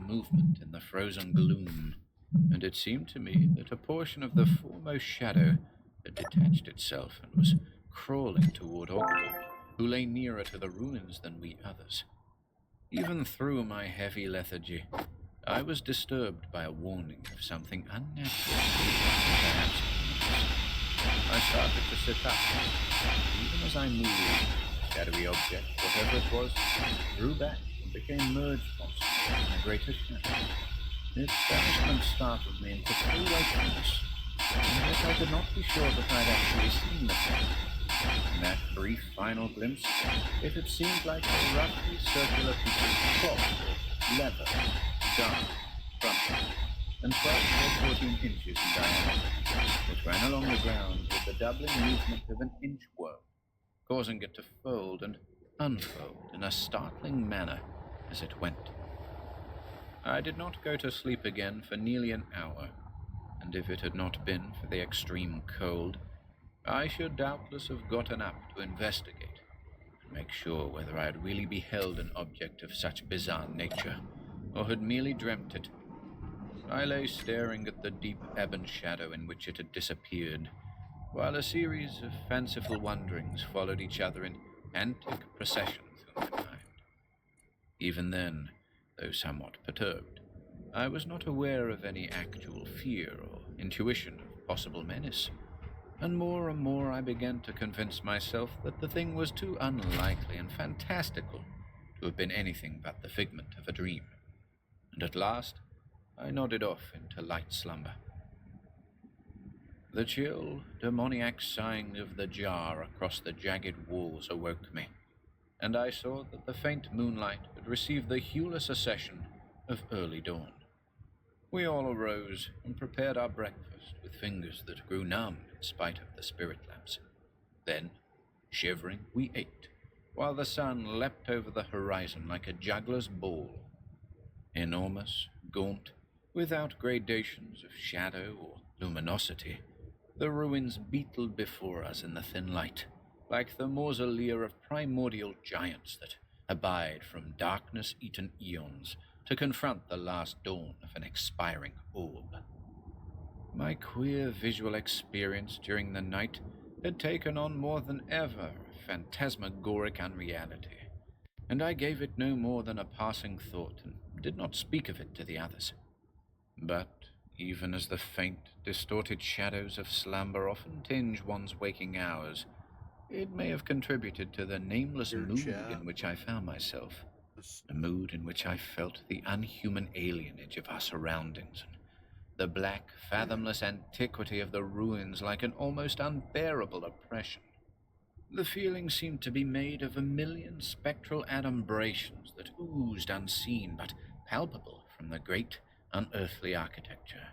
movement in the frozen gloom, and it seemed to me that a portion of the foremost shadow had detached itself and was crawling toward Ogden, who lay nearer to the ruins than we others. Even through my heavy lethargy, I was disturbed by a warning of something unnatural. Perhaps I started to sit up, and even as I moved, the shadowy object, whatever it was, drew back and became merged once more in a greater shadow. Its astonishment startled me into full wakefulness, and yet I could not be sure that I'd actually seen the thing. In that brief final glimpse, it had seemed like a roughly circular piece of cloth or leather, dark, crumpled, and 12 or 14 inches in diameter. It ran along the ground with the doubling movement of an inchworm, causing it to fold and unfold in a startling manner as it went. I did not go to sleep again for nearly an hour, and if it had not been for the extreme cold, I should doubtless have gotten up to investigate and make sure whether I had really beheld an object of such bizarre nature, or had merely dreamt it. I lay staring at the deep ebon shadow in which it had disappeared, while a series of fanciful wonderings followed each other in antic procession through my mind. Even then, though somewhat perturbed, I was not aware of any actual fear or intuition of possible menace, and more I began to convince myself that the thing was too unlikely and fantastical to have been anything but the figment of a dream, and at last I nodded off into light slumber. The chill, demoniac sighing of the jar across the jagged walls awoke me, and I saw that the faint moonlight had received the hueless accession of early dawn. We all arose and prepared our breakfast with fingers that grew numb in spite of the spirit lamps. Then, shivering, we ate, while the sun leapt over the horizon like a juggler's ball. Enormous, gaunt, without gradations of shadow or luminosity, the ruins beetled before us in the thin light, like the mausolea of primordial giants that abide from darkness-eaten eons to confront the last dawn of an expiring orb. My queer visual experience during the night had taken on more than ever a phantasmagoric unreality, and I gave it no more than a passing thought and did not speak of it to the others. But even as the faint, distorted shadows of slumber often tinge one's waking hours, it may have contributed to the nameless mood in which I found myself, a mood in which I felt the unhuman alienage of our surroundings and the black, fathomless antiquity of the ruins like an almost unbearable oppression. The feeling seemed to be made of a million spectral adumbrations that oozed unseen but palpable from the great, unearthly architecture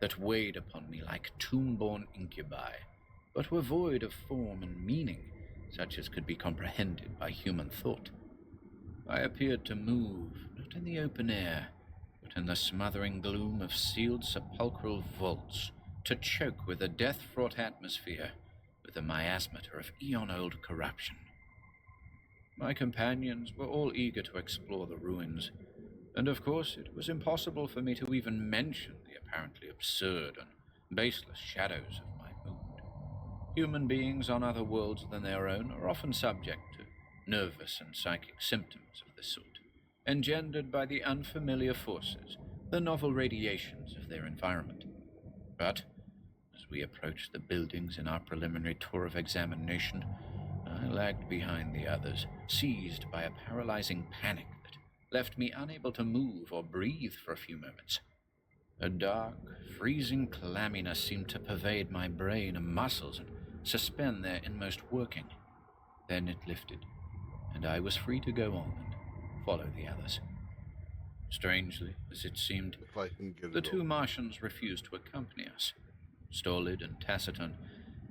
that weighed upon me like tomb-born incubi, but were void of form and meaning such as could be comprehended by human thought. I appeared to move, not in the open air, but in the smothering gloom of sealed sepulchral vaults, to choke with a death-fraught atmosphere, with a miasmator of eon-old corruption. My companions were all eager to explore the ruins, and of course it was impossible for me to even mention the apparently absurd and baseless shadows of my mood. Human beings on other worlds than their own are often subject to nervous and psychic symptoms of this sort, engendered by the unfamiliar forces, the novel radiations of their environment. But as we approached the buildings in our preliminary tour of examination, I lagged behind the others, seized by a paralyzing panic that left me unable to move or breathe for a few moments. A dark, freezing clamminess seemed to pervade my brain and muscles and suspend their inmost working. Then it lifted, and I was free to go on and follow the others. Strangely, as it seemed, the two Martians refused to accompany us. Stolid and taciturn,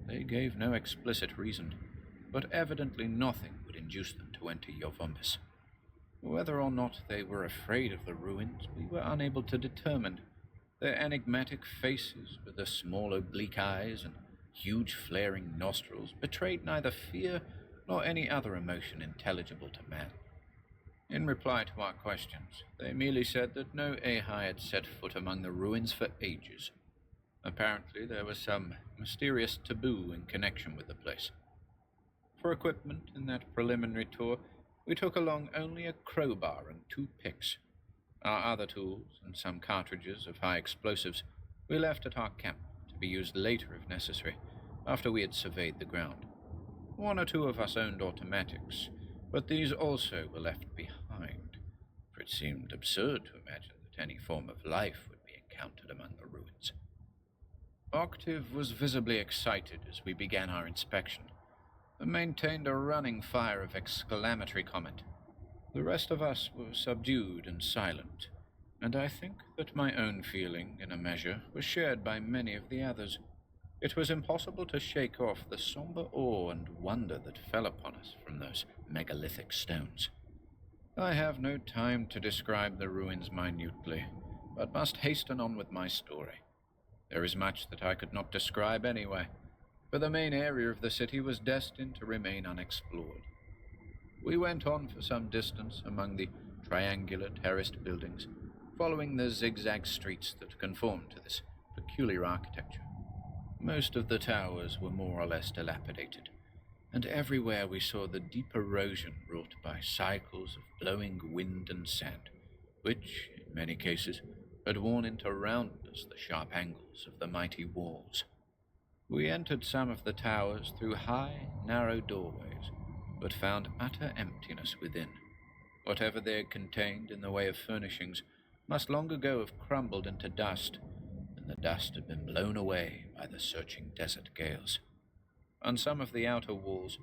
they gave no explicit reason, but evidently nothing would induce them to enter Yovombus. Whether or not they were afraid of the ruins, we were unable to determine. Their enigmatic faces, with their small oblique eyes and huge flaring nostrils, betrayed neither fear nor any other emotion intelligible to man. In reply to our questions, they merely said that no Ahai had set foot among the ruins for ages. Apparently, there was some mysterious taboo in connection with the place. For equipment in that preliminary tour, we took along only a crowbar and 2 picks. Our other tools and some cartridges of high explosives we left at our camp to be used later if necessary, after we had surveyed the ground. 1 or 2 of us owned automatics, but these also were left behind, for it seemed absurd to imagine that any form of life would be encountered among the ruins. Octave was visibly excited as we began our inspection, and maintained a running fire of exclamatory comment. The rest of us were subdued and silent, and I think that my own feeling, in a measure, was shared by many of the others. It was impossible to shake off the somber awe and wonder that fell upon us from those megalithic stones. I have no time to describe the ruins minutely, but must hasten on with my story. There is much that I could not describe anyway, for the main area of the city was destined to remain unexplored. We went on for some distance among the triangular terraced buildings, following the zigzag streets that conformed to this peculiar architecture. Most of the towers were more or less dilapidated, and everywhere we saw the deep erosion wrought by cycles of blowing wind and sand, which, in many cases, had worn into roundness the sharp angles of the mighty walls. We entered some of the towers through high, narrow doorways, but found utter emptiness within. Whatever they had contained in the way of furnishings must long ago have crumbled into dust, and the dust had been blown away by the searching desert gales. On some of the outer walls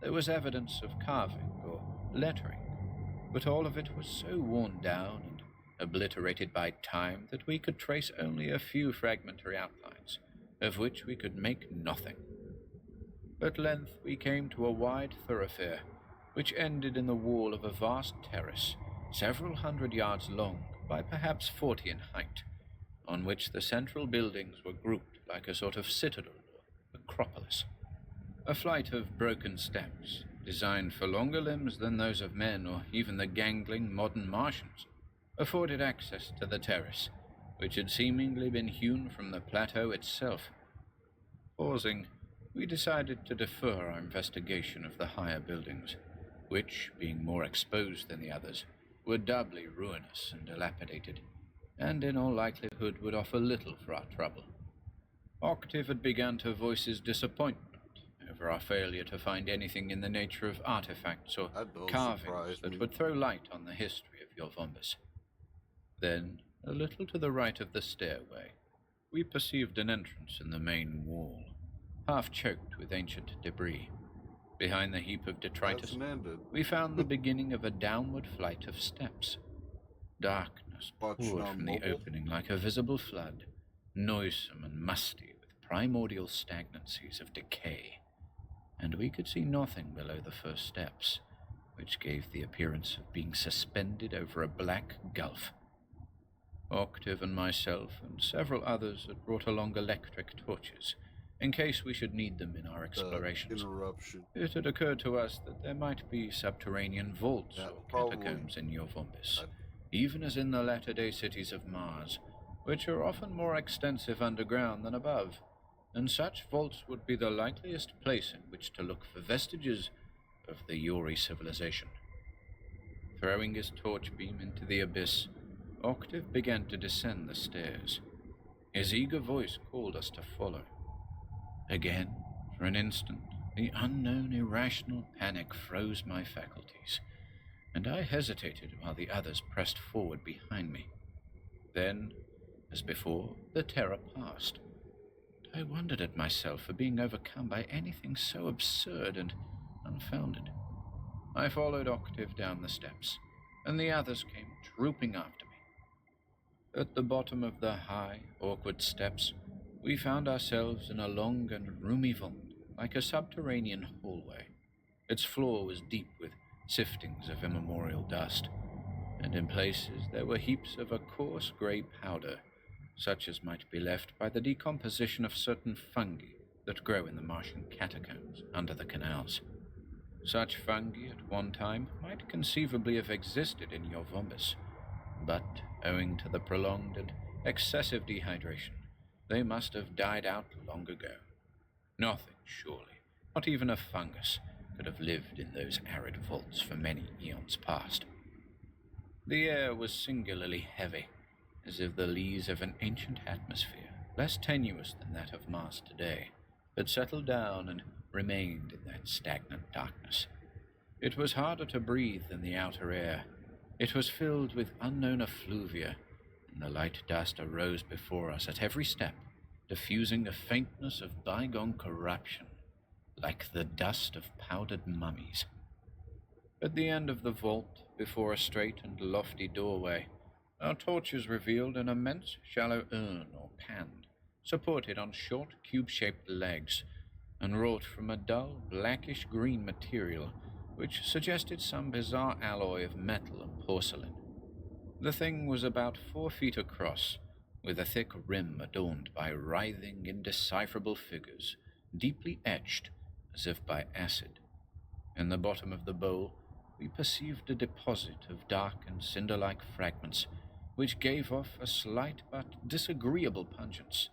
there was evidence of carving or lettering, but all of it was so worn down and obliterated by time that we could trace only a few fragmentary outlines, of which we could make nothing. At length we came to a wide thoroughfare, which ended in the wall of a vast terrace, several hundred yards long by perhaps 40 in height, on which the central buildings were grouped like a sort of citadel or acropolis. A flight of broken steps, designed for longer limbs than those of men or even the gangling modern Martians, afforded access to the terrace, which had seemingly been hewn from the plateau itself. Pausing, we decided to defer our investigation of the higher buildings, which, being more exposed than the others, were doubly ruinous and dilapidated, and in all likelihood would offer little for our trouble. Octave had begun to voice his disappointment over our failure to find anything in the nature of artifacts or carvings that would throw light on the history of Yorvombus. Then, a little to the right of the stairway, we perceived an entrance in the main wall, half choked with ancient debris. Behind the heap of detritus, we found the beginning of a downward flight of steps. Darkness poured from the opening like a visible flood, noisome and musty with primordial stagnancies of decay, and we could see nothing below the first steps, which gave the appearance of being suspended over a black gulf. Octave and myself and several others had brought along electric torches, in case we should need them in our explorations. It had occurred to us that there might be subterranean vaults or catacombs in Yorvombus, even as in the latter-day cities of Mars, which are often more extensive underground than above, and such vaults would be the likeliest place in which to look for vestiges of the Yori civilization. Throwing his torch beam into the abyss, Octave began to descend the stairs. His eager voice called us to follow. Again, for an instant, the unknown irrational panic froze my faculties, and I hesitated while the others pressed forward behind me. Then, as before, the terror passed. I wondered at myself for being overcome by anything so absurd and unfounded. I followed Octave down the steps, and the others came trooping after me. At the bottom of the high, awkward steps, we found ourselves in a long and roomy vault, like a subterranean hallway. Its floor was deep with siftings of immemorial dust, and in places there were heaps of a coarse grey powder, such as might be left by the decomposition of certain fungi that grow in the Martian catacombs under the canals. Such fungi at one time might conceivably have existed in Yovombis, but owing to the prolonged and excessive dehydration, they must have died out long ago. Nothing, surely, not even a fungus, could have lived in those arid vaults for many eons past. The air was singularly heavy, as if the lees of an ancient atmosphere, less tenuous than that of Mars today, had settled down and remained in that stagnant darkness. It was harder to breathe than the outer air. It was filled with unknown effluvia, and the light dust arose before us at every step, diffusing a faintness of bygone corruption, like the dust of powdered mummies. At the end of the vault, before a straight and lofty doorway, our torches revealed an immense shallow urn or pan, supported on short cube-shaped legs, and wrought from a dull blackish-green material which suggested some bizarre alloy of metal and porcelain. The thing was about 4 feet across, with a thick rim adorned by writhing, indecipherable figures, deeply etched as if by acid. In the bottom of the bowl, we perceived a deposit of dark and cinder-like fragments, which gave off a slight but disagreeable pungence,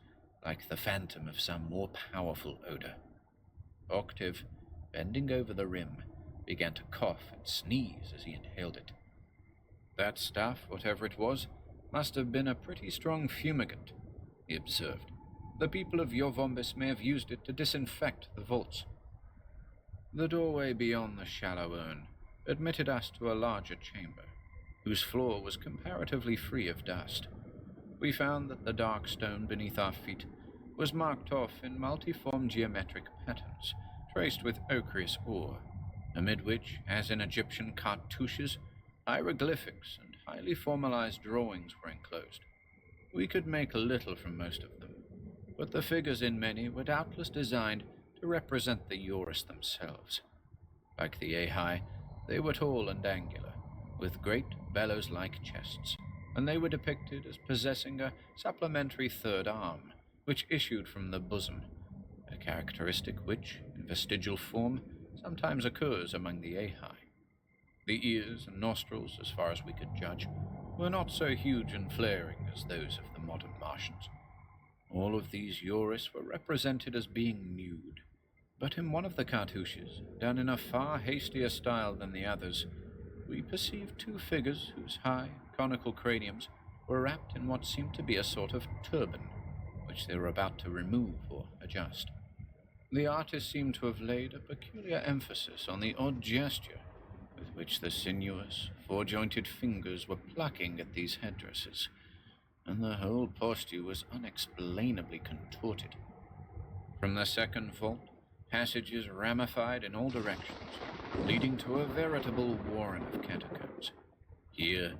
like the phantom of some more powerful odor. Octave, bending over the rim, began to cough and sneeze as he inhaled it. That stuff, whatever it was, must have been a pretty strong fumigant, he observed. The people of Yovombis may have used it to disinfect the vaults. The doorway beyond the shallow urn admitted us to a larger chamber, whose floor was comparatively free of dust. We found that the dark stone beneath our feet was marked off in multiform geometric patterns, traced with ochreous ore, amid which, as in Egyptian cartouches, hieroglyphics and highly formalized drawings were enclosed. We could make little from most of them, but the figures in many were doubtless designed to represent the Eurus themselves. Like the Ahai, they were tall and angular, with great bellows-like chests, and they were depicted as possessing a supplementary third arm, which issued from the bosom, a characteristic which, in vestigial form, sometimes occurs among the Ahai. The ears and nostrils, as far as we could judge, were not so huge and flaring as those of the modern Martians. All of these Eurus were represented as being nude, but in one of the cartouches, done in a far hastier style than the others, we perceived 2 figures whose high, conical craniums were wrapped in what seemed to be a sort of turban, which they were about to remove or adjust. The artist seemed to have laid a peculiar emphasis on the odd gesture with which the sinuous, 4-jointed fingers were plucking at these headdresses, and the whole posture was unexplainably contorted. From the second vault, passages ramified in all directions, leading to a veritable warren of catacombs. Here,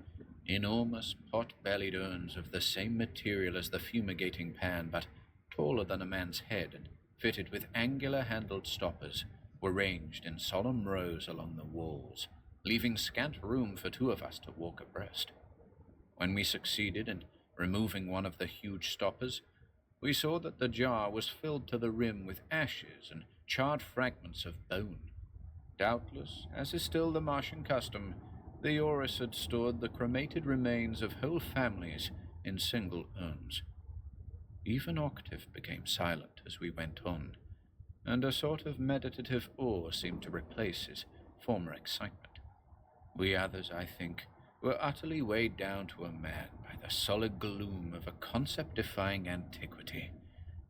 enormous pot-bellied urns of the same material as the fumigating pan, but taller than a man's head and fitted with angular-handled stoppers, were ranged in solemn rows along the walls, leaving scant room for 2 of us to walk abreast. When we succeeded in removing one of the huge stoppers, we saw that the jar was filled to the rim with ashes and charred fragments of bone. Doubtless, as is still the Martian custom, the Eurus had stored the cremated remains of whole families in single urns. Even Octave became silent as we went on, and a sort of meditative awe seemed to replace his former excitement. We others, I think, were utterly weighed down to a man by the solid gloom of a concept-defying antiquity,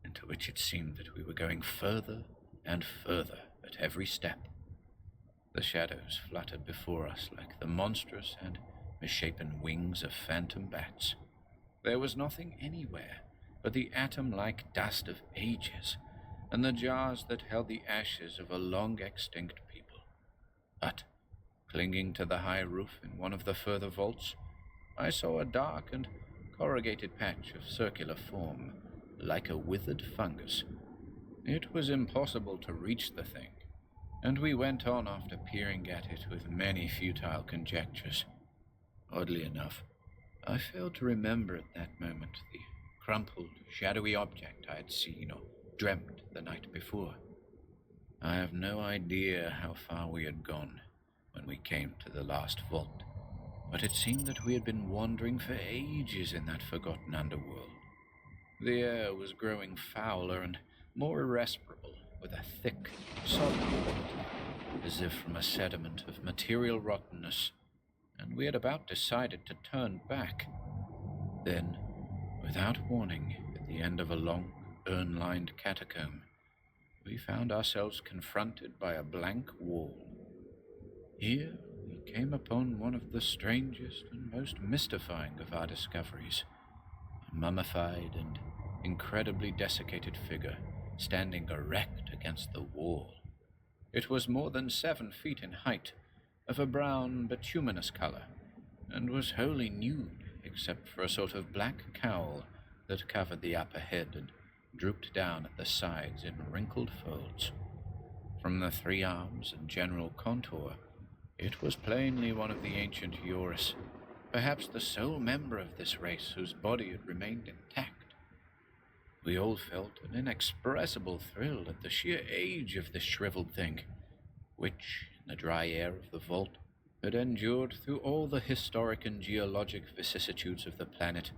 into which it seemed that we were going further and further at every step. The shadows fluttered before us like the monstrous and misshapen wings of phantom bats. There was nothing anywhere but the atom-like dust of ages, and the jars that held the ashes of a long-extinct people. But, clinging to the high roof in one of the further vaults, I saw a dark and corrugated patch of circular form, like a withered fungus. It was impossible to reach the thing, and we went on after peering at it with many futile conjectures. Oddly enough, I failed to remember at that moment the crumpled, shadowy object I had seen or dreamt the night before. I have no idea how far we had gone when we came to the last vault, but it seemed that we had been wandering for ages in that forgotten underworld. The air was growing fouler and more irrespirable, with a thick, sodden quality, as if from a sediment of material rottenness, and we had about decided to turn back. Then, without warning, at the end of a long, urn-lined catacomb, we found ourselves confronted by a blank wall. Here we came upon one of the strangest and most mystifying of our discoveries, a mummified and incredibly desiccated figure standing erect against the wall. It was more than 7 feet in height, of a brown bituminous color, and was wholly nude except for a sort of black cowl that covered the upper head and drooped down at the sides in wrinkled folds. From the 3 arms and general contour, it was plainly one of the ancient Eurus, perhaps the sole member of this race whose body had remained intact. We all felt an inexpressible thrill at the sheer age of this shriveled thing, which, in the dry air of the vault, had endured through all the historic and geologic vicissitudes of the planet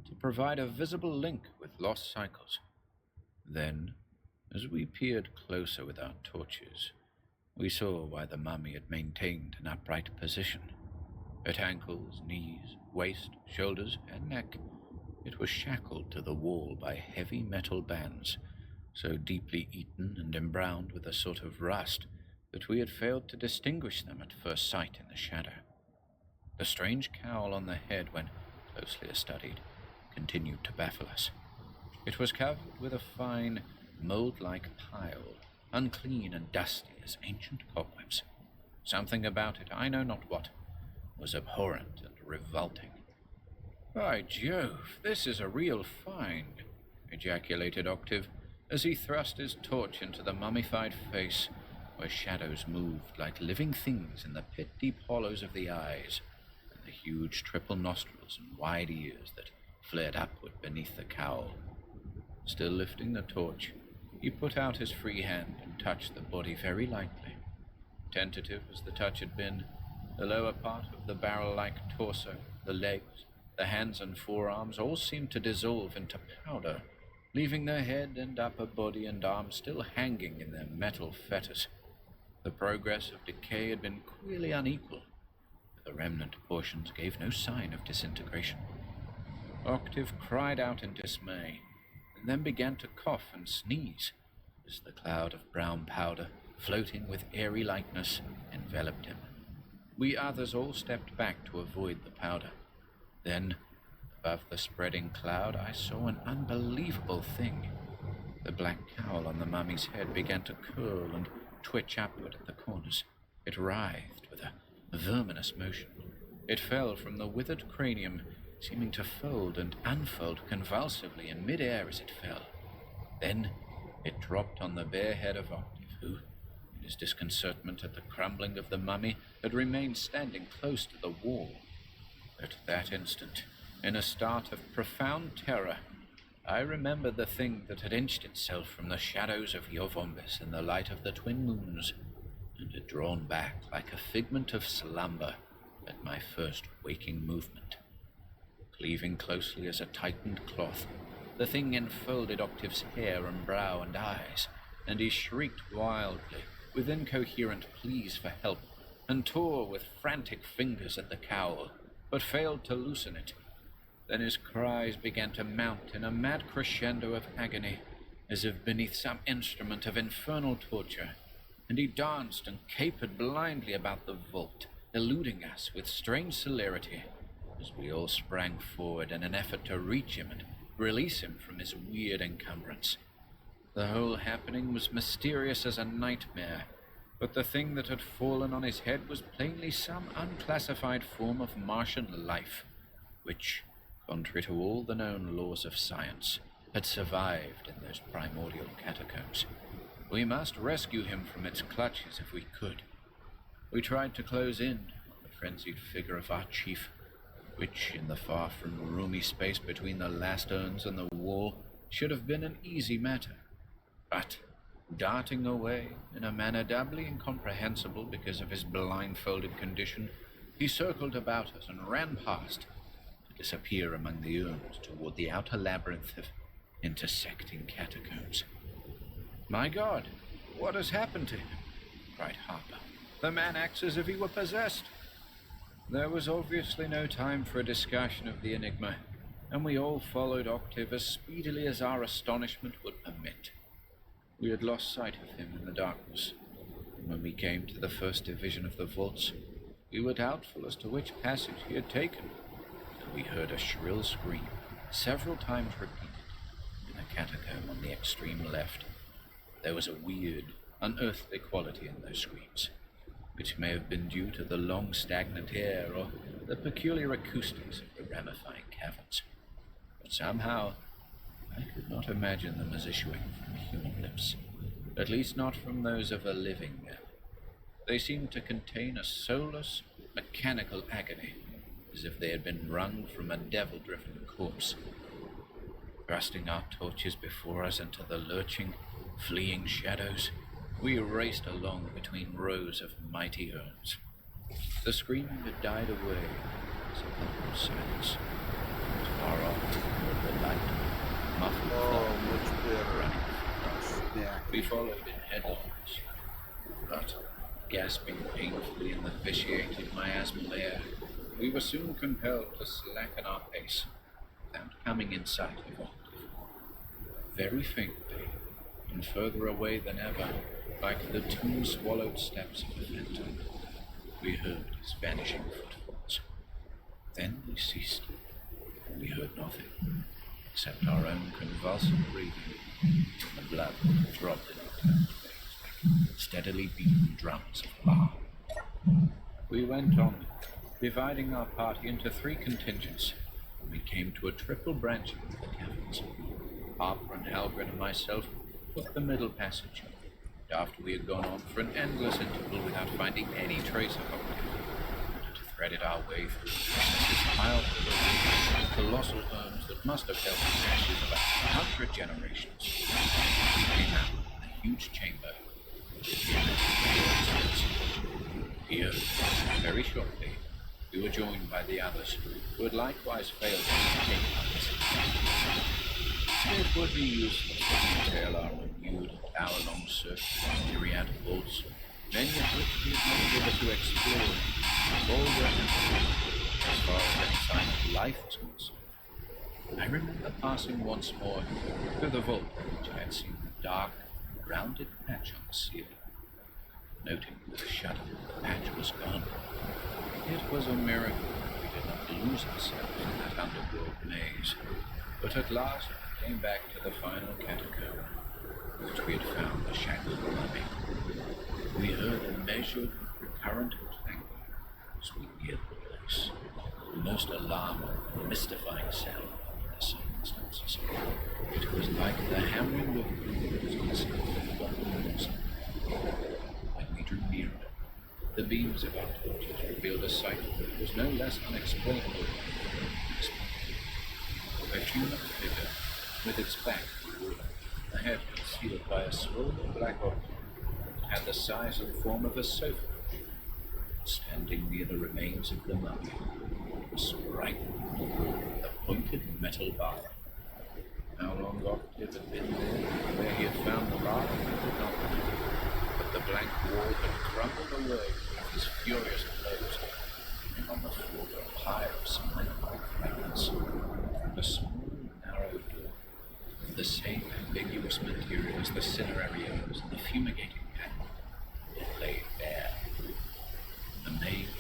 to provide a visible link with lost cycles. Then, as we peered closer with our torches, we saw why the mummy had maintained an upright position. At ankles, knees, waist, shoulders, and neck, it was shackled to the wall by heavy metal bands, so deeply eaten and embrowned with a sort of rust that we had failed to distinguish them at first sight in the shadow. The strange cowl on the head, when closely studied, continued to baffle us. It was covered with a fine, mold-like pile, unclean and dusty as ancient cobwebs. Something about it, I know not what, was abhorrent and revolting. "By Jove, this is a real find," ejaculated Octave, as he thrust his torch into the mummified face, where shadows moved like living things in the pit-deep hollows of the eyes, and the huge triple nostrils and wide ears that flared upward beneath the cowl. Still lifting the torch, he put out his free hand and touched the body very lightly. Tentative as the touch had been, the lower part of the barrel-like torso, the legs, the hands and forearms all seemed to dissolve into powder, leaving the head and upper body and arms still hanging in their metal fetters. The progress of decay had been queerly unequal, but the remnant portions gave no sign of disintegration. Octave cried out in dismay, and then began to cough and sneeze, as the cloud of brown powder, floating with airy lightness, enveloped him. We others all stepped back to avoid the powder. Then, above the spreading cloud, I saw an unbelievable thing. The black cowl on the mummy's head began to curl and twitch upward at the corners. It writhed with a verminous motion. It fell from the withered cranium, seeming to fold and unfold convulsively in mid-air as it fell. Then it dropped on the bare head of Octave, who, in his disconcertment at the crumbling of the mummy, had remained standing close to the wall. At that instant, in a start of profound terror, I remembered the thing that had inched itself from the shadows of Yovombis in the light of the twin moons, and had drawn back like a figment of slumber at my first waking movement. Cleaving closely as a tightened cloth, the thing enfolded Octave's hair and brow and eyes, and he shrieked wildly, with incoherent pleas for help, and tore with frantic fingers at the cowl, but failed to loosen it. Then his cries began to mount in a mad crescendo of agony, as if beneath some instrument of infernal torture, and he danced and capered blindly about the vault, eluding us with strange celerity, as we all sprang forward in an effort to reach him and release him from his weird encumbrance. The whole happening was mysterious as a nightmare, but the thing that had fallen on his head was plainly some unclassified form of Martian life, which, contrary to all the known laws of science, had survived in those primordial catacombs. We must rescue him from its clutches if we could. We tried to close in on the frenzied figure of our chief, which, in the far from roomy space between the last urns and the wall, should have been an easy matter. But Darting away in a manner doubly incomprehensible because of his blindfolded condition, he circled about us and ran past, to disappear among the urns toward the outer labyrinth of intersecting catacombs. "My God, what has happened to him?" cried Harper. "The man acts as if he were possessed." There was obviously no time for a discussion of the enigma, and we all followed Octave as speedily as our astonishment would permit. We had lost sight of him in the darkness, and when we came to the first division of the vaults, we were doubtful as to which passage he had taken, till we heard a shrill scream, several times repeated, in a catacomb on the extreme left. There was a weird, unearthly quality in those screams, which may have been due to the long stagnant air or the peculiar acoustics of the ramifying caverns. But somehow, I could not imagine them as issuing from human lips, at least not from those of a living man. They seemed to contain a soulless, mechanical agony, as if they had been wrung from a devil-driven corpse. Thrusting our torches before us into the lurching, fleeing shadows, we raced along between rows of mighty urns. The screaming had died away as a puzzled silence. And far off, the light, muffled much better. running. Yeah. We followed in headlongs, but, gasping painfully in the vitiated miasmal air, we were soon compelled to slacken our pace without coming in sight of Octave. Very faintly, and further away than ever, like the tomb-swallowed steps of a phantom, we heard his vanishing footfalls. Then they ceased, and we heard nothing except our own convulsive breathing and the blood that throbbed in Octave's veins like steadily beating drums of alarm. We went on, dividing our party into three contingents, and we came to a triple branching of the caverns. Harper and Halgren and myself took the middle passage, and after we had gone on for an endless interval without finding any trace of Octave, and had threaded our way through recesses piled with colossal urns that must have held the ashes of 100 generations, we came out in a huge chamber here, very shortly, we were joined by the others, who had likewise failed to take our message. It would be useless to detail our renewed hour-long search for myriad vaults, many of which we had not been able to explore, vulgar and as far as any sign of life was concerned. I remember passing once more through the vault in which I had seen the dark, rounded patch on the ceiling. Noting with a shudder that the patch was gone, it was a miracle that we did not lose ourselves in that underworld maze, but at last we came back to the final catacomb, in which we had found the shackled mummy. We heard a measured, recurrent clank as we neared the place, the most alarming and mystifying sound under the circumstances. It was like the hammering of wheels on something walls. When we drew nearer, the beams of our torches revealed a sight that was no less unexplainable than unexpected. A human figure, with its back to the wall, the head concealed by a swollen black object that had the size and form of a sofa cushion, standing near the remains of the mummy, was striking with a pointed metal bar. How long Octave had been there, where he had found the bar, he did not know. But the blank wall had crumbled away with his furious blows, leaving on the floor a pile of cement-like fragments, and a small, narrow door of the same ambiguous material as the cinerarios and the fumigating panel. It lay bare, amazed,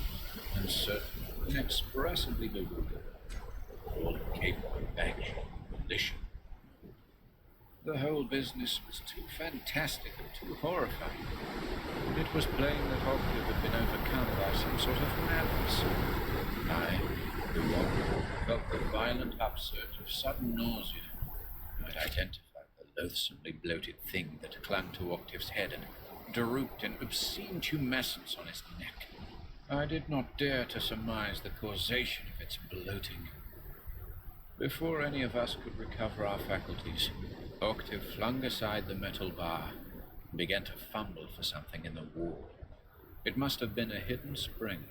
uncertain, inexpressibly bewildered, all incapable of action, volition. The whole business was too fantastic and too horrifying. It was plain that Octave had been overcome by some sort of madness. I, the one, felt the violent upsurge of sudden nausea. I had identified the loathsomely bloated thing that clung to Octave's head and drooped in obscene tumescence on his neck. I did not dare to surmise the causation of its bloating. Before any of us could recover our faculties, Octave flung aside the metal bar and began to fumble for something in the wall. It must have been a hidden spring,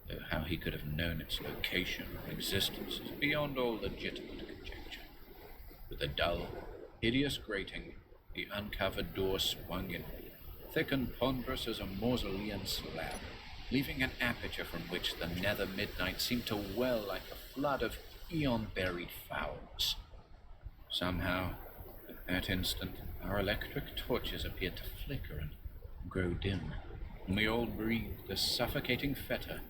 though how he could have known its location or existence is beyond all legitimate conjecture. With a dull, hideous grating, the uncovered door swung in, thick and ponderous as a mausolean slab, leaving an aperture from which the nether midnight seemed to well like a flood of eon-buried foulness. Somehow, at that instant, our electric torches appeared to flicker and grow dim, and we all breathed a suffocating fetor,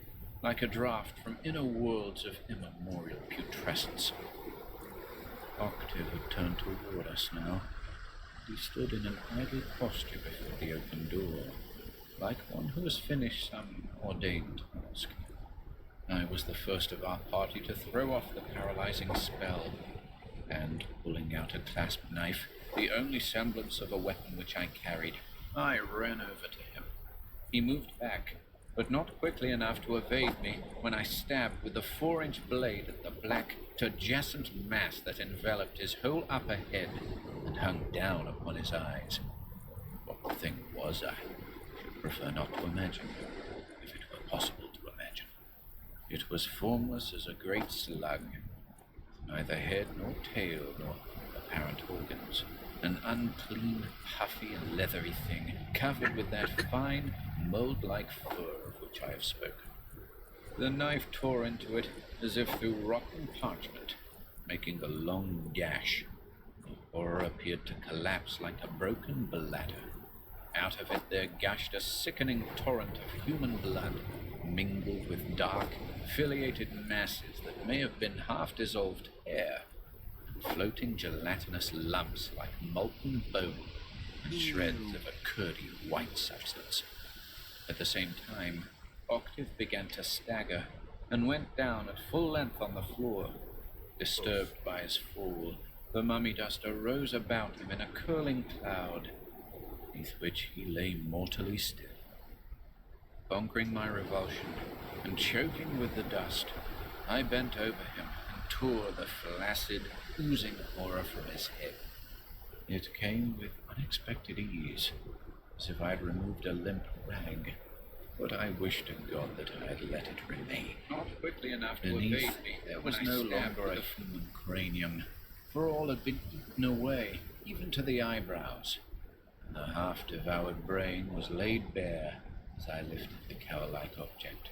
like a draught from inner worlds of immemorial putrescence. Octave had turned toward us now. He stood in an idle posture before the open door, like one who has finished some ordained task. I was the first of our party to throw off the paralyzing spell, and, pulling out a clasp knife, the only semblance of a weapon which I carried, I ran over to him. He moved back, but not quickly enough to evade me when I stabbed with the 4-inch blade at the black, turgescent mass that enveloped his whole upper head and hung down upon his eyes. What the thing was, I should prefer not to imagine, if it were possible to imagine. It was formless as a great slug, with neither head nor tail nor apparent organs, an unclean, puffy, and leathery thing, covered with that fine, mold-like fur of which I have spoken. The knife tore into it as if through rotten parchment, making a long gash. The horror appeared to collapse like a broken bladder. Out of it there gushed a sickening torrent of human blood, mingled with dark, filiated masses that may have been half-dissolved hair, and floating gelatinous lumps like molten bone, and shreds of a curdy white substance. At the same time, Octave began to stagger, and went down at full length on the floor. Disturbed by his fall, the mummy dust arose about him in a curling cloud, beneath which he lay mortally still. Conquering my revulsion, and choking with the dust, I bent over him and tore the flaccid, oozing horror from his head. It came with unexpected ease, as if I had removed a limp rag, but I wished to God that I had let it remain. Not quickly enough to evade me. There was no longer a human cranium, for all had been eaten away, even to the eyebrows, and the half-devoured brain was laid bare as I lifted the cow-like object.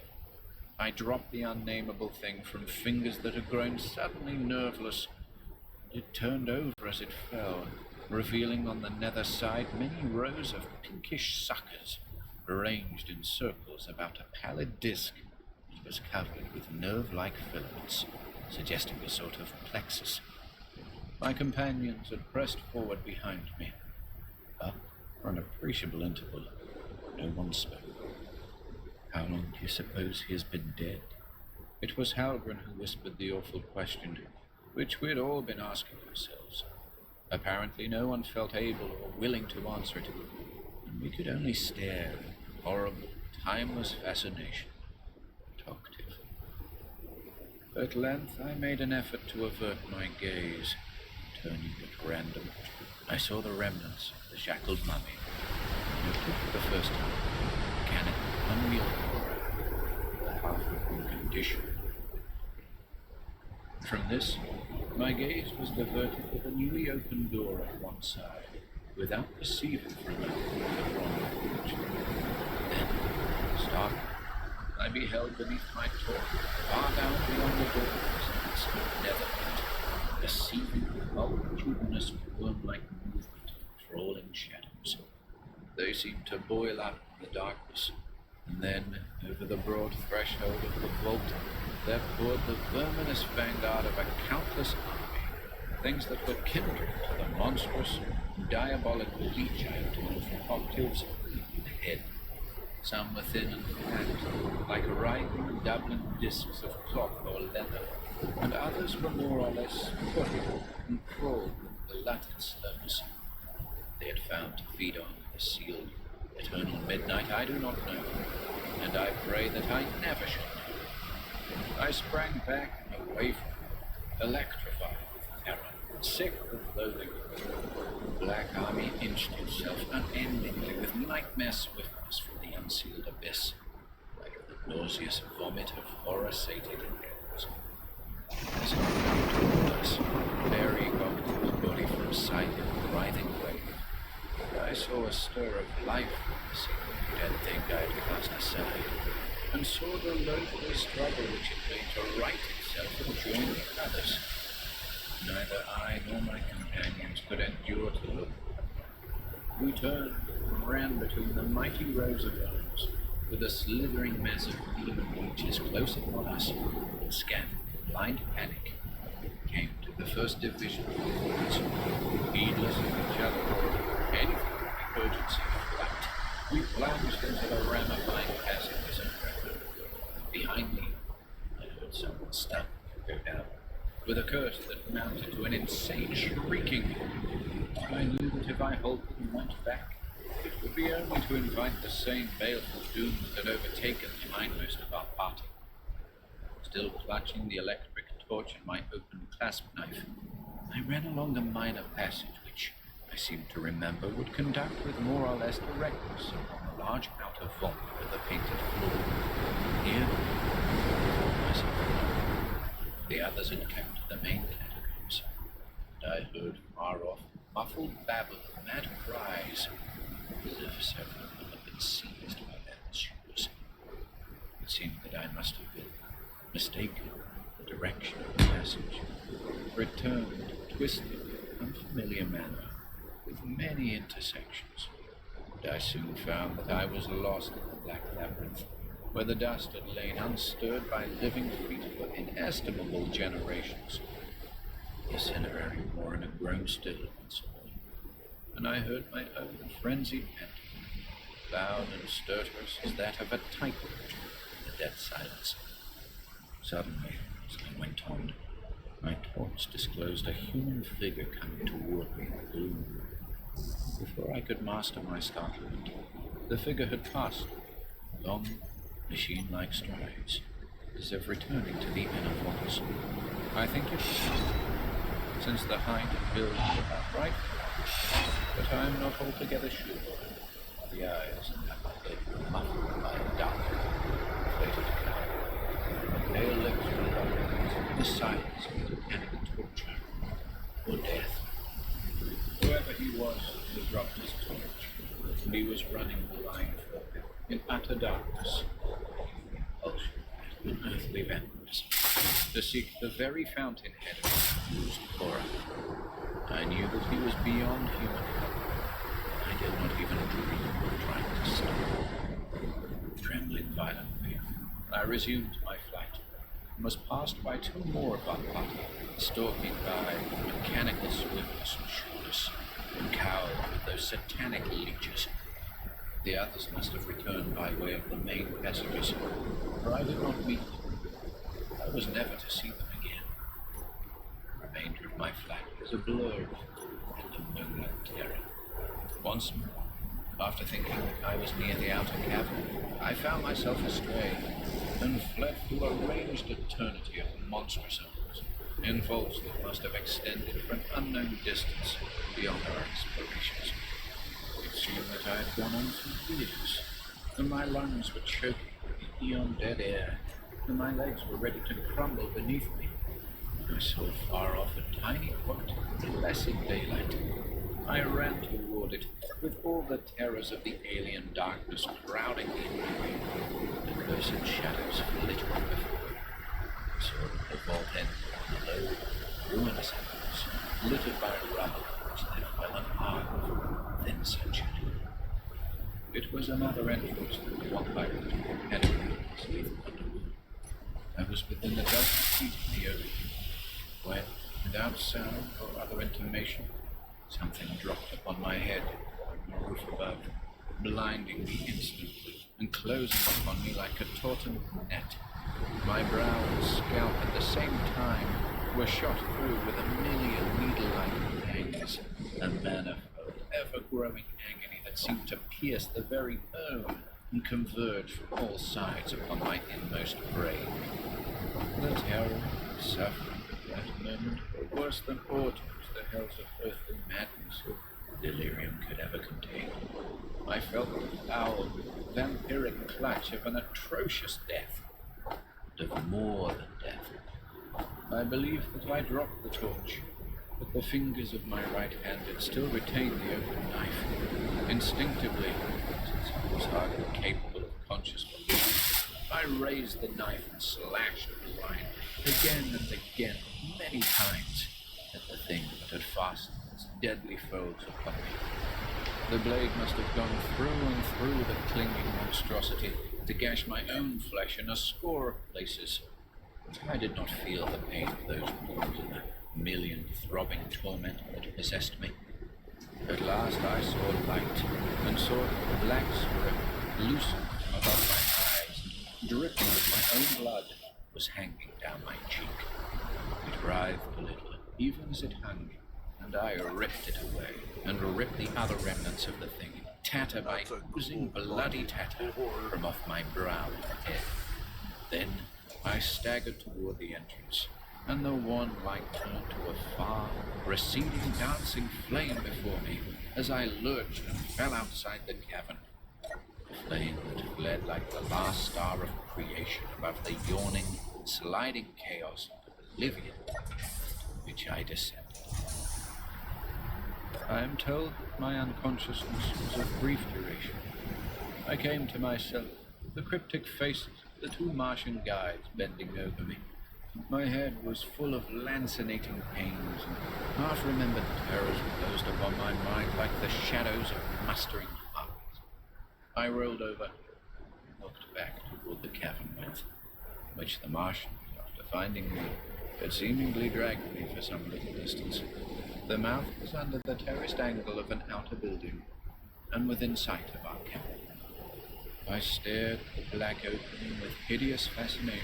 I dropped the unnameable thing from fingers that had grown suddenly nerveless. It turned over as it fell, revealing on the nether side many rows of pinkish suckers, arranged in circles about a pallid disc that was covered with nerve-like filaments, suggesting a sort of plexus. My companions had pressed forward behind me, but for an appreciable interval, no one spoke. How long do you suppose he has been dead? It was Halgren who whispered the awful question, which we had all been asking ourselves. Apparently no one felt able or willing to answer it, and we could only stare in horrible, timeless fascination at Octave. At length I made an effort to avert my gaze. Turning at random, I saw the remnants of the shackled mummy, and noted for the first time the mechanical, unreal horror of the half-written condition. From this, my gaze was diverted to the newly opened door at one side, without perceiving for a moment the wrong direction. Then, startled, I beheld beneath my torch, far down beyond the doors of its nether pit, a seething, multitudinous, worm-like movement of crawling shadows. They seemed to boil up in the darkness, and then, over the broad threshold of the vault, there poured the verminous vanguard of a countless army, things that were kindred to the monstrous, diabolical leech I had torn from Octave's head. Some were thin and flat, like writhing, doubling discs of cloth or leather, and others were more or less footed and crawled with glutted slowness. They had found to feed on the sealed, eternal midnight I do not know, and I pray that I never shall know. I sprang back and away from them, electrified with terror, sick with loathing. black army inched itself unendingly with nightmare swiftness from the unsealed abyss, like the nauseous vomit of horror-sated animals. As it moved toward us, burying its body from sight in a writhing wave, I saw a stir of life in the single dead thing I had cast aside, and saw the loathly struggle which it made to right itself and join the others. Neither I nor my companions could endure to look. We turned and ran between the mighty rows of arms, with a slithering mass of demon leeches close upon us, and scanned in blind panic. Came to the first division of the woods, heedless of each other or anything but the urgency of flight. We plunged into the ramifying passages and ran. Behind me, I heard someone stumble and go down, with a curse that mounted to an insane shrieking. I knew that if I halted and went back, it would be only to invite the same baleful doom that had overtaken the hindmost of our party. Still clutching the electric torch in my open clasp knife, I ran along the minor passage which, I seemed to remember, would conduct with more or less directness along a large outer vault with a painted floor. Here, I found myself alone. The others had come to the main catacombs, and I heard far off muffled babble of mad cries, as if several of them had been seized by their pursuers. It seemed that I must have been mistaken the direction of the passage, for it turned, twisted, unfamiliar manner, with many intersections, and I soon found that I was lost in the black labyrinth, where the dust had lain unstirred by living feet for inestimable generations. The incinerary warren had grown still once more, and I heard my own frenzied panting, loud and stertorous as that of a tightrope in the dead silence. Suddenly, as I went on, my torch disclosed a human figure coming toward me in the gloom. Before I could master my startlement, the figure had passed, long, machine-like strides, as if returning to the inner vaults. I think it was time, since the height and build were about right, but I am not altogether sure. The eyes and upper lip were muffled by a dark, inflated cowl. The pale lips were locked, the silence of mechanical torture, or death. Whoever he was dropped his torch, and he was running blindfolded in utter darkness, compulsion and unearthly vengeance, to seek the very fountainhead of confused horror. I knew that he was beyond human help. I did not even dream of trying to stop him. Trembling violently, I resumed my flight, and was passed by two more of our party, stalking by with mechanical swiftness and sureness, and cowed with those satanic leeches. The others must have returned by way of the main passages, for I did not meet them. I was never to see them again. The remainder of my flight was a blur and a moonlit terror. Once more, after thinking that I was near the outer cavern, I found myself astray, and fled through a ranged eternity of monstrous arms, in vaults that must have extended for an unknown distance beyond our explorations. It seemed that I had gone on for years, and my lungs were choking with the eon dead air, and my legs were ready to crumble beneath me. I saw far off a tiny point of blessed daylight. I ran toward it, with all the terrors of the alien darkness crowding in me. The cursed shadows flitted before me. I saw the vault end on a low, ruinous house, littered by rubble which there fell an arm of thin censured. It was another entrance to the one by which the catacombs lead underwood. I was within the dozen feet of the opening, when, without sound or other intimation, something dropped upon my head from the roof above, blinding me instantly and closing upon me like a tautened net. My brow and scalp at the same time were shot through with a million needle-like pangs, a manifold, ever-growing agony that seemed to pierce the very bone and converge from all sides upon my inmost brain. The terror and suffering at that moment were worse than autumn to the hells of earthly madness, delirium could ever contain. I felt the foul, vampiric clutch of an atrocious death, and of more than death. I believe that I dropped the torch, but the fingers of my right hand had still retained the open knife. Instinctively, since I was hardly capable of conscious belief, I raised the knife and slashed the line again and again, many times, at the thing that had fastened its deadly folds upon me. The blade must have gone through and through the clinging monstrosity to gash my own flesh in a score of places. I did not feel the pain of those wounds and the million throbbing torment that possessed me. At last I saw light, and saw the black strip loosened from above my eyes, dripping with my own blood, was hanging down my cheek. It writhed a little, even as it hung, and I ripped it away, and ripped the other remnants of the thing, tatter by oozing bloody tatter, from off my brow and head. Then I staggered toward the entrance, and the wan light turned to a far, receding, dancing flame before me as I lurched and fell outside the cavern. A flame that fled like the last star of creation above the yawning, sliding chaos of oblivion into which I descended. I am told that my unconsciousness was of brief duration. I came to myself, the cryptic faces of the two Martian guides bending over me. My head was full of lancinating pains, and half-remembered terrors closed upon my mind like the shadows of mustering hearts. I rolled over and looked back toward the cavern mouth, which the Martians, after finding me, had seemingly dragged me for some little distance. The mouth was under the terraced angle of an outer building, and within sight of our camp. I stared at the black opening with hideous fascination,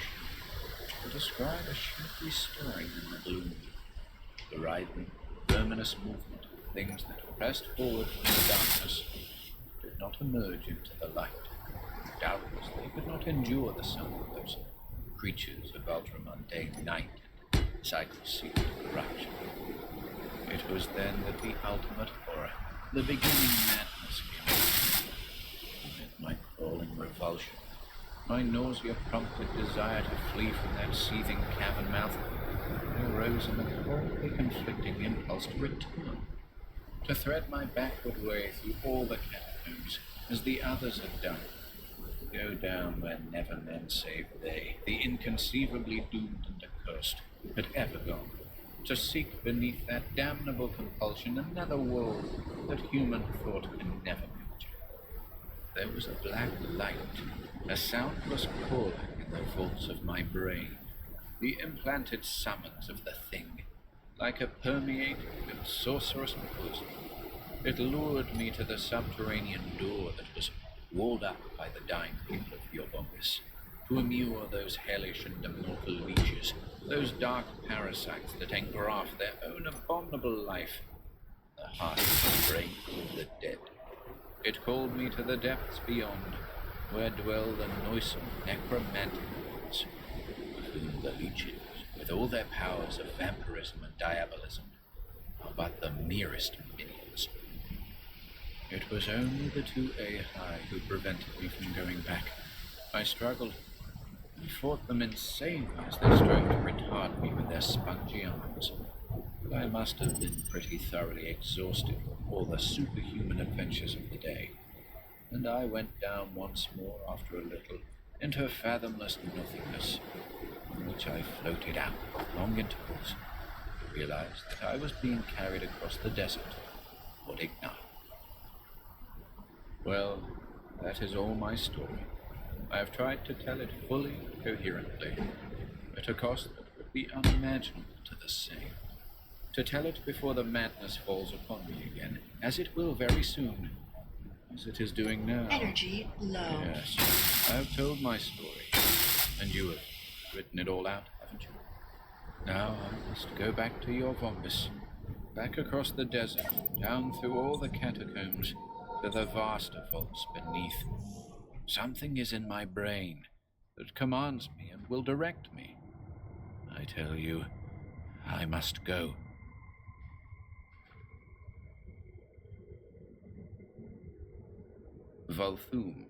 to describe a shadowy stirring in the gloom, the writhing, verminous movement of things that pressed forward from the darkness, did not emerge into the light. Doubtless they could not endure the sun of those creatures of ultramundane night and cycle-seeked corruption. It was then that the ultimate horror, the beginning madness came. Amid my crawling revulsion, my nausea-prompted desire to flee from that seething cavern mouth, there arose an abhorrently conflicting impulse to return, to thread my backward way through all the catacombs, as the others had done, to go down where never men save they, the inconceivably doomed and accursed, had ever gone, to seek beneath that damnable compulsion another world that human thought can never picture. There was a black light, a soundless calling in the vaults of my brain, the implanted summons of the thing, like a permeating and sorcerous poison. It lured me to the subterranean door that was walled up by the dying people of Yovombis, to immure those hellish and immortal leeches, those dark parasites that engraft their own abominable life, the heart and brains of the dead. It called me to the depths beyond, where dwell the noisome necromantic ones, of whom the leeches, with all their powers of vampirism and diabolism, are but the merest minions. It was only the 01ae2c2d who prevented me from going back. I struggled. I fought them insanely as they strove to retard me with their spongy arms. But I must have been pretty thoroughly exhausted from all the superhuman adventures of the day, and I went down once more after a little into a fathomless nothingness, in which I floated out at long intervals, to realize that I was being carried across the desert toward Ignat. Well, that is all my story. I have tried to tell it fully and coherently, at a cost that would be unimaginable to the sane. To tell it before the madness falls upon me again, as it will very soon, as it is doing now. Energy low. Yes, I have told my story, and you have written it all out, haven't you? Now I must go back to your Vombis, back across the desert, down through all the catacombs, to the vaster vaults beneath. Something is in my brain that commands me and will direct me. I tell you, I must go. Volthoom.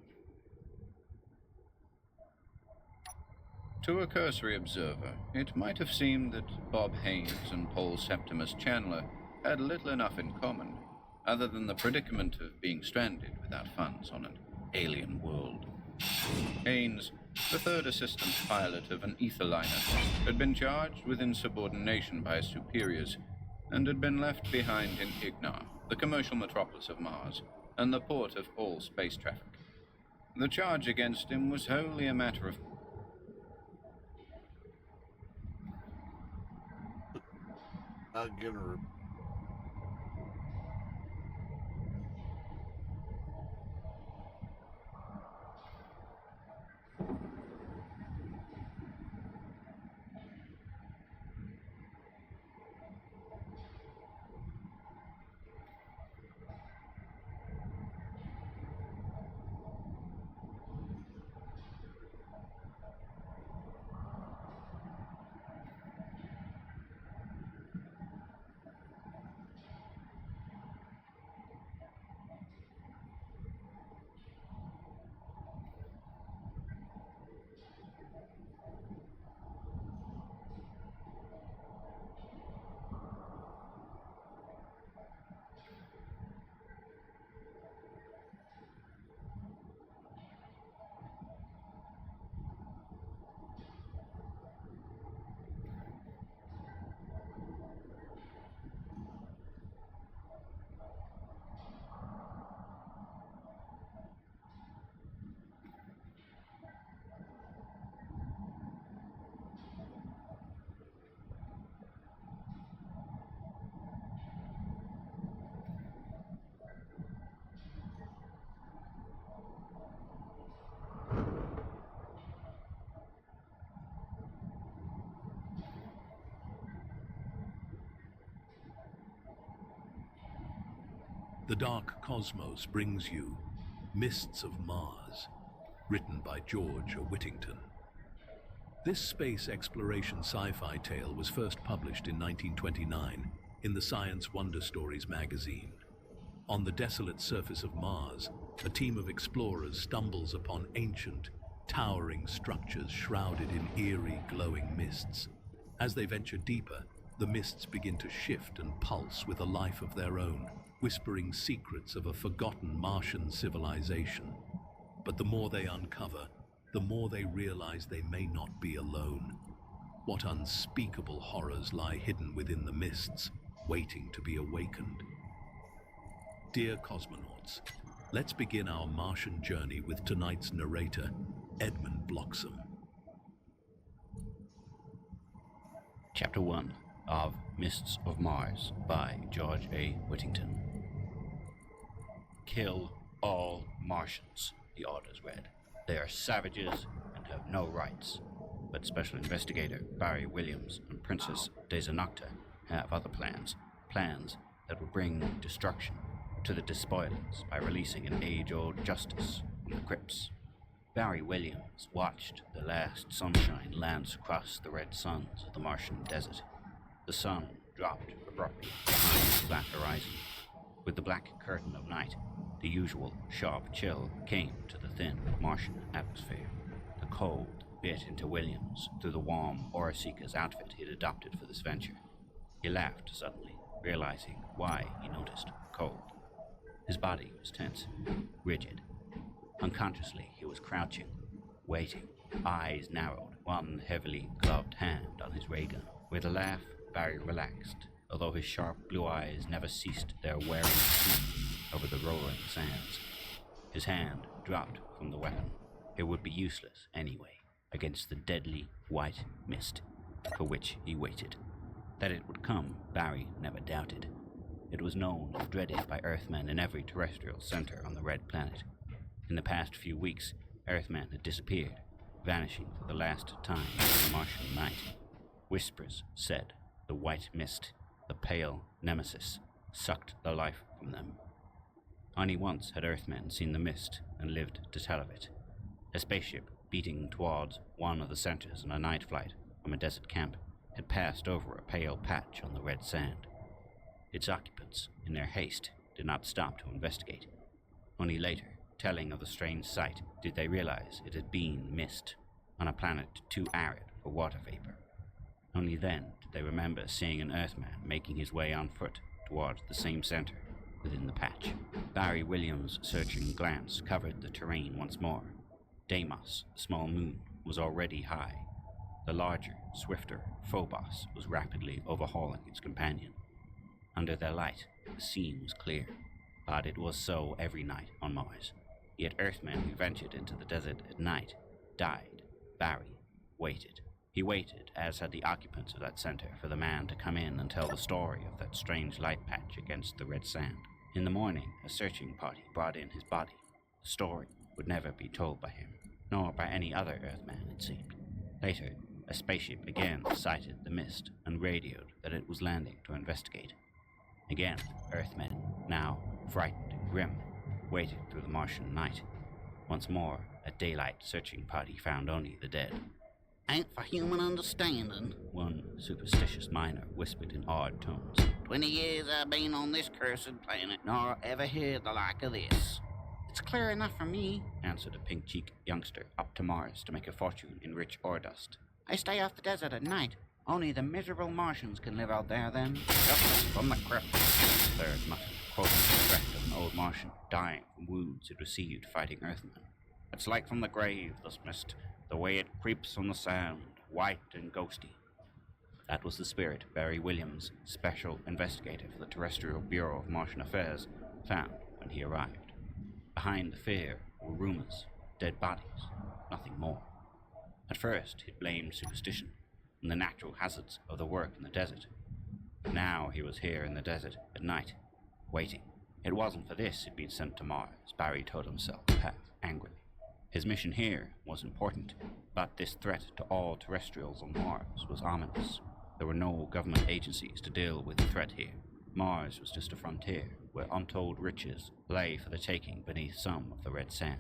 To a cursory observer, it might have seemed that Bob Haynes and Paul Septimus Chandler had little enough in common, other than the predicament of being stranded without funds on an alien world. Haynes, the third assistant pilot of an ether liner, had been charged with insubordination by his superiors and had been left behind in Ignar, the commercial metropolis of Mars, and the port of all space traffic. The charge against him was wholly a matter of The Dark Cosmos brings you Mists of Mars, written by George Whittington. This space exploration sci-fi tale was first published in 1929 in the Science Wonder Stories magazine. On the desolate surface of Mars, a team of explorers stumbles upon ancient, towering structures shrouded in eerie, glowing mists. As they venture deeper, the mists begin to shift and pulse with a life of their own, whispering secrets of a forgotten Martian civilization. But the more they uncover, the more they realize they may not be alone. What unspeakable horrors lie hidden within the mists, waiting to be awakened. Dear cosmonauts, let's begin our Martian journey with tonight's narrator, Edmund Bloxham. Chapter 1 of Mists of Mars by George Whittington. Kill all Martians, the orders read. They are savages and have no rights. But Special Investigator Barry Williams and Princess Desanocta have other plans that will bring destruction to the despoilers by releasing an age-old justice from the crypts. Barry Williams watched the last sunshine lance across the red suns of the Martian desert. The sun dropped abruptly behind the flat horizon. With the black curtain of night, the usual sharp chill came to the thin Martian atmosphere. The cold bit into Williams through the warm Ore-Seeker's outfit he had adopted for this venture. He laughed suddenly, realizing why he noticed the cold. His body was tense, rigid. Unconsciously, he was crouching, waiting, eyes narrowed, one heavily gloved hand on his ray gun. With a laugh, Barry relaxed, although his sharp blue eyes never ceased their wearing sweep over the rolling sands. His hand dropped from the weapon. It would be useless anyway, against the deadly white mist for which he waited. That it would come, Barry never doubted. It was known and dreaded by Earthmen in every terrestrial center on the Red Planet. In the past few weeks, Earthmen had disappeared, vanishing for the last time in the Martian night. Whispers said the white mist, the pale nemesis, sucked the life from them. Only once had Earthmen seen the mist and lived to tell of it. A spaceship beating towards one of the centers on a night flight from a desert camp had passed over a pale patch on the red sand. Its occupants, in their haste, did not stop to investigate. Only later, telling of the strange sight, did they realize it had been mist on a planet too arid for water vapor. Only then did they remember seeing an Earthman making his way on foot towards the same center within the patch. Barry Williams' searching glance covered the terrain once more. Deimos, the small moon, was already high. The larger, swifter Phobos was rapidly overhauling its companion. Under their light, the scene was clear, but it was so every night on Mars. Yet Earthmen who ventured into the desert at night died. Barry waited. He waited, as had the occupants of that center, for the man to come in and tell the story of that strange light patch against the red sand. In the morning, a searching party brought in his body. The story would never be told by him, nor by any other Earthman, it seemed. Later, a spaceship again sighted the mist and radioed that it was landing to investigate. Again, Earthmen, now frightened and grim, waited through the Martian night. Once more, a daylight searching party found only the dead. Ain't for human understanding, One superstitious miner whispered in awed tones. 20 years I've been on this cursed planet, nor ever heard the like of this. It's clear enough for me, Answered a pink-cheeked youngster up to Mars to make a fortune in rich ore dust. I stay off the desert at night. Only the miserable Martians can live out there then. Just from the crypt, the third muttered, quoting the threat of an old Martian dying from wounds it received fighting Earthmen. It's like from the grave, this mist, the way it creeps on the sand, white and ghosty. That was the spirit Barry Williams, special investigator for the Terrestrial Bureau of Martian Affairs, found when he arrived. Behind the fear were rumors, dead bodies, nothing more. At first, he'd blamed superstition and the natural hazards of the work in the desert. But now he was here in the desert at night, waiting. It wasn't for this he'd been sent to Mars, Barry told himself, half angrily. His mission here was important, but this threat to all terrestrials on Mars was ominous. There were no government agencies to deal with the threat here. Mars was just a frontier where untold riches lay for the taking beneath some of the red sand.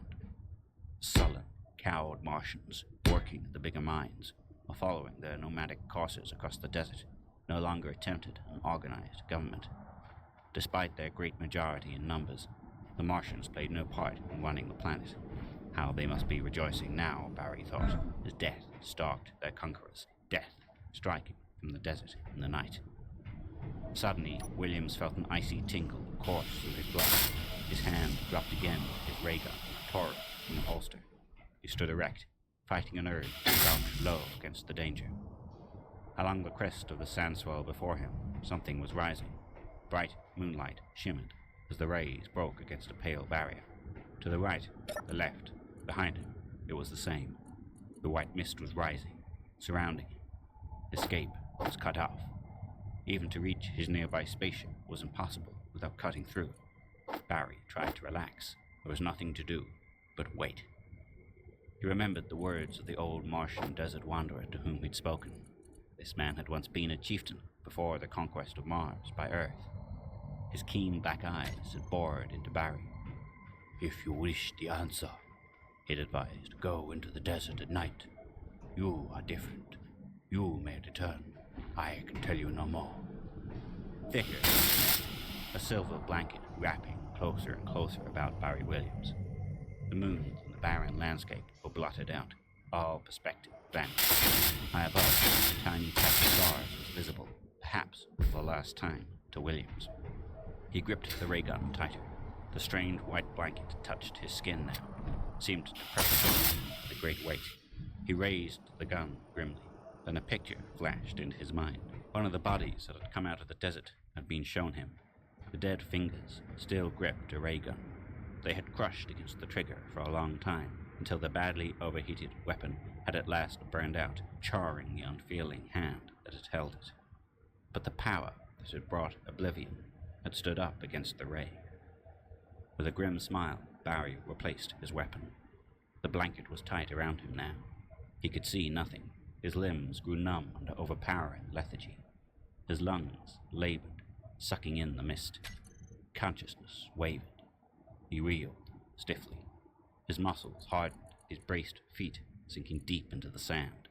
Sullen, cowed Martians, working at the bigger mines, or following their nomadic courses across the desert, no longer attempted an organized government. Despite their great majority in numbers, the Martians played no part in running the planet. How they must be rejoicing now, Barry thought, as death stalked their conquerors, death striking from the desert in the night. Suddenly, Williams felt an icy tingle course through his blood. His hand dropped again, his ray gun tore from the holster. He stood erect, fighting an urge to crouch low against the danger. Along the crest of the sand swell before him, something was rising. Bright moonlight shimmered as the rays broke against a pale barrier. To the right, the left, behind him, it was the same. The white mist was rising, surrounding him. Escape was cut off. Even to reach his nearby spaceship was impossible without cutting through. Barry tried to relax. There was nothing to do but wait. He remembered the words of the old Martian desert wanderer to whom he'd spoken. This man had once been a chieftain before the conquest of Mars by Earth. His keen black eyes had bored into Barry. "If you wish the answer," he'd advised, "go into the desert at night. You are different. You may return. I can tell you no more." Thicker, a silver blanket wrapping closer and closer about Barry Williams. The moon and the barren landscape were blotted out. All perspective vanished. High above, a tiny patch of stars was visible, perhaps for the last time, to Williams. He gripped the ray gun tighter. The strange white blanket touched his skin now, seemed to press him with a great weight. He raised the gun grimly. Then a picture flashed into his mind. One of the bodies that had come out of the desert had been shown him. The dead fingers still gripped a ray gun. They had crushed against the trigger for a long time, until the badly overheated weapon had at last burned out, charring the unfeeling hand that had held it. But the power that had brought oblivion had stood up against the ray. With a grim smile, Barry replaced his weapon. The blanket was tight around him now. He could see nothing. His limbs grew numb under overpowering lethargy. His lungs labored, sucking in the mist. Consciousness wavered. He reeled stiffly. His muscles hardened, his braced feet sinking deep into the sand.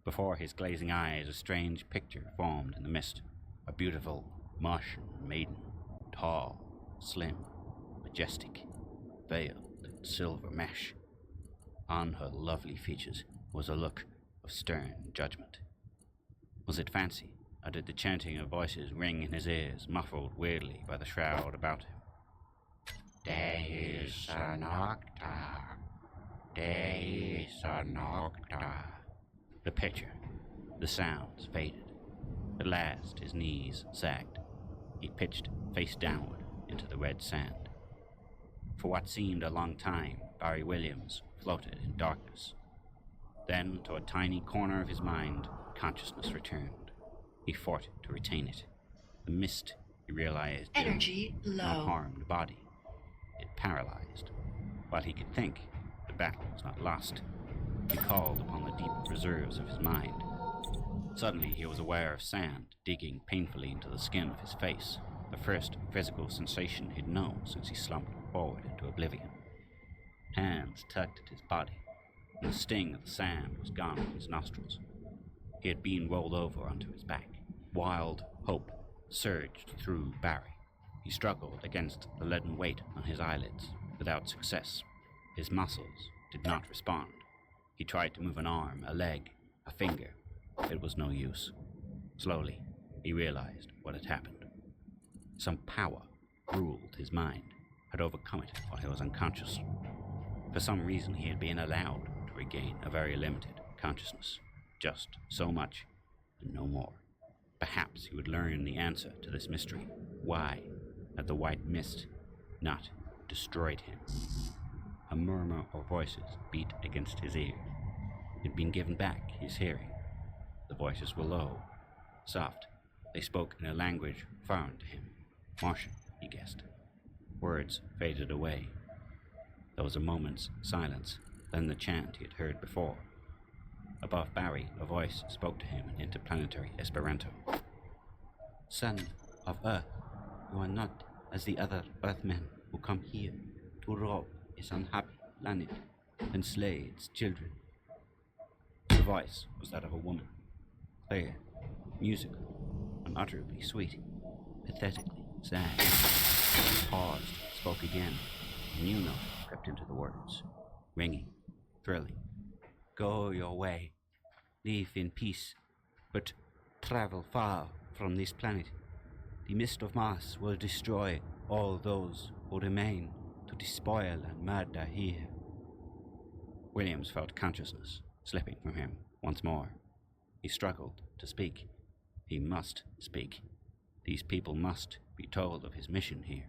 Before his glazing eyes, a strange picture formed in the mist. A beautiful Martian maiden, tall, slim, majestic, veiled, soft silver mesh. On her lovely features was a look of stern judgment. Was it fancy, or did the chanting of voices ring in his ears, muffled weirdly by the shroud about him? Deus nocta, Deus nocta. The picture, the sounds faded. At last his knees sagged. He pitched face downward into the red sand. For what seemed a long time, Barry Williams floated in darkness. Then, to a tiny corner of his mind, consciousness returned. He fought to retain it. The mist, he realized, Energy did not low. harm the body. It paralyzed. While he could think, the battle was not lost. He called upon the deep reserves of his mind. Suddenly he was aware of sand digging painfully into the skin of his face, the first physical sensation he'd known since he slumped forward into oblivion. Hands tugged at his body, and the sting of the sand was gone from his nostrils. He had been rolled over onto his back. Wild hope surged through Barry. He struggled against the leaden weight on his eyelids, without success. His muscles did not respond. He tried to move an arm, a leg, a finger. It was no use. Slowly, he realized what had happened. Some power ruled his mind, had overcome it while he was unconscious. For some reason, he had been allowed to regain a very limited consciousness. Just so much, and no more. Perhaps he would learn the answer to this mystery. Why had the white mist not destroyed him? A murmur of voices beat against his ear. He had been given back his hearing. The voices were low, soft. They spoke in a language foreign to him. Martian, he guessed. Words faded away. There was a moment's silence, then the chant he had heard before. Above Barry, a voice spoke to him in interplanetary Esperanto. Son of Earth, you are not as the other Earthmen who come here to rob his unhappy planet and slay its children. The voice was that of a woman, clear, musical, unutterably sweet, pathetically sad. He paused, spoke again. A new note crept into the words, ringing, thrilling. Go your way, live in peace, but travel far from this planet. The mist of Mars will destroy all those who remain to despoil and murder here. Williams felt consciousness slipping from him once more. He struggled to speak. He must speak. These people must be told of his mission here.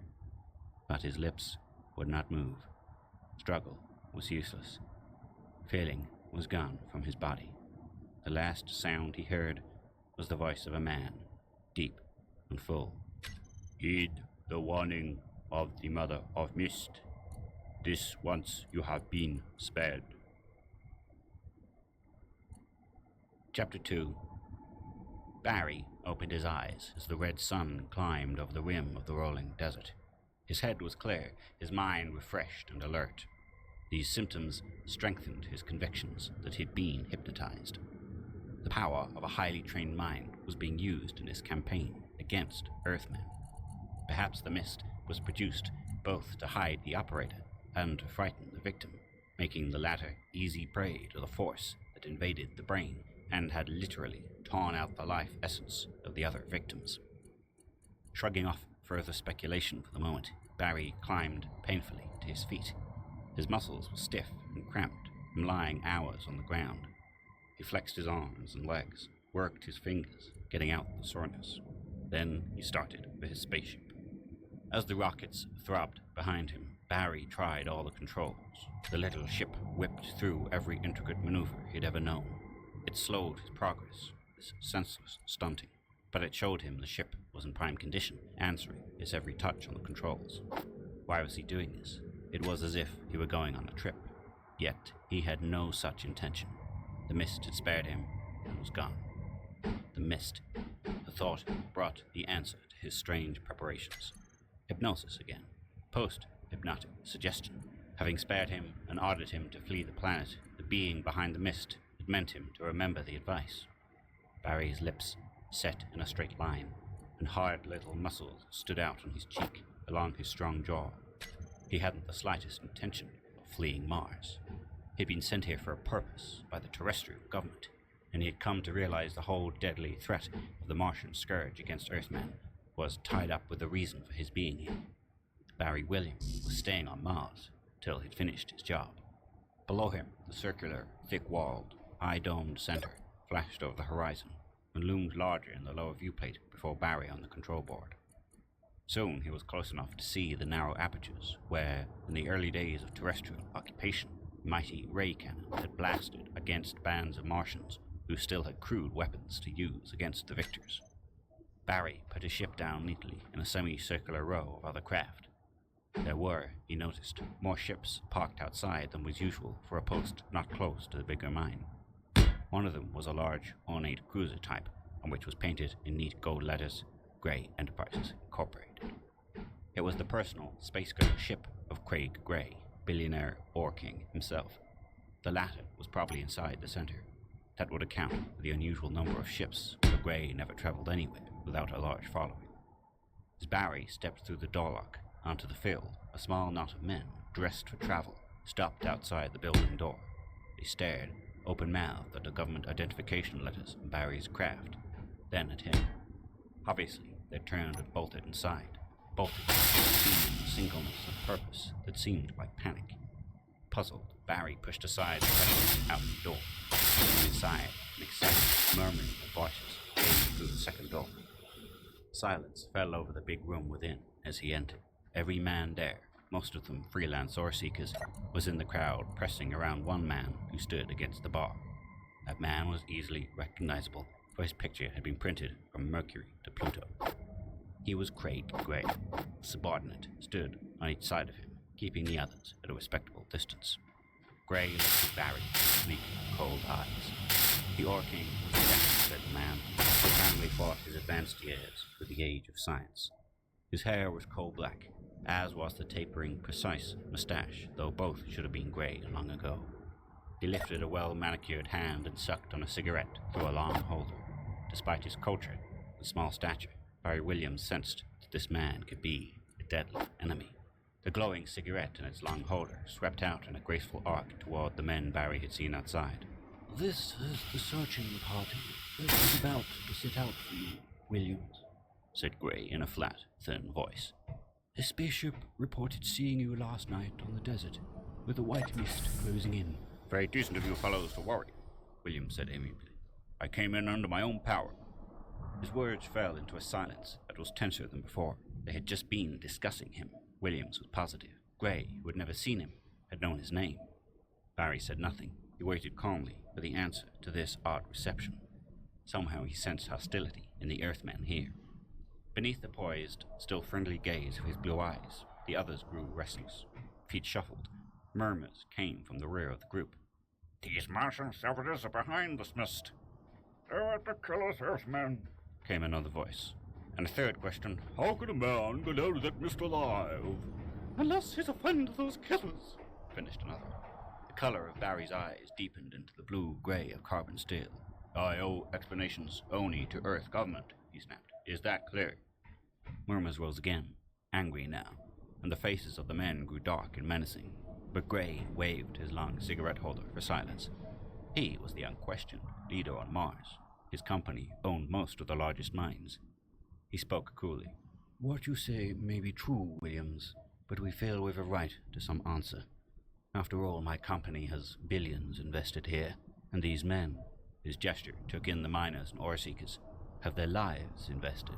But his lips would not move. Struggle was useless. Feeling was gone from his body. The last sound he heard was the voice of a man, deep and full. Heed the warning of the Mother of Mist. This once you have been spared. Chapter 2. Barry opened his eyes as the red sun climbed over the rim of the rolling desert. His head was clear, his mind refreshed and alert. These symptoms strengthened his convictions that he'd been hypnotized. The power of a highly trained mind was being used in his campaign against Earthmen. Perhaps the mist was produced both to hide the operator and to frighten the victim, making the latter easy prey to the force that invaded the brain and had literally torn out the life essence of the other victims. Shrugging off further speculation for the moment, Barry climbed painfully to his feet. His muscles were stiff and cramped from lying hours on the ground. He flexed his arms and legs, worked his fingers, getting out the soreness. Then he started for his spaceship. As the rockets throbbed behind him, Barry tried all the controls. The little ship whipped through every intricate maneuver he'd ever known. It slowed his progress, this senseless stunting, but it showed him the ship was in prime condition, answering his every touch on the controls. Why was he doing this? It was as if he were going on a trip. Yet he had no such intention. The mist had spared him and was gone. The mist. The thought brought the answer to his strange preparations. Hypnosis again. Post-hypnotic suggestion. Having spared him and ordered him to flee the planet, the being behind the mist had meant him to remember the advice. Barry's lips set in a straight line, and hard little muscles stood out on his cheek along his strong jaw. He hadn't the slightest intention of fleeing Mars. He'd been sent here for a purpose by the terrestrial government, and he had come to realize the whole deadly threat of the Martian scourge against Earthmen was tied up with the reason for his being here. Barry Williams was staying on Mars till he'd finished his job. Below him, the circular, thick-walled, eye-domed center flashed over the horizon and loomed larger in the lower viewplate before Barry on the control board. Soon he was close enough to see the narrow apertures where, in the early days of terrestrial occupation, mighty ray cannons had blasted against bands of Martians who still had crude weapons to use against the victors. Barry put his ship down neatly in a semicircular row of other craft. There were, he noticed, more ships parked outside than was usual for a post not close to the bigger mine. One of them was a large, ornate cruiser type, on which was painted in neat gold letters, Gray Enterprises Incorporated. It was the personal space-going ship of Craig Gray, billionaire ore king himself. The latter was probably inside the center. That would account for the unusual number of ships, for Gray never traveled anywhere without a large following. As Barry stepped through the doorlock onto the field, a small knot of men, dressed for travel, stopped outside the building door. They stared, open-mouthed, at the government identification letters on Barry's craft, then at him. Obviously, they turned and bolted inside, bolted with a singleness of purpose that seemed like panic. Puzzled, Barry pushed aside the pressure out the door. Inside, an excited, murmuring of voices came through the second door. Silence fell over the big room within as he entered. Every man there, most of them freelance ore seekers, was in the crowd pressing around one man who stood against the bar. That man was easily recognizable, for his picture had been printed from Mercury to Pluto. He was Craig Gray. A subordinate stood on each side of him, keeping the others at a respectable distance. Gray looked at Barry with sleek, cold eyes. The Ore King was a definite man who apparently fought his advanced years with the age of science. His hair was coal-black, as was the tapering, precise moustache, though both should have been grey long ago. He lifted a well-manicured hand and sucked on a cigarette through a long holder. Despite his culture and small stature, Barry Williams sensed that this man could be a deadly enemy. The glowing cigarette in its long holder swept out in a graceful arc toward the men Barry had seen outside. "This is the searching party that was about to set out for you, Williams," said Gray in a flat, thin voice. "A spaceship reported seeing you last night on the desert, with the white mist closing in." "Very decent of you fellows to worry," Williams said amiably. "I came in under my own power." His words fell into a silence that was tenser than before. They had just been discussing him. Williams was positive. Gray, who had never seen him, had known his name. Barry said nothing. He waited calmly for the answer to this odd reception. Somehow he sensed hostility in the Earthmen here. Beneath the poised, still friendly gaze of his blue eyes, the others grew restless. Feet shuffled. Murmurs came from the rear of the group. "These Martian savages are behind this mist. They're out to kill us Earthmen," came another voice. And a third question. "How could a man get out of that mist alive?" "Unless he's a friend of those killers," finished another. The color of Barry's eyes deepened into the blue-gray of carbon steel. "I owe explanations only to Earth government," he snapped. "Is that clear?" Murmurs rose again, angry now, and the faces of the men grew dark and menacing. But Gray waved his long cigarette holder for silence. He was the unquestioned leader on Mars. His company owned most of the largest mines. He spoke coolly. "What you say may be true, Williams, but we feel we've a right to some answer. After all, my company has billions invested here, and these men," his gesture took in the miners and ore seekers, "have their lives invested.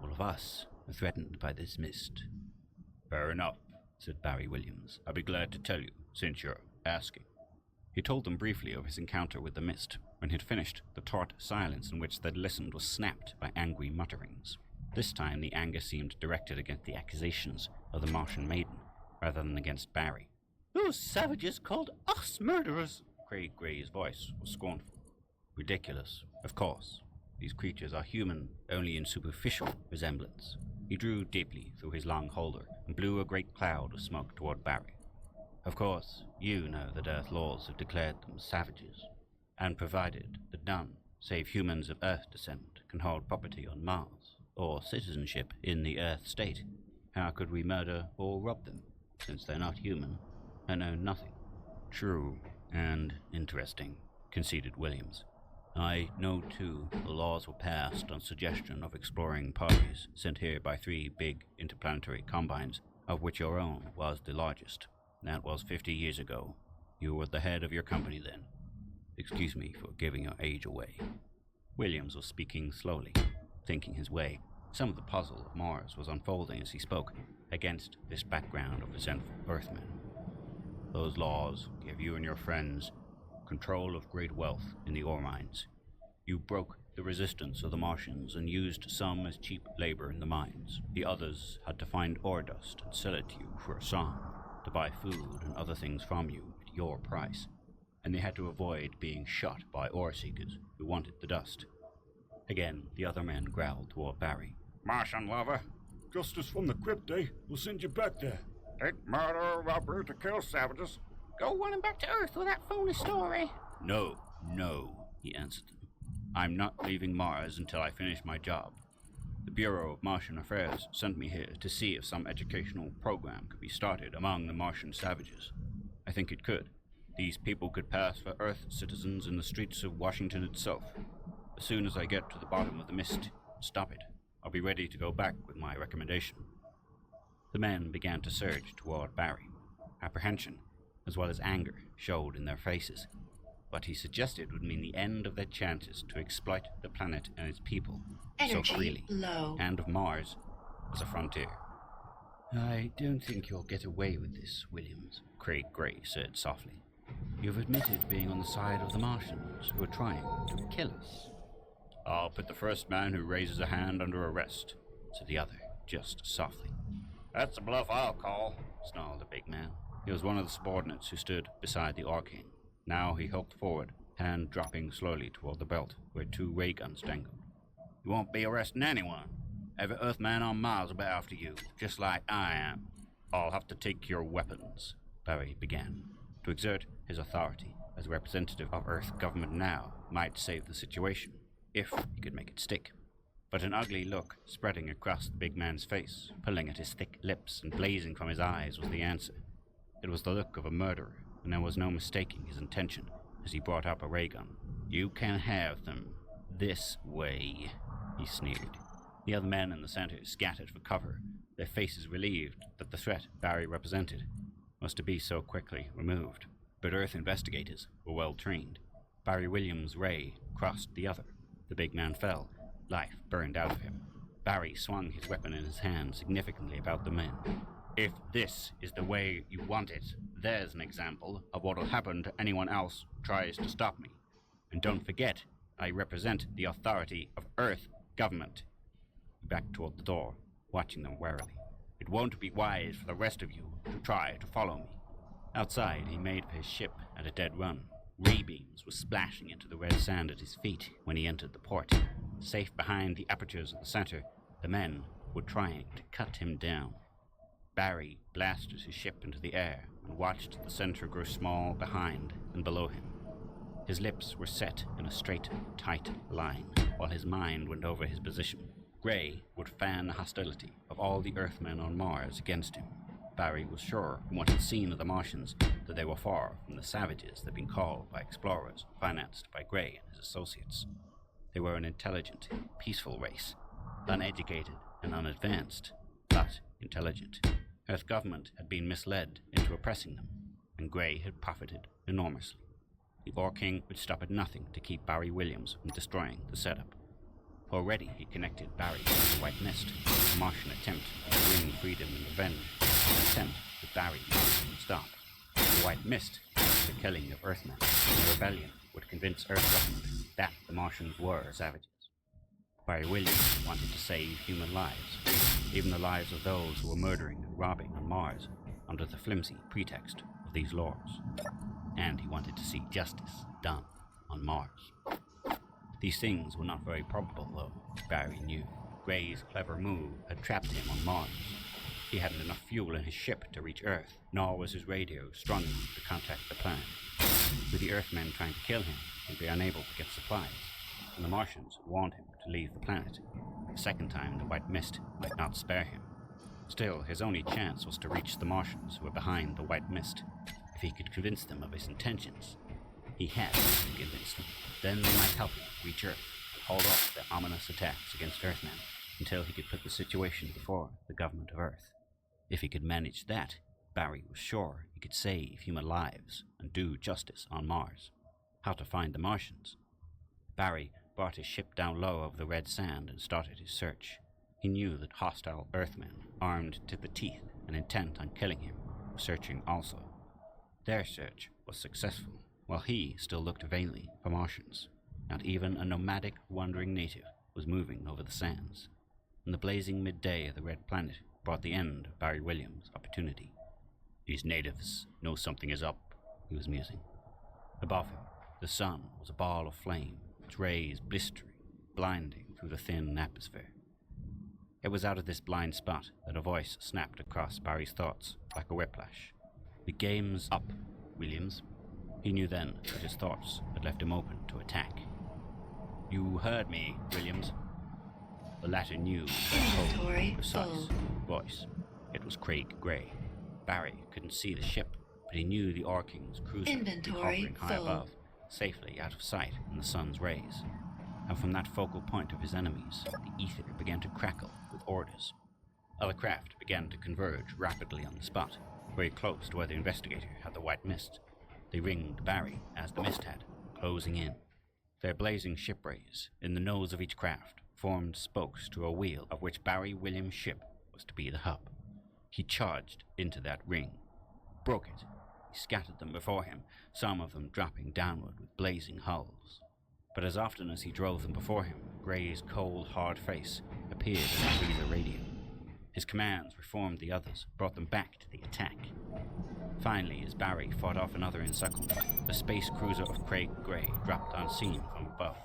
All of us are threatened by this mist." "Fair enough," said Barry Williams. "I'll be glad to tell you, since you're asking." He told them briefly of his encounter with the mist. When he had finished, the taut silence in which they'd listened was snapped by angry mutterings. This time the anger seemed directed against the accusations of the Martian maiden, rather than against Barry. "Those savages called us murderers!" Craig Gray's voice was scornful. "Ridiculous, of course. These creatures are human only in superficial resemblance." He drew deeply through his long holder and blew a great cloud of smoke toward Barry. "Of course, you know that Earth laws have declared them savages, and provided that none, save humans of Earth descent, can hold property on Mars, or citizenship in the Earth state, how could we murder or rob them, since they're not human?" I know nothing. True and interesting, conceded Williams. I know, too, the laws were passed on suggestion of exploring parties sent here by 3 big interplanetary combines, of which your own was the largest. That was 50 years ago. You were the head of your company then. Excuse me for giving your age away. Williams was speaking slowly, thinking his way. Some of the puzzle of Mars was unfolding as he spoke, against this background of resentful Earthmen. Those laws gave you and your friends control of great wealth in the ore mines. You broke the resistance of the Martians and used some as cheap labor in the mines. The others had to find ore dust and sell it to you for a song, to buy food and other things from you at your price. And they had to avoid being shot by ore seekers who wanted the dust. Again, the other men growled toward Barry. Martian lover, Justice from the crypt, eh? We'll send you back there. ain't murder or robbery to kill savages. Go running back to Earth with that phony story. No, he answered them. I'm not leaving Mars until I finish my job. The Bureau of Martian Affairs sent me here to see if some educational program could be started among the Martian savages. I think it could. These people could pass for Earth citizens in the streets of Washington itself. As soon as I get to the bottom of the mist, stop it. I'll be ready to go back with my recommendation. The men began to surge toward Barry. Apprehension, as well as anger, showed in their faces. What he suggested would mean the end of their chances to exploit the planet and its people Energy so freely, low. and of Mars as a frontier. I don't think you'll get away with this, Williams, Craig Gray said softly. You've admitted being on the side of the Martians who are trying to kill us. I'll put the first man who raises a hand under arrest, said the other, just softly. That's a bluff I'll call, snarled the big man. He was one of the subordinates who stood beside the King. Now he hulked forward, hand dropping slowly toward the belt where 2 ray guns dangled. You won't be arresting anyone. Every Earthman on Mars will be after you, just like I am. I'll have to take your weapons, Barry began. To exert his authority as representative of Earth government now might save the situation, if he could make it stick. But an ugly look spreading across the big man's face, pulling at his thick lips and blazing from his eyes was the answer. It was the look of a murderer, and there was no mistaking his intention as he brought up a ray gun. You can have them this way, he sneered. The other men in the center scattered for cover, their faces relieved that the threat Barry represented was to be so quickly removed. But Earth investigators were well trained. Barry Williams' ray crossed the other. The big man fell. Life burned out of him. Barry swung his weapon in his hand significantly about the men. If this is the way you want it, there's an example of what'll happen to anyone else who tries to stop me. And don't forget, I represent the authority of Earth government. He backed toward the door, watching them warily. It won't be wise for the rest of you to try to follow me. Outside, he made for his ship at a dead run. Ray beams were splashing into the red sand at his feet when he entered the port. Safe behind the apertures of the center, the men were trying to cut him down. Barry blasted his ship into the air and watched the center grow small behind and below him. His lips were set in a straight, tight line, while his mind went over his position. Gray would fan the hostility of all the Earthmen on Mars against him. Barry was sure from what he'd seen of the Martians that they were far from the savages they'd been called by explorers, financed by Gray and his associates. They were an intelligent, peaceful race, uneducated and unadvanced, but intelligent. Earth government had been misled into oppressing them, and Gray had profited enormously. The Ore King would stop at nothing to keep Barry Williams from destroying the setup. Already he connected Barry to the White Mist, a Martian attempt to win freedom and revenge, an attempt that Barry would stop. The White Mist was the killing of Earthmen, and the rebellion would convince Earth government that the Martians were savages. Barry Williams wanted to save human lives, even the lives of those who were murdering and robbing on Mars under the flimsy pretext of these laws. And he wanted to see justice done on Mars. These things were not very probable, though, Barry knew. Gray's clever move had trapped him on Mars. He hadn't enough fuel in his ship to reach Earth, nor was his radio strong enough to contact the planet. With the Earthmen trying to kill him, he'd be unable to get supplies, and the Martians warned him to leave the planet. The second time, the White Mist might not spare him. Still, his only chance was to reach the Martians who were behind the White Mist. he could convince them of his intentions. He had to convince them. Then they might help him reach Earth and hold off their ominous attacks against Earthmen until he could put the situation before the government of Earth. If he could manage that, Barry was sure he could save human lives and do justice on Mars. How to find the Martians? Barry brought his ship down low over the red sand and started his search. He knew that hostile Earthmen, armed to the teeth and intent on killing him, were searching also. Their search was successful, while he still looked vainly for Martians. Not even a nomadic, wandering native was moving over the sands. And the blazing midday of the red planet brought the end of Barry Williams' opportunity. "These natives know something is up," he was musing. Above him, the sun was a ball of flame, its rays blistering, blinding through the thin atmosphere. It was out of this blind spot that a voice snapped across Barry's thoughts like a whiplash. "The game's up, Williams." He knew then that his thoughts had left him open to attack. "You heard me, Williams." The latter knew that cold, precise voice. It was Craig Gray. Barry couldn't see the ship, but he knew the Orking's cruiser would be hovering high above, safely out of sight in the sun's rays. And from that focal point of his enemies, the ether began to crackle with orders. Other craft began to converge rapidly on the spot, very close to where the investigator had the white mist. They ringed Barry as the mist had, closing in. Their blazing ship rays, in the nose of each craft, formed spokes to a wheel of which Barry Williams' ship was to be the hub. He charged into that ring, broke it. He scattered them before him, some of them dropping downward with blazing hulls. But as often as he drove them before him, Gray's cold, hard face appeared in the freezer radio. His commands reformed the others, brought them back to the attack. Finally, as Barry fought off another encirclement, the space cruiser of Craig Gray dropped unseen from above.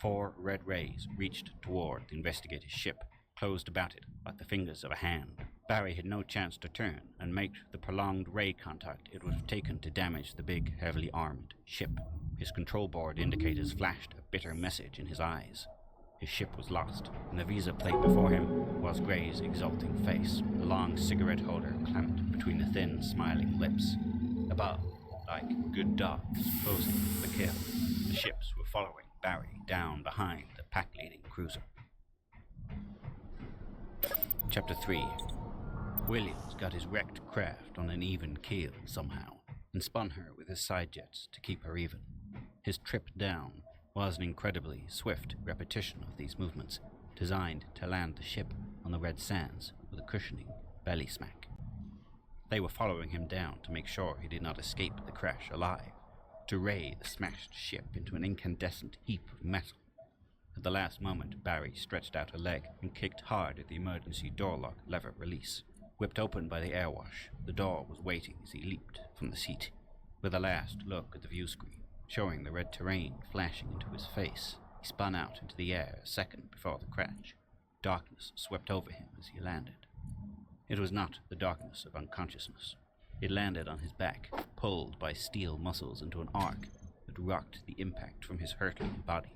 4 red rays reached toward the investigator's ship, closed about it like the fingers of a hand. Barry had no chance to turn and make the prolonged ray contact it would have taken to damage the big, heavily armed ship. His control board indicators flashed a bitter message in his eyes. His ship was lost, and the visa plate before him was Gray's exulting face, the long cigarette holder clamped between the thin, smiling lips. Above, like good dogs closing the kill, the ships were following Barry down behind the pack-leading cruiser. Chapter 3. Williams got his wrecked craft on an even keel somehow, and spun her with his side jets to keep her even. His trip down was an incredibly swift repetition of these movements, designed to land the ship on the red sands with a cushioning belly smack. They were following him down to make sure he did not escape the crash alive, to ray the smashed ship into an incandescent heap of metal. At the last moment, Barry stretched out a leg and kicked hard at the emergency door lock lever release. Whipped open by the airwash, the door was waiting as he leaped from the seat. With a last look at the view screen, showing the red terrain flashing into his face, he spun out into the air a second before the crash. Darkness swept over him as he landed. It was not the darkness of unconsciousness. It landed on his back, pulled by steel muscles into an arc that rocked the impact from his hurtling body.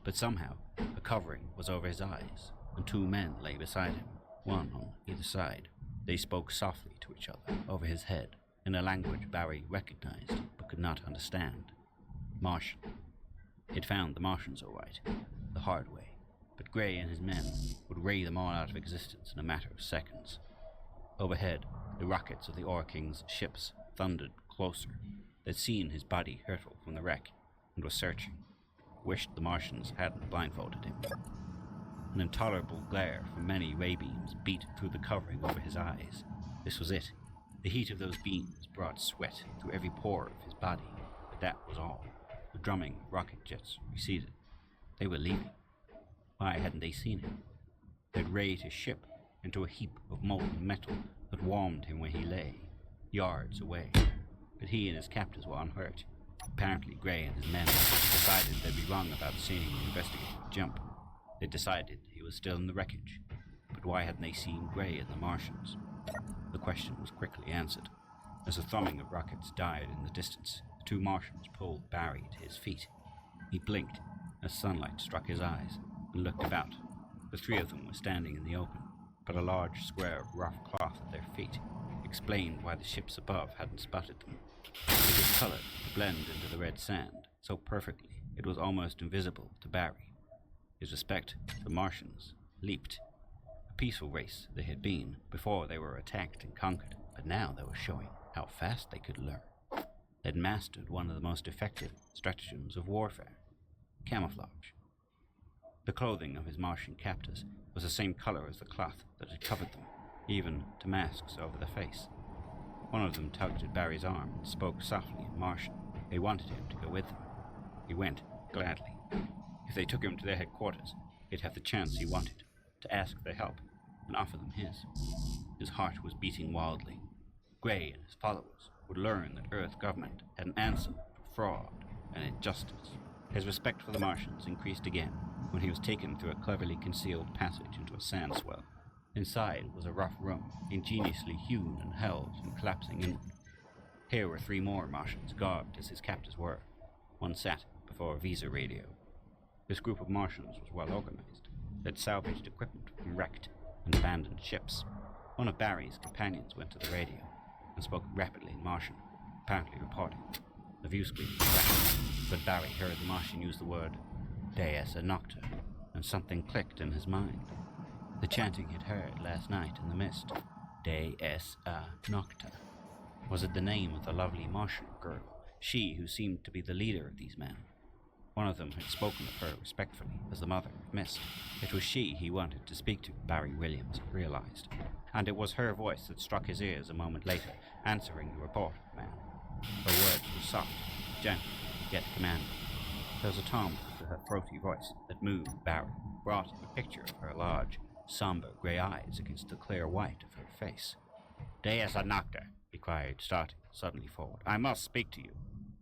But somehow, a covering was over his eyes, and 2 men lay beside him, one on either side. They spoke softly to each other over his head, in a language Barry recognized but could not understand. Martian. He'd found the Martians all right, the hard way, but Gray and his men would ray them all out of existence in a matter of seconds. Overhead, the rockets of the Orking's ships thundered closer. They'd seen his body hurtle from the wreck and were searching. Wished the Martians hadn't blindfolded him. An intolerable glare from many ray beams beat through the covering over his eyes. This was it. The heat of those beams brought sweat through every pore of his body, but that was all. The drumming of rocket jets receded. They were leaving. Why hadn't they seen him? They'd rayed his ship into a heap of molten metal that warmed him where he lay, yards away. But he and his captors were unhurt. Apparently Gray and his men decided they'd be wrong about seeing the investigator jump. They decided he was still in the wreckage, but why hadn't they seen Gray and the Martians? The question was quickly answered. As the thrumming of rockets died in the distance, the 2 Martians pulled Barry to his feet. He blinked as sunlight struck his eyes and looked about. The 3 of them were standing in the open, but a large square of rough cloth at their feet, a explained why the ships above hadn't spotted them. It was colored to blend into the red sand so perfectly it was almost invisible to Barry. His respect for Martians leaped. A peaceful race they had been before they were attacked and conquered, but now they were showing how fast they could learn. They'd mastered one of the most effective stratagems of warfare: camouflage. The clothing of his Martian captors was the same color as the cloth that had covered them, even to masks over the face. One of them tugged at Barry's arm and spoke softly in Martian. They wanted him to go with them. He went, gladly. If they took him to their headquarters, he'd have the chance he wanted, to ask their help and offer them his. His heart was beating wildly. Gray and his followers would learn that Earth government had an answer for fraud and injustice. His respect for the Martians increased again when he was taken through a cleverly concealed passage into a sand swell. Inside was a rough room, ingeniously hewn and held and collapsing inward. Here were 3 more Martians, garbed as his captors were. One sat before a Visa radio. This group of Martians was well organized. They'd salvaged equipment from wrecked and abandoned ships. One of Barry's companions went to the radio and spoke rapidly in Martian, apparently reporting. The view screen was rapid, but Barry heard the Martian use the word a14f, and something clicked in his mind. The chanting he'd heard last night in the mist. a14f. Was it the name of the lovely Martian girl, she who seemed to be the leader of these men? One of them had spoken of her respectfully as the mother of Mist. It was she he wanted to speak to, Barry Williams realized. And it was her voice that struck his ears a moment later, answering the report of the man. Her words were soft, gentle, yet commanding. There was a timbre to her throaty voice that moved Barry, brought a picture of her large, somber grey eyes against the clear white of her face. a14f, he cried, starting suddenly forward. I must speak to you.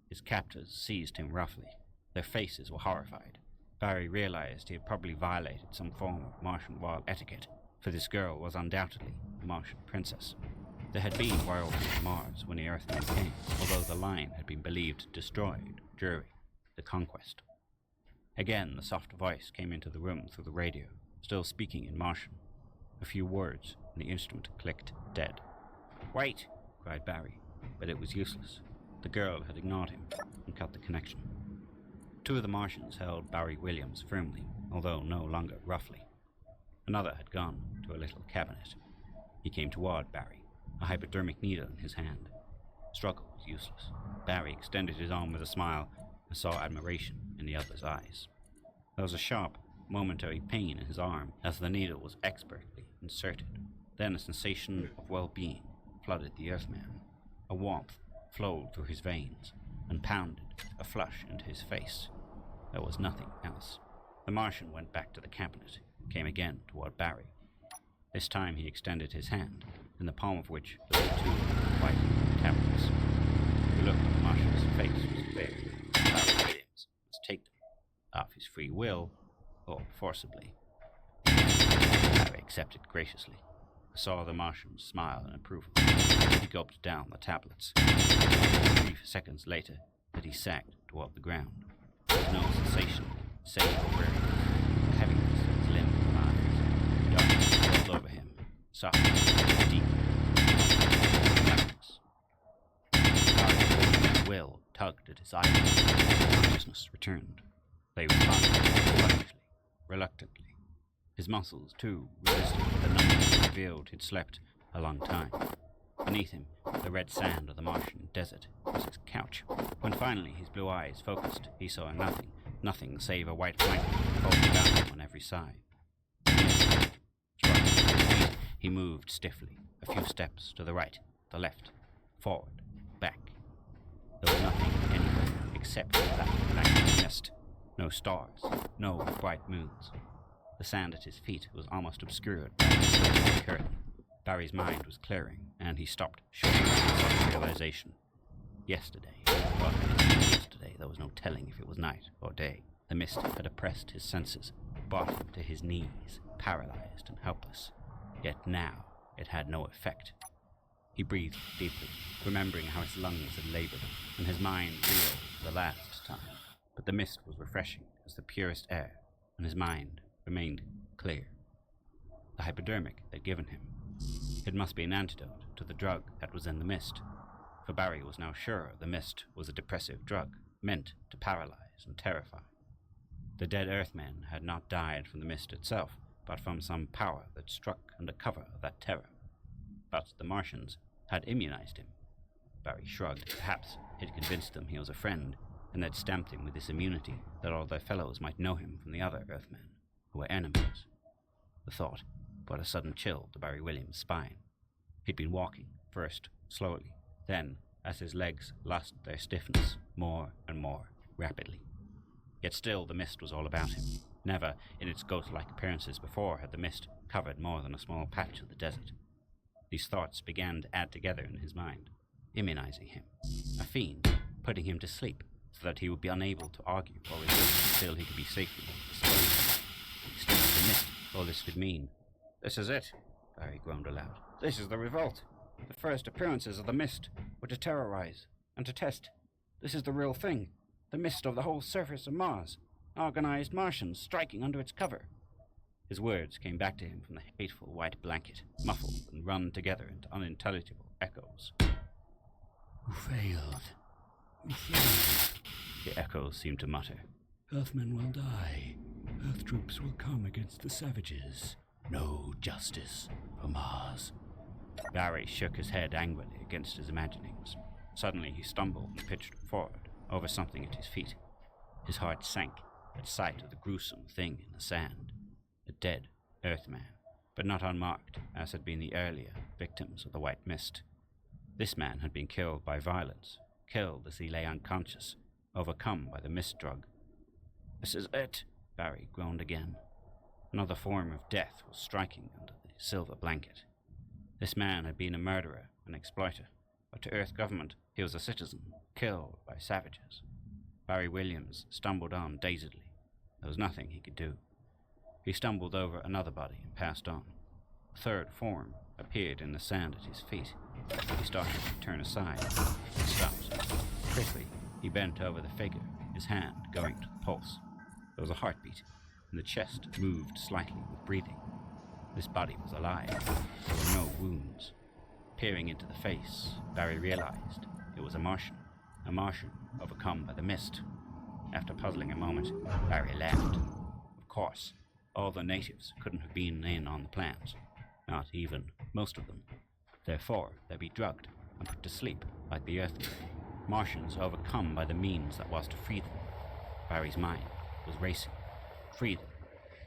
His captors seized him roughly. Their faces were horrified. Barry realized he had probably violated some form of Martian royal etiquette, for this girl was undoubtedly a Martian princess. There had been royalty on Mars when the Earthmen came, although the line had been believed destroyed during the conquest. Again, the soft voice came into the room through the radio, still speaking in Martian. A few words, and the instrument clicked dead. Wait, cried Barry, but it was useless. The girl had ignored him and cut the connection. 2 of the Martians held Barry Williams firmly, although no longer roughly. Another had gone to a little cabinet. He came toward Barry, a hypodermic needle in his hand. Struggle was useless. Barry extended his arm with a smile and saw admiration in the other's eyes. There was a sharp, momentary pain in his arm as the needle was expertly inserted. Then a sensation of well-being flooded the Earthman. A warmth flowed through his veins and pounded a flush into his face. There was nothing else. The Martian went back to the cabinet, came again toward Barry. This time he extended his hand, in the palm of which lay 2 white tablets. The look on the Martian's face was clear. Barry Williams must take them, of his free will, or forcibly. Barry accepted graciously. Saw the Martian smile in approval. He gulped down the tablets. 3 seconds later, that he sagged toward the ground. There was no sensation, save a weariness, heaviness in his limbs and eyes. Darkness rolled over him, softly, deep, darkness. Barry's will tugged at his eyelids. Consciousness returned. They responded reluctantly. His muscles, too, resisted the numbness that revealed he'd slept a long time. Beneath him, the red sand of the Martian desert was his couch. When finally his blue eyes focused, he saw nothing save a white blanket folded about him on every side. He moved stiffly, a few steps to the right, the left, forward, back. There was nothing anywhere except that black mist. No stars, no bright moons. The sand at his feet was almost obscured by the silvery curtain. Barry's mind was clearing, and he stopped short of self-realization. Yesterday, there was no telling if it was night or day. The mist had oppressed his senses, brought him to his knees, paralyzed and helpless. Yet now it had no effect. He breathed deeply, remembering how his lungs had labored, and his mind reeled for the last time. But the mist was refreshing as the purest air, and his mind remained clear. The hypodermic they'd given him It must be an antidote to the drug that was in the mist, for Barry was now sure the mist was a depressive drug meant to paralyze and terrify. The dead Earthmen had not died from the mist itself, but from some power that struck under cover of that terror. But the Martians had immunized him. Barry shrugged. Perhaps it convinced them he was a friend, and had stamped him with this immunity that all their fellows might know him from the other Earthmen, who were enemies. The thought brought a sudden chill to Barry Williams' spine. He'd been walking, first slowly, then, as his legs lost their stiffness, more and more rapidly. Yet still the mist was all about him. Never, in its ghost-like appearances before, had the mist covered more than a small patch of the desert. These thoughts began to add together in his mind, immunizing him. A fiend, putting him to sleep, so that he would be unable to argue or resist until he could be safely disposed of. Still, the mist, all this could mean. This is it, Barry groaned aloud. This is the revolt. The first appearances of the mist were to terrorize and to test. This is the real thing. The mist of the whole surface of Mars. Organized Martians striking under its cover. His words came back to him from the hateful white blanket, muffled and run together into unintelligible echoes. "You failed. You failed." The echoes seemed to mutter. "Earthmen will die. Earth troops will come against the savages. No justice for Mars." Barry shook his head angrily against his imaginings. Suddenly he stumbled and pitched forward over something at his feet. His heart sank at sight of the gruesome thing in the sand. A dead Earthman, but not unmarked, as had been the earlier victims of the white mist. This man had been killed by violence, killed as he lay unconscious, overcome by the mist drug. This is it, Barry groaned again. Another form of death was striking under the silver blanket. This man had been a murderer, an exploiter, but to Earth government he was a citizen, killed by savages. Barry Williams stumbled on dazedly. There was nothing he could do. He stumbled over another body and passed on. A third form appeared in the sand at his feet. He started to turn aside. He stopped. Quickly, he bent over the figure, his hand going to the pulse. There was a heartbeat, and the chest moved slightly with breathing. This body was alive. There were no wounds. Peering into the face, Barry realized it was a Martian overcome by the mist. After puzzling a moment, Barry laughed. Of course, all the natives couldn't have been in on the plans, not even most of them. Therefore, they'd be drugged and put to sleep like the Earthmen. Martians overcome by the means that was to free them. Barry's mind was racing. Free them.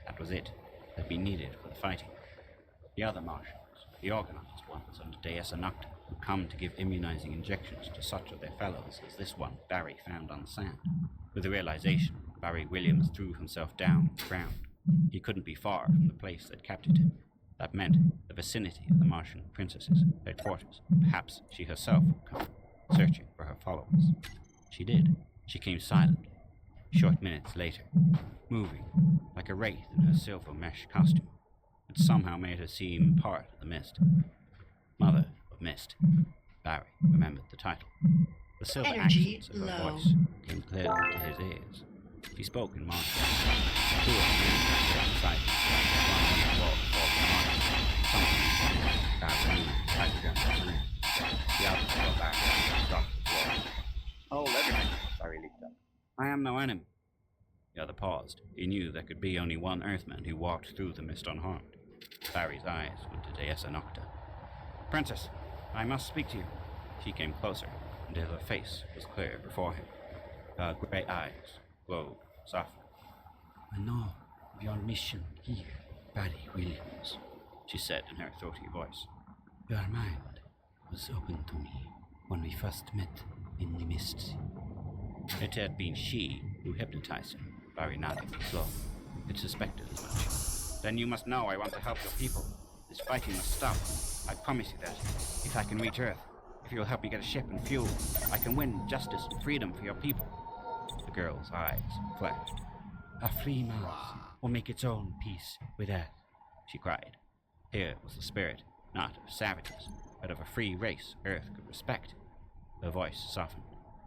That was it. That'd be needed for the fighting. The other Martians, the organized ones under Deus Anocta, would come to give immunizing injections to such of their fellows as this one Barry found on the sand. With the realization, Barry Williams threw himself down on the ground. He couldn't be far from the place that captured him. That meant the vicinity of the Martian princesses, their quarters. Perhaps she herself would come, searching for her followers. She did. She came silently, short minutes later, moving like a wraith in her silver mesh costume. It somehow made her seem part of the mist. Mother of Mist. Barry remembered the title. The silver Energy accents of her low. voice came clearly to his ears. She spoke in Martian. Two of the men sat beside her, one on the wall before the Martian. Something Barry typed down the room. The other fell back and dropped to the floor. Hold everything, Barry leaped up. I am no enemy. The other paused. He knew there could be only one Earthman who walked through the mist unharmed. Barry's eyes went to Deus Anocta. Princess, I must speak to you. She came closer, until her face was clear before him. Her grey eyes glowed softly. "I know of your mission here, Barry Williams," She said in her throaty voice. "Your mind was open to me when we first met in the mists." It had been she who hypnotized him. Barry nodded slowly. It suspected as much. Then you must know I want to help your people. This fighting must stop. I promise you that. If I can reach Earth, if you'll help me get a ship and fuel, I can win justice and freedom for your people. The girl's eyes flashed. "A free Mars will make its own peace with Earth," She cried. Here was the spirit, not of savages, but of a free race Earth could respect. Her voice softened.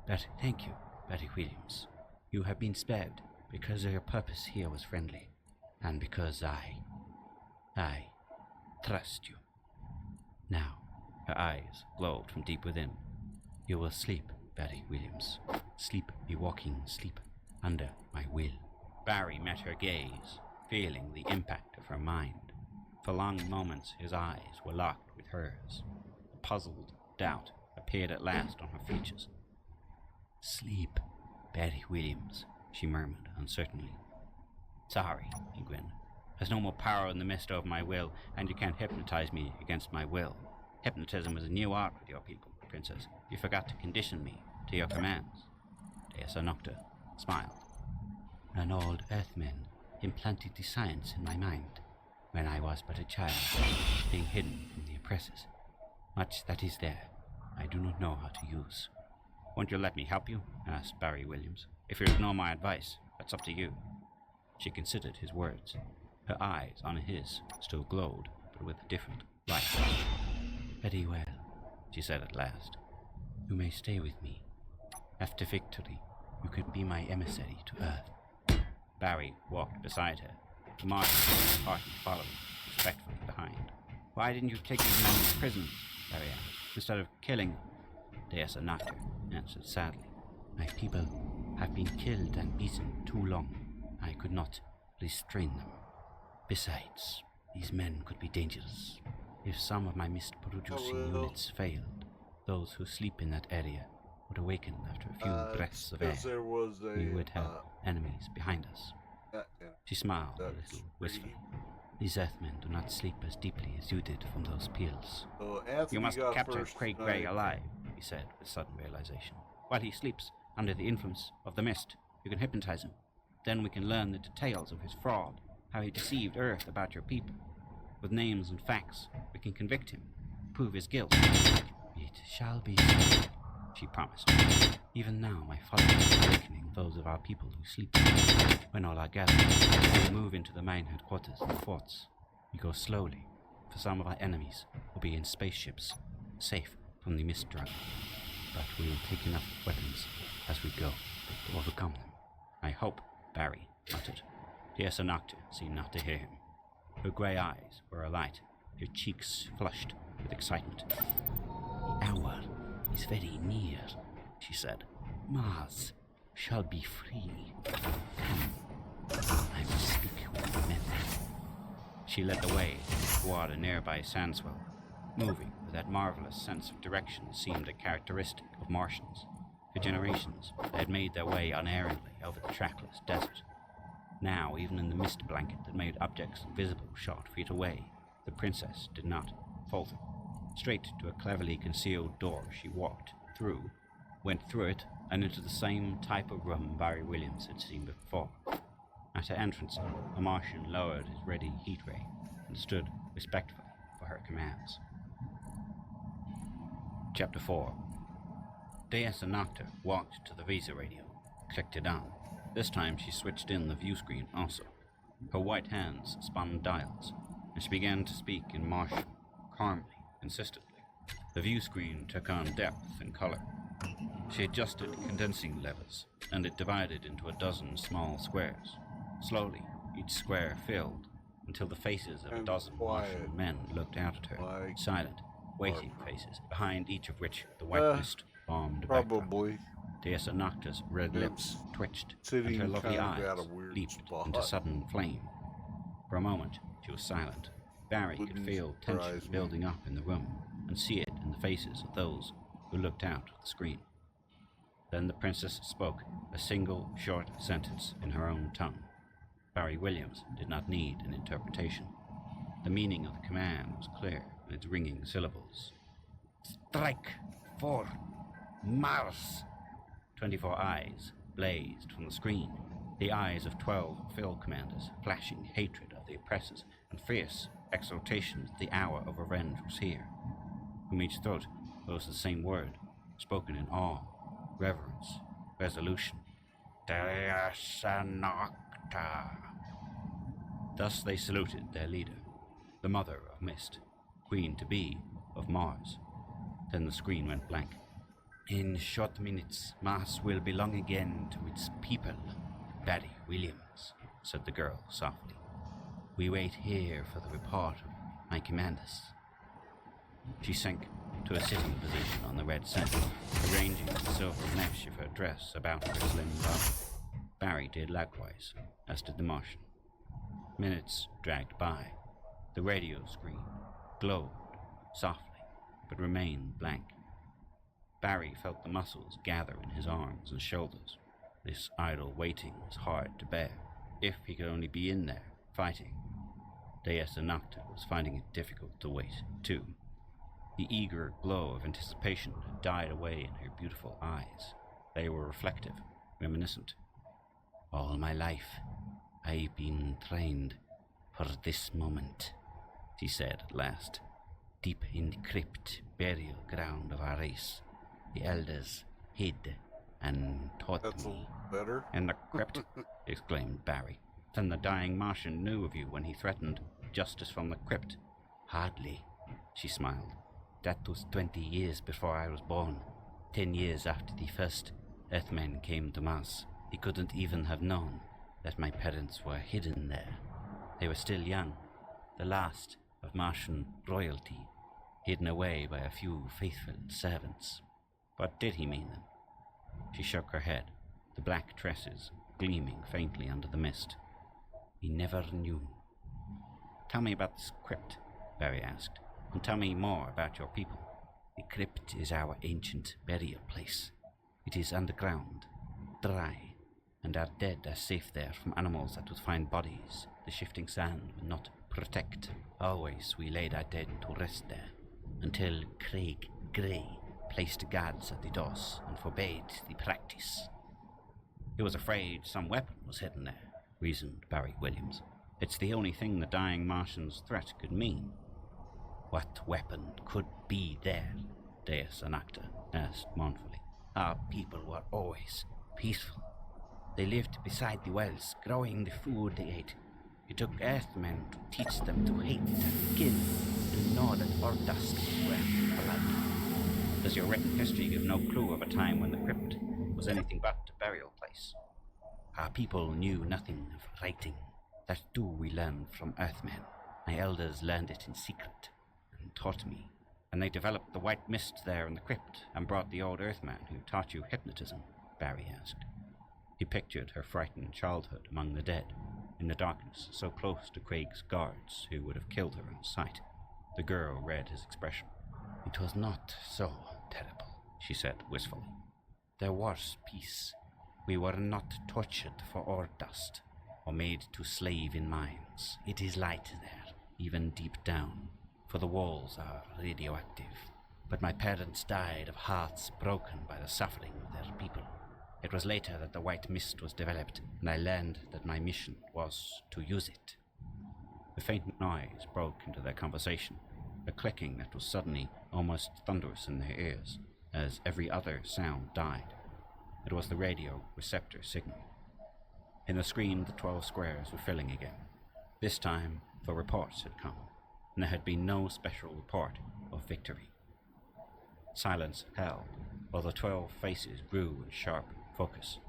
"But thank you, Barry Williams. You have been spared because your purpose here was friendly, and because I trust you." Her eyes glowed from deep within. You will sleep, Barry Williams. Sleep, be walking, sleep, under my will. Barry met her gaze, feeling the impact of her mind. For long moments his eyes were locked with hers. A puzzled doubt appeared at last on her features. Sleep, Barry Williams, she murmured uncertainly. Sorry, he grinned. There's no more power in the mist over my will, and you can't hypnotize me against my will. Hypnotism is a new art with your people, Princess. You forgot to condition me to your commands. Deus Nocta smiled. An old earthman implanted the science in my mind when I was but a child, being hidden from the oppressors. Much that is there, I do not know how to use. Won't you let me help you? Asked Barry Williams. If you ignore my advice, that's up to you. She considered his words. Her eyes on his still glowed, but with a different light. Very well, she said at last. You may stay with me. After victory, you could be my emissary to Earth. Barry walked beside her, the Martian party following respectfully behind. Why didn't you take these men prisoners? Barry asked, instead of killing them? Deus Nocta answered sadly. My people have been killed and beaten too long. I could not restrain them. Besides, these men could be dangerous. If some of my mist-producing units failed, those who sleep in that area would awaken after a few breaths of air. We would have enemies behind us. She smiled a little wistfully. These Earthmen do not sleep as deeply as you did from those pills. You must capture Craig Gray alive, he said with sudden realization. While he sleeps under the influence of the mist, you can hypnotize him. Then we can learn the details of his fraud, how he deceived Earth about your people. With names and facts, we can convict him, prove his guilt. It shall be so, she promised. Even now, my followers are awakening those of our people who sleep. When all are gathered, we will move into the main headquarters of the forts. We go slowly, for some of our enemies will be in spaceships, safe from the mist drug. But we will take enough weapons as we go to overcome them. I hope, Barry muttered. Deus Nocta seemed not to hear him. Her grey eyes were alight, her cheeks flushed with excitement. The hour is very near, she said. Mars shall be free. Come, I will speak with the men. She led the way toward a nearby sandswell, moving with that marvelous sense of direction seemed a characteristic of Martians. For generations, they had made their way unerringly over the trackless desert. Now, even in the mist blanket that made objects invisible short feet away, the princess did not falter. Straight to a cleverly concealed door she walked through, went through it, and into the same type of room Barry Williams had seen before. At her entrance, a Martian lowered his ready heat ray and stood respectfully for her commands. Chapter 4. Deus Nocta walked to the visa radio, clicked it on. This time she switched in the view screen also. Her white hands spun dials, and she began to speak in Martian, calmly, insistently. The view screen took on depth and color. She adjusted condensing levels, and it divided into a dozen small squares. Slowly, each square filled, until the faces of a dozen Martian men looked out at her, silent, waiting faces, behind each of which the white mist bombed a backdrop. Deus Nocta's red lips twitched, and her lovely eyes leaped into sudden flame. For a moment, she was silent. Barry could feel tension building up in the room, and see it in the faces of those who looked out of the screen. Then the princess spoke, a single short sentence in her own tongue. Barry Williams did not need an interpretation. The meaning of the command was clear in its ringing syllables. Strike for Mars! 24 eyes blazed from the screen, the eyes of 12 field commanders, flashing hatred of the oppressors and fierce exultation that the hour of revenge was here. From each throat rose the same word, spoken in awe, reverence, resolution. Deus Nocta. Thus they saluted their leader, the mother of Mist, queen-to-be of Mars. Then the screen went blank. In short minutes, Mars will belong again to its people, Barry Williams, said the girl softly. We wait here for the report of my commanders. She sank to a sitting position on the red sand, arranging the silver mesh of her dress about her slim body. Barry did likewise, as did the Martian. Minutes dragged by. The radio screen glowed softly, but remained blank. Barry felt the muscles gather in his arms and shoulders. This idle waiting was hard to bear. If he could only be in there, fighting. Deessa Nocta was finding it difficult to wait, too. The eager glow of anticipation had died away in her beautiful eyes. They were reflective, reminiscent. All my life, I've been trained for this moment, she said at last. Deep in the crypt burial ground of our race, the elders hid and taught That's me. better. In the crypt, exclaimed Barry. Then the dying Martian knew of you when he threatened justice from the crypt. Hardly, she smiled. That was 20 years before I was born. 10 years after the first Earthmen came to Mars. He couldn't even have known that my parents were hidden there. They were still young, the last of Martian royalty, hidden away by a few faithful servants. What did he mean then? She shook her head, the black tresses gleaming faintly under the mist. He never knew. Tell me about this crypt, Barry asked, and tell me more about your people. The crypt is our ancient burial place. It is underground, dry, and our dead are safe there from animals that would find bodies the shifting sand would not protect. Always we laid our dead to rest there, until Craig Grey placed guards at the doors and forbade the practice. He was afraid some weapon was hidden there, reasoned Barry Williams. It's the only thing the dying Martian's threat could mean. What weapon could be there? Deessa Nocta asked mournfully. Our people were always peaceful. They lived beside the wells, growing the food they ate. It took Earthmen to teach them to hate and kill, and know that our dust were blood. Does your written history give no clue of a time when the crypt was anything but a burial place? Our people knew nothing of writing. That too we learned from Earthmen. My elders learned it in secret and taught me. And they developed the white mist there in the crypt and brought the old Earthman who taught you hypnotism, Barry asked. He pictured her frightened childhood among the dead, in the darkness so close to Craig's guards who would have killed her on sight. The girl read his expression. It was not so terrible, she said wistfully. There was peace. We were not tortured for our dust, or made to slave in mines. It is light there, even deep down, for the walls are radioactive. But my parents died of hearts broken by the suffering of their people. It was later that the white mist was developed, and I learned that my mission was to use it. A faint noise broke into their conversation, a clicking that was suddenly almost thunderous in their ears, as every other sound died. It was the radio receptor signal. In the screen, the 12 squares were filling again. This time, the reports had come, and there had been no special report of victory. Silence held, while the 12 faces grew in sharp focus.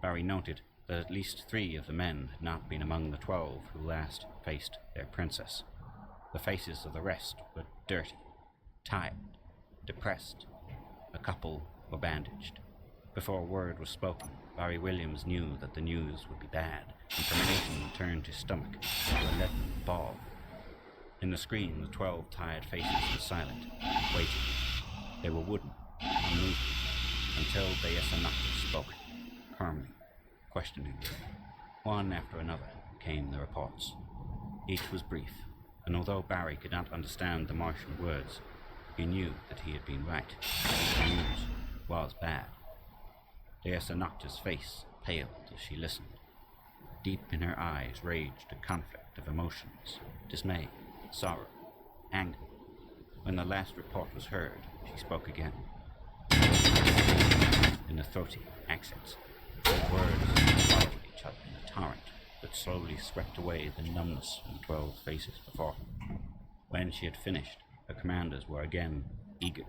Barry noted that at least 3 of the men had not been among the 12 who last faced their princess. The faces of the rest were dirty, tired, depressed. A couple were bandaged. Before a word was spoken, Barry Williams knew that the news would be bad, and Termination turned his stomach to a leaden ball. In the screen, the 12 tired faces were silent, waiting. They were wooden, unmoving, until Deessa Nocta spoke, calmly, questioningly. One after another came the reports. Each was brief, and although Barry could not understand the Martian words, he knew that he had been right. The news was bad. Deessa Nocta's face paled as she listened. Deep in her eyes raged a conflict of emotions, dismay, sorrow, anger. When the last report was heard, she spoke again. In the throaty accents, the words followed each other in a torrent that slowly swept away the numbness from 12 faces before her. When she had finished, her commanders were again eager,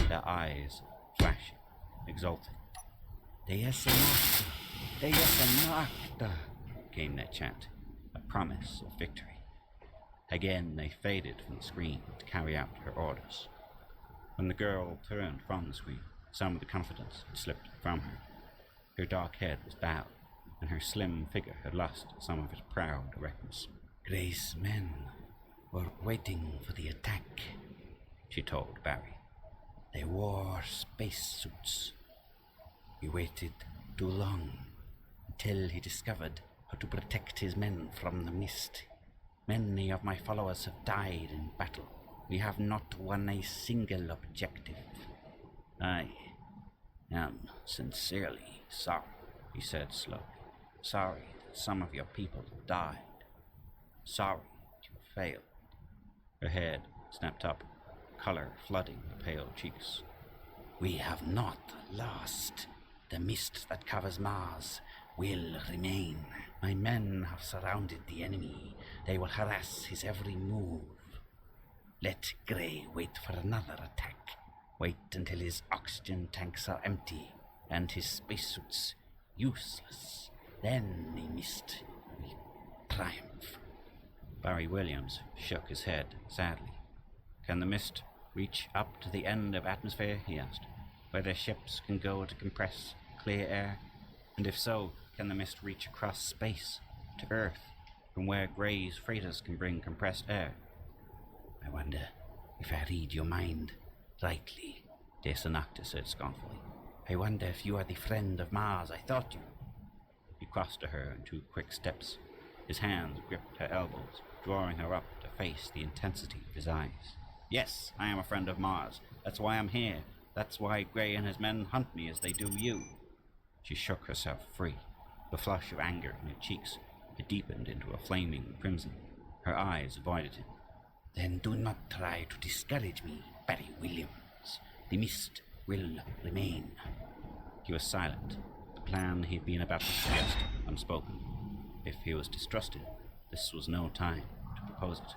their eyes flashing, exulting. Deessa Nocta! Deessa Nocta! Came their chant, a promise of victory. Again they faded from the screen to carry out her orders. When the girl turned from the screen, some of the confidence had slipped from her. Her dark head was bowed, and her slim figure had lost some of its proud erectness. Gray's men were waiting for the attack, she told Barry. They wore spacesuits. He waited too long, until he discovered how to protect his men from the mist. Many of my followers have died in battle. We have not won a single objective. I am sincerely sorry, he said slowly. Sorry that some of your people have died. Sorry that you failed. Her head snapped up, color flooding the pale cheeks. We have not lost. The mist that covers Mars will remain. My men have surrounded the enemy. They will harass his every move. Let Gray wait for another attack. Wait until his oxygen tanks are empty and his spacesuits useless. Then the mist will triumph. Barry Williams shook his head sadly. Can the mist reach up to the end of atmosphere, he asked, where their ships can go to compress clear air? And if so, can the mist reach across space to Earth, from where Gray's freighters can bring compressed air? I wonder if I read your mind rightly, Desanacta said scornfully. I wonder if you are the friend of Mars I thought you. He crossed to her in 2 quick steps. His hands gripped her elbows, drawing her up to face the intensity of his eyes. Yes, I am a friend of Mars. That's why I'm here. That's why Gray and his men hunt me as they do you. She shook herself free. The flush of anger in her cheeks had deepened into a flaming crimson. Her eyes avoided him. Then do not try to discourage me, Barry Williams. The mist will remain. He was silent, the plan he'd been about to suggest unspoken. If he was distrusted, this was no time to propose it.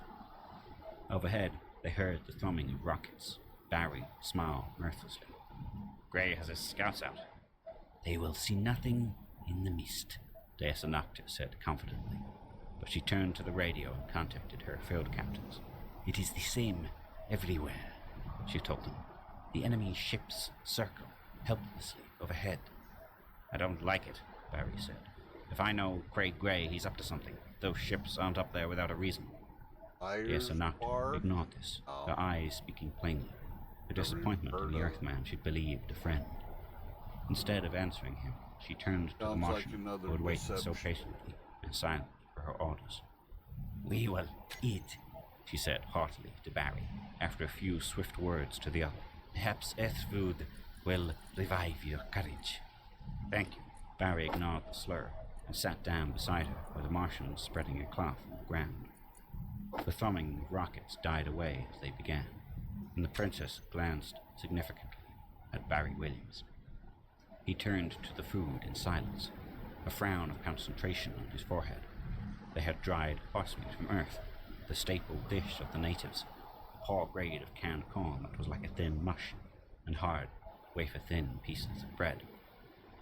Overhead, they heard the thrumming of rockets. Barry smiled mirthlessly. Gray has his scouts out. They will see nothing in the mist, Desanacta said confidently, but she turned to the radio and contacted her field captains. It is the same everywhere, she told them. The enemy ships circle helplessly overhead. I don't like it, Barry said. If I know Craig Gray, he's up to something. Those ships aren't up there without a reason. Desanacta ignored this, her eyes speaking plainly. Her disappointment in the Earthman she'd believed a friend. Instead of answering him, she turned to the Martian, who had waited so patiently and silently for her orders. We will eat, she said heartily to Barry, after a few swift words to the other. Perhaps Earth food will revive your courage. Thank you. Barry ignored the slur and sat down beside her, where the Martian was spreading a cloth on the ground. The thrumming of rockets died away as they began, and the princess glanced significantly at Barry Williams. He turned to the food in silence, a frown of concentration on his forehead. They had dried horsemeat from Earth, the staple dish of the natives, a poor grade of canned corn that was like a thin mush, and hard, wafer-thin pieces of bread.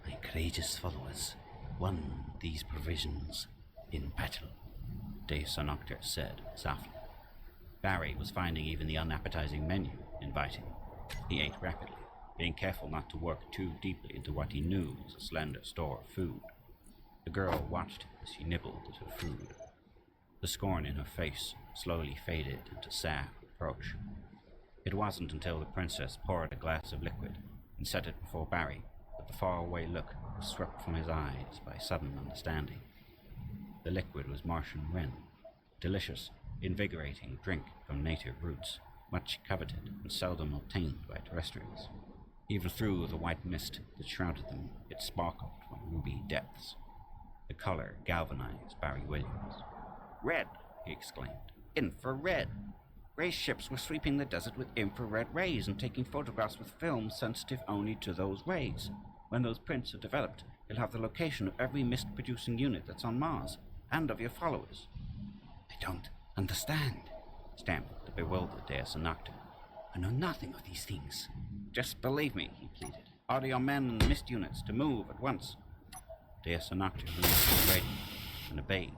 My courageous followers won these provisions in battle, Desanacta said softly. Barry was finding even the unappetizing menu inviting. He ate rapidly, being careful not to work too deeply into what he knew was a slender store of food. The girl watched as she nibbled at her food. The scorn in her face slowly faded into sad reproach. It wasn't until the princess poured a glass of liquid and set it before Barry that the faraway look was swept from his eyes by sudden understanding. The liquid was Martian Wren, delicious, invigorating drink from native roots, much coveted and seldom obtained by terrestrials. Even through the white mist that shrouded them, it sparkled from ruby depths. The color galvanized Barry Williams. Red, he exclaimed. Infrared! Gray's ships were sweeping the desert with infrared rays and taking photographs with film sensitive only to those rays. When those prints are developed, you'll have the location of every mist-producing unit that's on Mars, and of your followers. I don't understand, stammered the bewildered Desanacta. I know nothing of these things. Just believe me, he pleaded. Order your men and mist units to move at once. Desanacta leaned the radio and obeyed.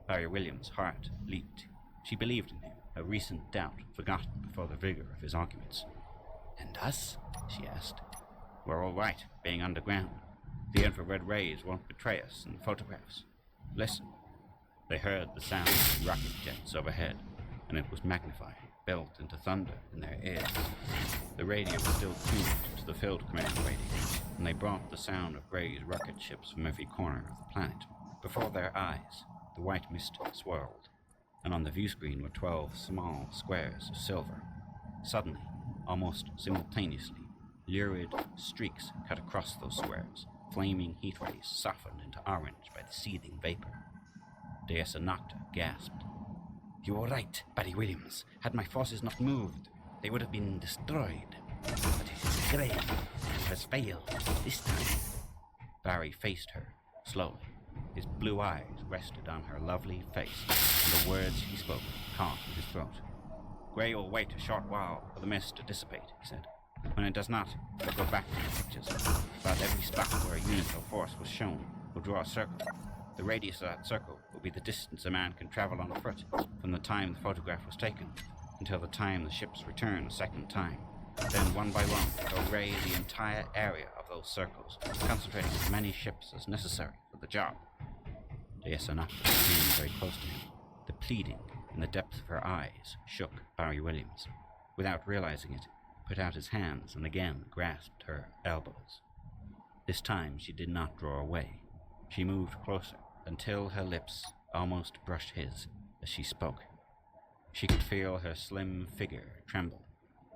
Barry Williams' heart leaped. She believed in him, her recent doubt forgotten before the vigor of his arguments. And us? She asked. We're all right, being underground. The infrared rays won't betray us in the photographs. Listen. They heard the sound of rocket jets overhead, and it was magnified, built into thunder in their ears. The radio was still tuned to the field command radio, and they brought the sound of Gray's rocket ships from every corner of the planet. Before their eyes, the white mist swirled, and on the view screen were 12 small squares of silver. Suddenly, almost simultaneously, lurid streaks cut across those squares. Flaming heat rays softened into orange by the seething vapor. Deus Nocta gasped. You were right, Barry Williams. Had my forces not moved, they would have been destroyed. But it is Gray who has failed this time. Barry faced her, slowly. His blue eyes rested on her lovely face, and the words he spoke caught in his throat. Gray will wait a short while for the mist to dissipate, he said. When it does not, we'll go back to the pictures. About every spot where a unit of force was shown, we'll draw a circle. The radius of that circle will be the distance a man can travel on foot from the time the photograph was taken until the time the ships return a second time. Then, one by one, they'll ray the entire area of those circles, concentrating as many ships as necessary for the job. Deus Nocta came very close to him. The pleading in the depth of her eyes shook Barry Williams. Without realizing it, put out his hands and again grasped her elbows. This time she did not draw away. She moved closer until her lips almost brushed his as she spoke. She could feel her slim figure tremble,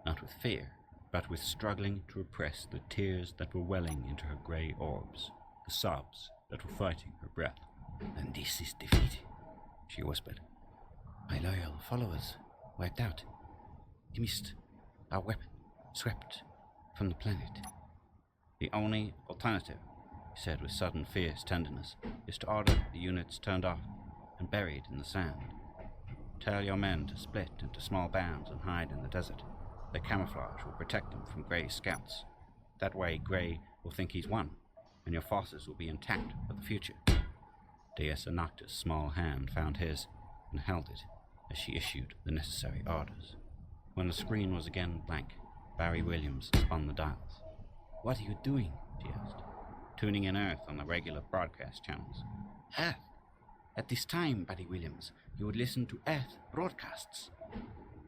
not with fear, but with struggling to repress the tears that were welling into her grey orbs, the sobs that were fighting her breath. And this is defeat, she whispered. My loyal followers wiped out. The mist, our weapon, swept from the planet. The only alternative, he said with sudden fierce tenderness, is to order the units turned off and buried in the sand. Tell your men to split into small bands and hide in the desert. Their camouflage will protect them from Gray's scouts. That way Gray will think he's won, and your forces will be intact for the future. Deus Nocta's small hand found his and held it as she issued the necessary orders. When the screen was again blank, Barry Williams spun the dials. What are you doing? She asked. Tuning in Earth on the regular broadcast channels. Earth? At this time, Barry Williams, you would listen to Earth broadcasts.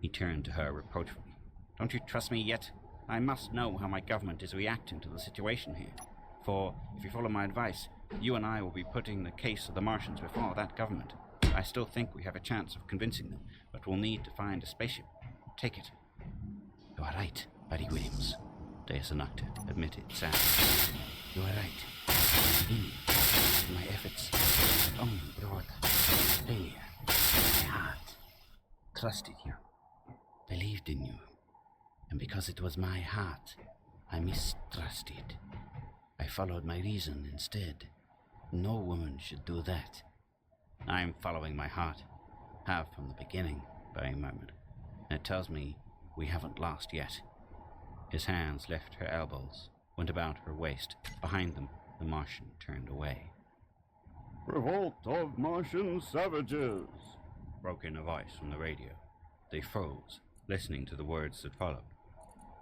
He turned to her reproachfully. Don't you trust me yet? I must know how my government is reacting to the situation here. For, if you follow my advice, you and I will be putting the case of the Martians before that government. I still think we have a chance of convincing them, but we'll need to find a spaceship. Take it. You are right, Barry Williams, Deus Nocta admitted sadly. You are right. In my efforts have only brought failure. My heart trusted you, believed in you, and because it was my heart, I mistrusted. I followed my reason instead. No woman should do that. I'm following my heart. Have from the beginning, Barry murmured. And it tells me we haven't lost yet. His hands left her elbows, went about her waist. Behind them, the Martian turned away. Revolt of Martian savages, broke in a voice from the radio. They froze, listening to the words that followed.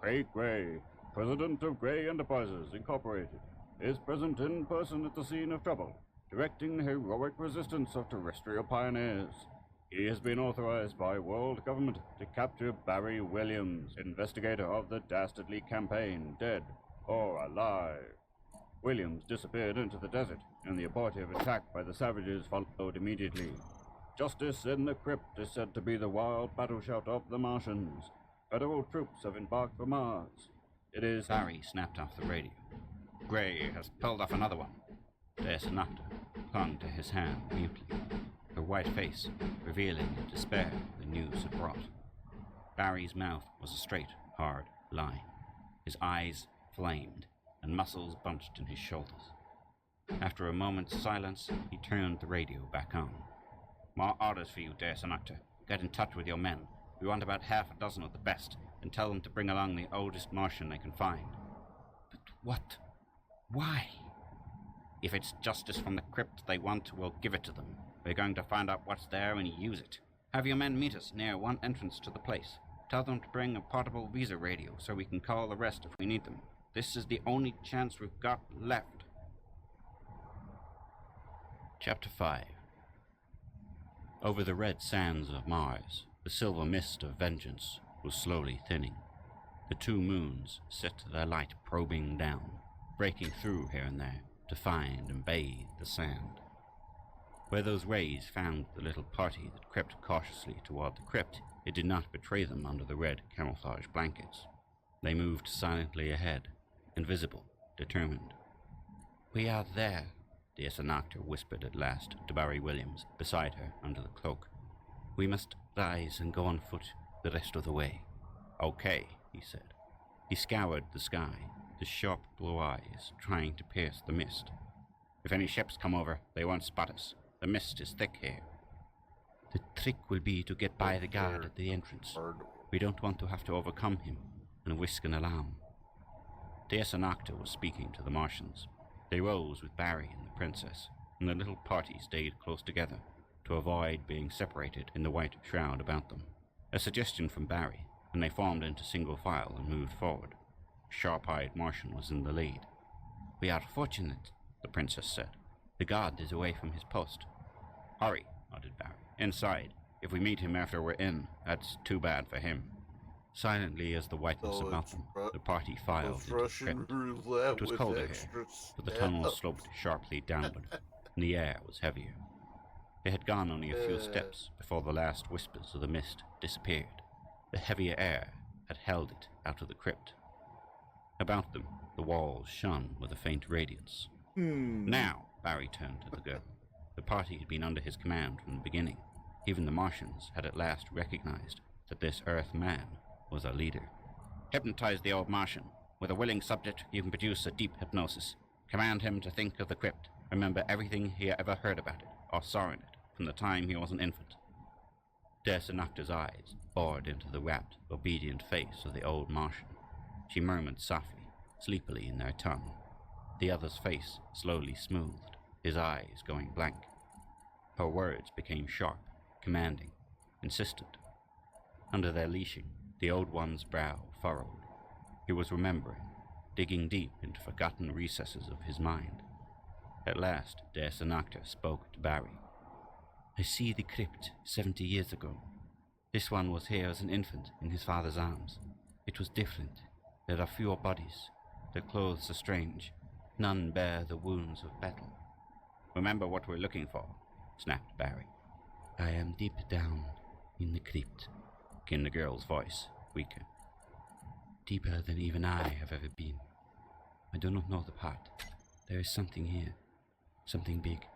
Craig Gray, President of Gray Enterprises, Incorporated, is present in person at the scene of trouble, directing the heroic resistance of terrestrial pioneers. He has been authorized by world government to capture Barry Williams, investigator of the Dastardly Campaign, dead or alive. Williams disappeared into the desert, and the abortive attack by the savages followed immediately. Justice in the Crypt is said to be the wild battle shout of the Martians. Federal troops have embarked for Mars. It is... Barry snapped off the radio. Gray has pulled off another one. Deus Nocta clung to his hand mutely, her white face revealing the despair the news had brought. Barry's mouth was a straight, hard line. His eyes flamed, and muscles bunched in his shoulders. After a moment's silence, he turned the radio back on. More orders for you, Deus Nocta. Get in touch with your men. We want about half a dozen of the best, and tell them to bring along the oldest Martian they can find. But what? Why? If it's justice from the crypt they want, we'll give it to them. We're going to find out what's there and use it. Have your men meet us near one entrance to the place. Tell them to bring a portable visa radio so we can call the rest if we need them. This is the only chance we've got left. Chapter 5. Over the red sands of Mars, the silver mist of vengeance was slowly thinning. The two moons set their light probing down, breaking through here and there to find and bathe the sand. Where those rays found the little party that crept cautiously toward the crypt, it did not betray them under the red camouflage blankets. They moved silently ahead, invisible, determined. "We are there," the Esanactor whispered at last to Barry Williams, beside her under the cloak. "We must rise and go on foot the rest of the way." "Okay," he said. He scoured the sky, his sharp blue eyes trying to pierce the mist. "If any ships come over, they won't spot us. The mist is thick here." "The trick will be to get by the guard at the entrance. We don't want to have to overcome him and whisk an alarm." The Esanactor was speaking to the Martians. They rose with Barry and the princess, and the little party stayed close together to avoid being separated in the white shroud about them. A suggestion from Barry, and they formed into single file and moved forward. A sharp-eyed Martian was in the lead. "We are fortunate," the princess said. "The guard is away from his post." "Hurry," nodded Barry. "Inside. If we meet him after we're in, that's too bad for him." Silently as the whiteness about them, the party filed into the crypt. It was colder here, but the tunnel sloped sharply downward, and the air was heavier. They had gone only a few steps before the last whispers of the mist disappeared. The heavier air had held it out of the crypt. About them, the walls shone with a faint radiance. "Now," Barry turned to the girl. The party had been under his command from the beginning. Even the Martians had at last recognized that this Earth man was a leader. "Hypnotize the old Martian. With a willing subject, you can produce a deep hypnosis. Command him to think of the crypt. Remember everything he ever heard about it, or saw in it, from the time he was an infant." Der Esanactor's eyes bored into the rapt, obedient face of the old Martian. She murmured softly, sleepily in their tongue. The other's face slowly smoothed, his eyes going blank. Her words became sharp, commanding, insistent. Under their leashing, the old one's brow furrowed. He was remembering, digging deep into forgotten recesses of his mind. At last, Der Esanactor spoke to Barry. "I see the crypt 70 years ago. This one was here as an infant in his father's arms. It was different. There are fewer bodies. Their clothes are strange. None bear the wounds of battle." "Remember what we're looking for," snapped Barry. "I am deep down in the crypt," came the girl's voice, weaker. "Deeper than even I have ever been. I do not know the path. There is something here, something big.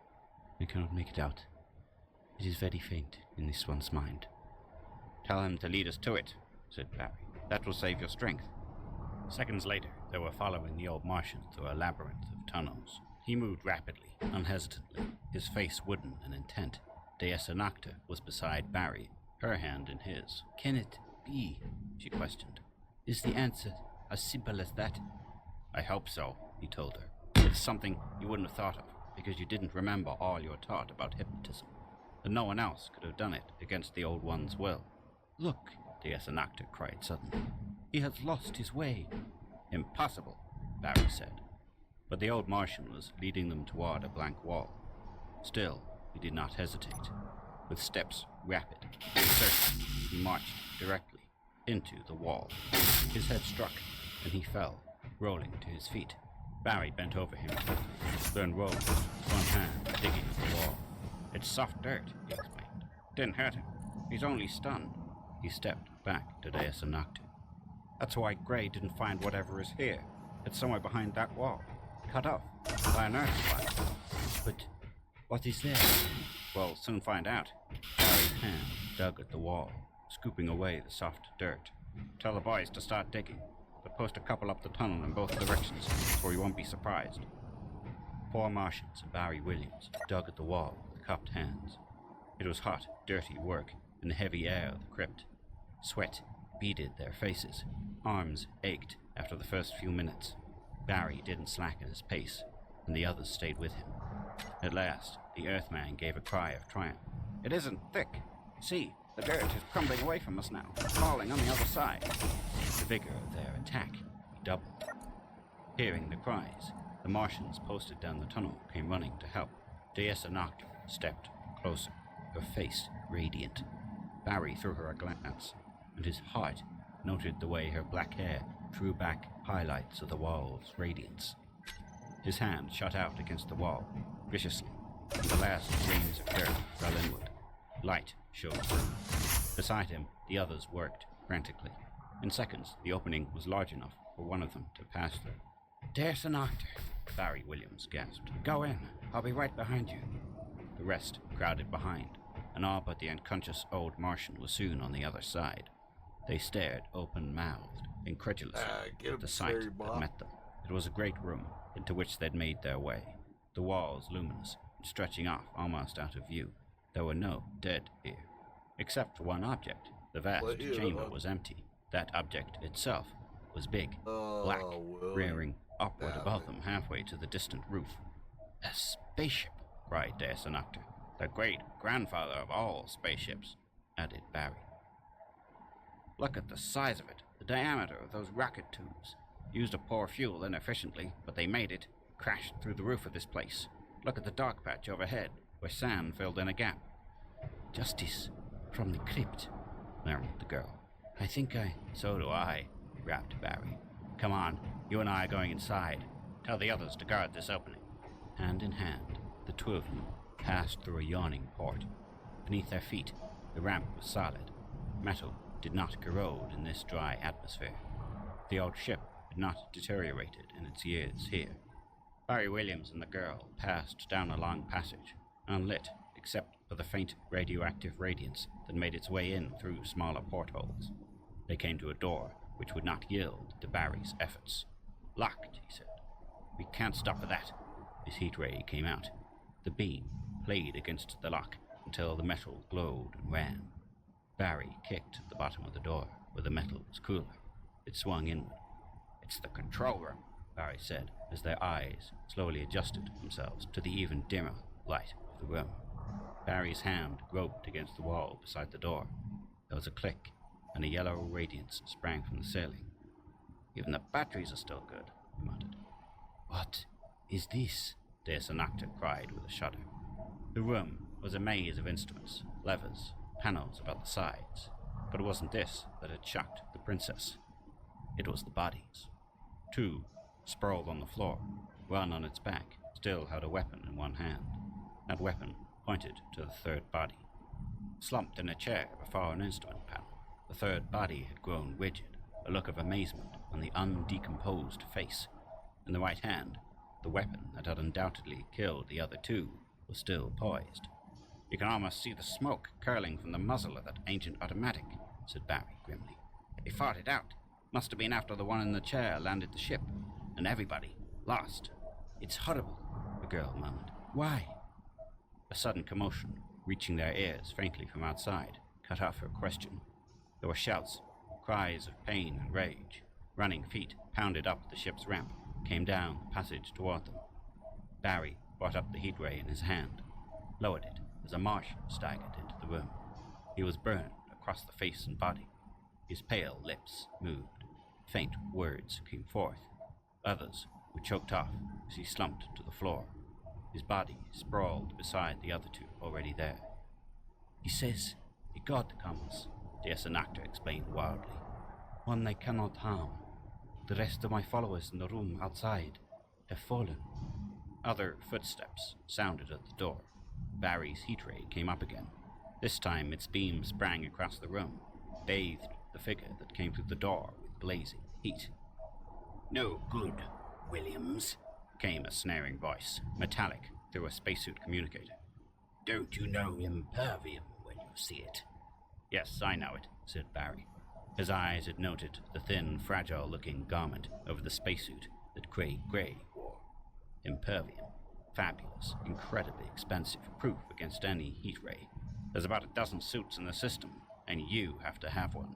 I cannot make it out. It is very faint in this one's mind." "Tell him to lead us to it," said Barry. "That will save your strength." Seconds later, they were following the old Martian through a labyrinth of tunnels. He moved rapidly, unhesitantly, his face wooden and intent. Der Esanactor was beside Barry, her hand in his. "Can it be?" she questioned. "Is the answer as simple as that?" "I hope so," he told her. "It's something you wouldn't have thought of, because you didn't remember all you were taught about hypnotism. And no one else could have done it against the old one's will." "Look," the Esanactor cried suddenly. "He has lost his way." "Impossible," Barry said. But the old Martian was leading them toward a blank wall. Still, he did not hesitate. With steps rapid and certain, he marched directly into the wall. His head struck, and he fell, rolling to his feet. Barry bent over him quickly, then rolled with one hand, digging at the wall. "It's soft dirt," he explained. "Didn't hurt him. He's only stunned." He stepped back to Der Esanactor. "That's why Gray didn't find whatever is here. It's somewhere behind that wall, cut off by an earth spike." "But what is there?" "We'll soon find out." Barry's hand dug at the wall, scooping away the soft dirt. "Tell the boys to start digging, but post a couple up the tunnel in both directions, so you won't be surprised." 4 Martians and Barry Williams dug at the wall with cupped hands. It was hot, dirty work in the heavy air of the crypt. Sweat beaded their faces. Arms ached after the first few minutes. Barry didn't slacken his pace, and the others stayed with him. At last, the Earthman gave a cry of triumph. "It isn't thick. See, The dirt is crumbling away from us now, falling on the other side. The vigor of their attack doubled. Hearing the cries, the Martians posted down the tunnel came running to help. Deessa Nocte stepped closer, her face radiant. Barry threw her a glance, and his heart noted the way her black hair drew back highlights of the wall's radiance. His hand shot out against the wall, viciously, and the last grains of dirt fell inward. Light showed through. Beside him, the others worked frantically. In seconds, the opening was large enough for one of them to pass through. Deessa Nocte, Barry Williams gasped. Go in. I'll be right behind you. The rest crowded behind, and all but the unconscious old Martian was soon on the other side. They stared open-mouthed, incredulously, at the sight that met them. It was a great room, into which they'd made their way, the walls luminous, and stretching off almost out of view. There were no dead here, except for one object. The vast chamber was empty. That object itself was big, black, rearing upward above them halfway to the distant roof. A spaceship, cried Deessa Nocte. The great-grandfather of all spaceships, added Barry. Look at the size of it, the diameter of those rocket tubes. Used to pour fuel inefficiently, but they made it. Crashed through the roof of this place. Look at the dark patch overhead, where sand filled in a gap. Justice from the crypt, murmured the girl. So do I, rapped Barry. Come on, you and I are going inside. Tell the others to guard this opening. Hand in hand, the two of them passed through a yawning port. Beneath their feet, the ramp was solid. Metal did not corrode in this dry atmosphere. The old ship had not deteriorated in its years here. Barry Williams and the girl passed down a long passage, unlit except for the faint radioactive radiance that made its way in through smaller portholes. They came to a door which would not yield to Barry's efforts. Locked, he said. We can't stop for that. His heat ray came out. The beam played against the lock until the metal glowed and ran. Barry kicked at the bottom of the door, where the metal was cooler. It swung inward. It's the control room, Barry said, as their eyes slowly adjusted themselves to the even dimmer light of the room. Barry's hand groped against the wall beside the door. There was a click, and a yellow radiance sprang from the ceiling. Even the batteries are still good, he muttered. What is this? Deessa Nocte cried with a shudder. The room was a maze of instruments, levers, panels about the sides. But it wasn't this that had shocked the princess. It was the bodies. Two, sprawled on the floor, one on its back, still held a weapon in one hand. That weapon pointed to the third body. Slumped in a chair before an instrument panel, the third body had grown rigid, a look of amazement on the undecomposed face. In the right hand, the weapon that had undoubtedly killed the other two was still poised. You can almost see the smoke curling from the muzzle of that ancient automatic, said Barry grimly. He fought it out. Must have been after the one in the chair landed the ship, and everybody lost. It's horrible, the girl murmured. Why? A sudden commotion, reaching their ears faintly from outside, cut off her question. There were shouts, cries of pain and rage. Running feet pounded up the ship's ramp, came down the passage toward them. Barry brought up the heat ray in his hand, lowered it as a Martian staggered into the room. He was burned across the face and body. His pale lips moved. Faint words came forth. Others were choked off as he slumped to the floor. His body sprawled beside the other two already there. He says a god comes, Deessa Nocte explained wildly. One they cannot harm. The rest of my followers in the room outside have fallen. Other footsteps sounded at the door. Barry's heat ray came up again. This time its beam sprang across the room, bathed the figure that came through the door with blazing heat. No good, Williams, came a snaring voice, metallic through a spacesuit communicator. Don't you know impervium when you see it? Yes, I know it, said Barry. His eyes had noted the thin, fragile-looking garment over the spacesuit that Craig Gray wore. Impervium. Fabulous, incredibly expensive, proof against any heat ray. There's about a dozen suits in the system, and you have to have one.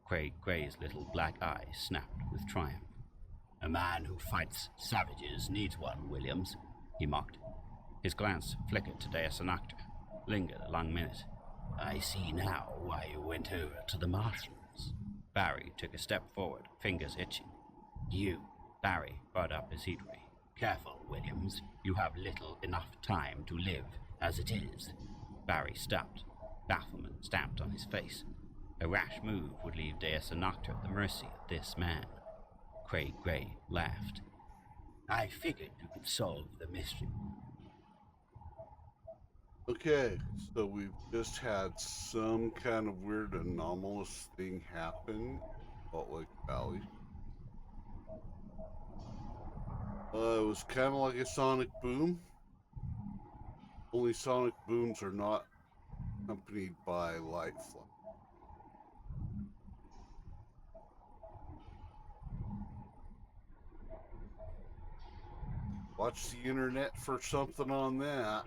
Craig Gray's little black eyes snapped with triumph. A man who fights savages needs one, Williams, he mocked. His glance flickered to Deessa Nocte, lingered a long minute. I see now why you went over to the Martians. Barry took a step forward, fingers itching. You. Barry brought up his heat ray. Careful, Williams. You have little enough time to live as it is. Barry stopped. Bafflement stamped on his face. A rash move would leave Deus Anocta at the mercy of this man. Craig Gray laughed. I figured you could solve the mystery. Okay, so we've just had some kind of weird anomalous thing happen in Salt Lake Valley. It was kind of like a sonic boom. Only sonic booms are not accompanied by light flash. Watch the internet for something on that.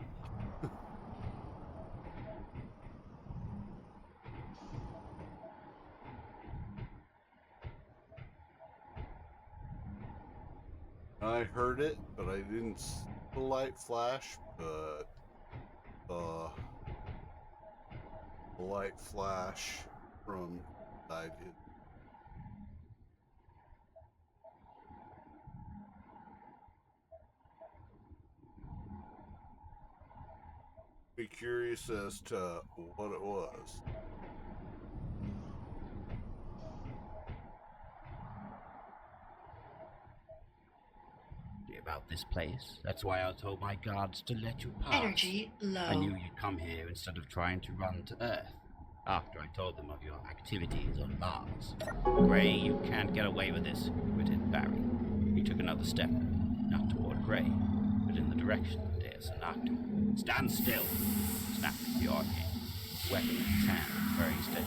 I heard it, but I didn't see the light flash, but the light flash from I did. Be curious as to what it was. About this place. That's why I told my guards to let you pass. Energy low. I knew you'd come here instead of trying to run to Earth. After I told them of your activities on Mars. Gray, you can't get away with this, gritted Barry. He took another step, not toward Gray, but in the direction of Deus Anocta. Stand still, snapped the Arcane, weapon in his hand, very steady.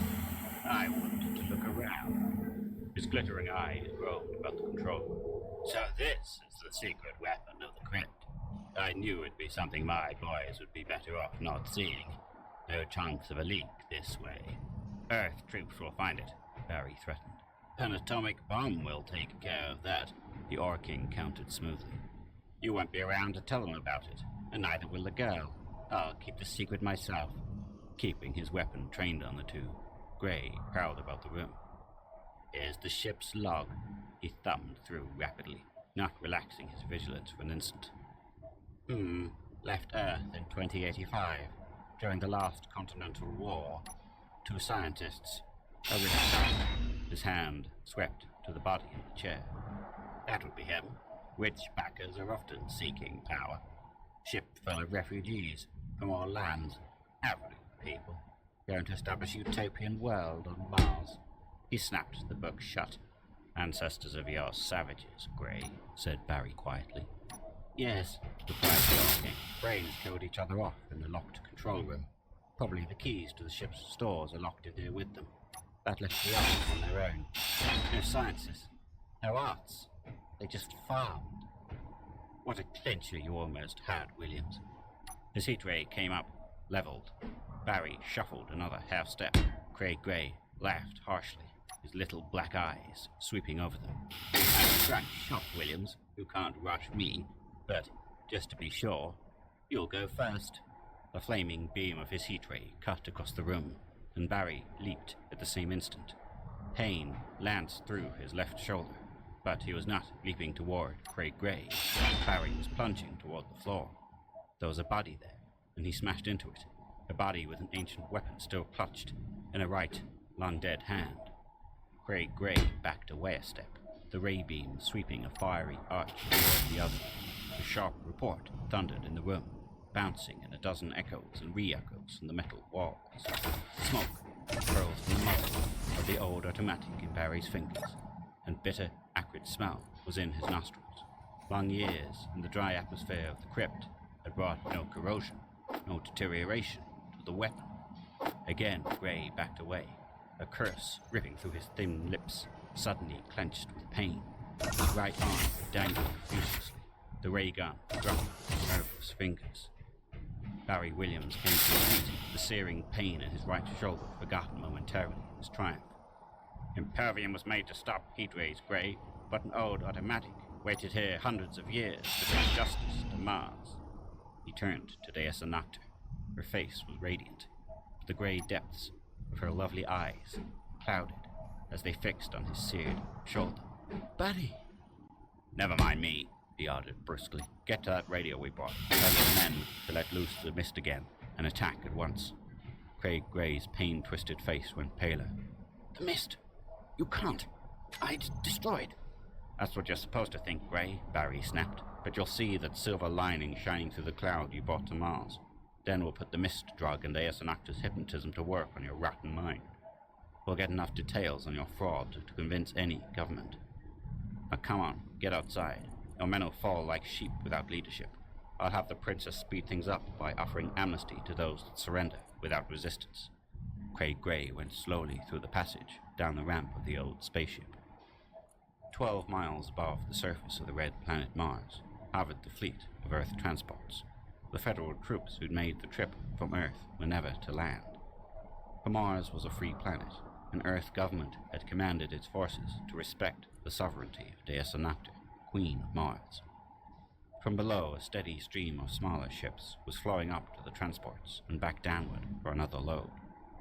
I wanted to look around. His glittering eyes roamed about the control room. So this is the secret weapon of the crypt. I knew it'd be something my boys would be better off not seeing. No chance of a leak this way. Earth troops will find it, Barry threatened. An atomic bomb will take care of that, the Arcane countered smoothly. You won't be around to tell them about it, and neither will the girl. I'll keep the secret myself. Keeping his weapon trained on the two, Gray prowled about the room. Here's the ship's log. He thumbed through rapidly, not relaxing his vigilance for an instant. Left Earth in 2085, during the last Continental War. 2 scientists. A wrist. His hand swept to the body in the chair. That would be him. Witch-backers are often seeking power. Ship full of refugees from all lands. Average people. Going to establish a utopian world on Mars. He snapped the book shut. Ancestors of your savages, Gray, said Barry quietly. Yes, replied the Arcane. Brains killed each other off in the locked control room. Probably the keys to the ship's stores are locked in here with them. That left the others on their own. No sciences, no arts. They just farmed. What a clincher you almost had, Williams. His heat ray came up, leveled. Barry shuffled another half step. Craig Gray laughed harshly, his little black eyes sweeping over them. I'm crack shot, Williams. You can't rush me. But, just to be sure, you'll go first. A flaming beam of his heat ray cut across the room, and Barry leaped at the same instant. Pain lanced through his left shoulder, but he was not leaping toward Craig Gray. Barry was plunging toward the floor. There was a body there, and he smashed into it, a body with an ancient weapon still clutched in a right, long-dead hand. Craig Gray backed away a step, the ray beam sweeping a fiery arch toward the other. A sharp report thundered in the room, bouncing in a dozen echoes and re-echoes from the metal walls. Smoke curled from the muzzle of the old automatic in Barry's fingers, and bitter, acrid smell was in his nostrils. Long years in the dry atmosphere of the crypt had brought no corrosion, no deterioration to the weapon. Again, Gray backed away, a curse ripping through his thin lips, suddenly clenched with pain. His right arm dangled uselessly, the ray gun dropped his nerveless fingers. Barry Williams came to his feet, the searing pain in his right shoulder forgotten momentarily in his triumph. Impervium was made to stop heat rays, Gray, but an old automatic waited here hundreds of years to bring justice to Mars. He turned to Deus Anocta. Her face was radiant, but the grey depths of her lovely eyes clouded as they fixed on his seared shoulder. Barry! Never mind me, he ordered brusquely. Get to that radio we brought. Tell your men to let loose the mist again and attack at once. Craig Gray's pain-twisted face went paler. The mist! You can't! I'd destroyed! That's what you're supposed to think, Gray, Barry snapped. But you'll see that silver lining shining through the cloud you brought to Mars. Then we'll put the mist drug and Aesanacta's hypnotism to work on your rotten mind. We'll get enough details on your fraud to convince any government. Now come on, get outside. Your men will fall like sheep without leadership. I'll have the princess speed things up by offering amnesty to those that surrender without resistance. Craig Gray went slowly through the passage down the ramp of the old spaceship. 12 miles above the surface of the red planet Mars hovered the fleet of Earth transports, the federal troops who'd made the trip from Earth were never to land. For Mars was a free planet, and Earth government had commanded its forces to respect the sovereignty of Aesanacta, Queen of Mars. From below, a steady stream of smaller ships was flowing up to the transports and back downward for another load.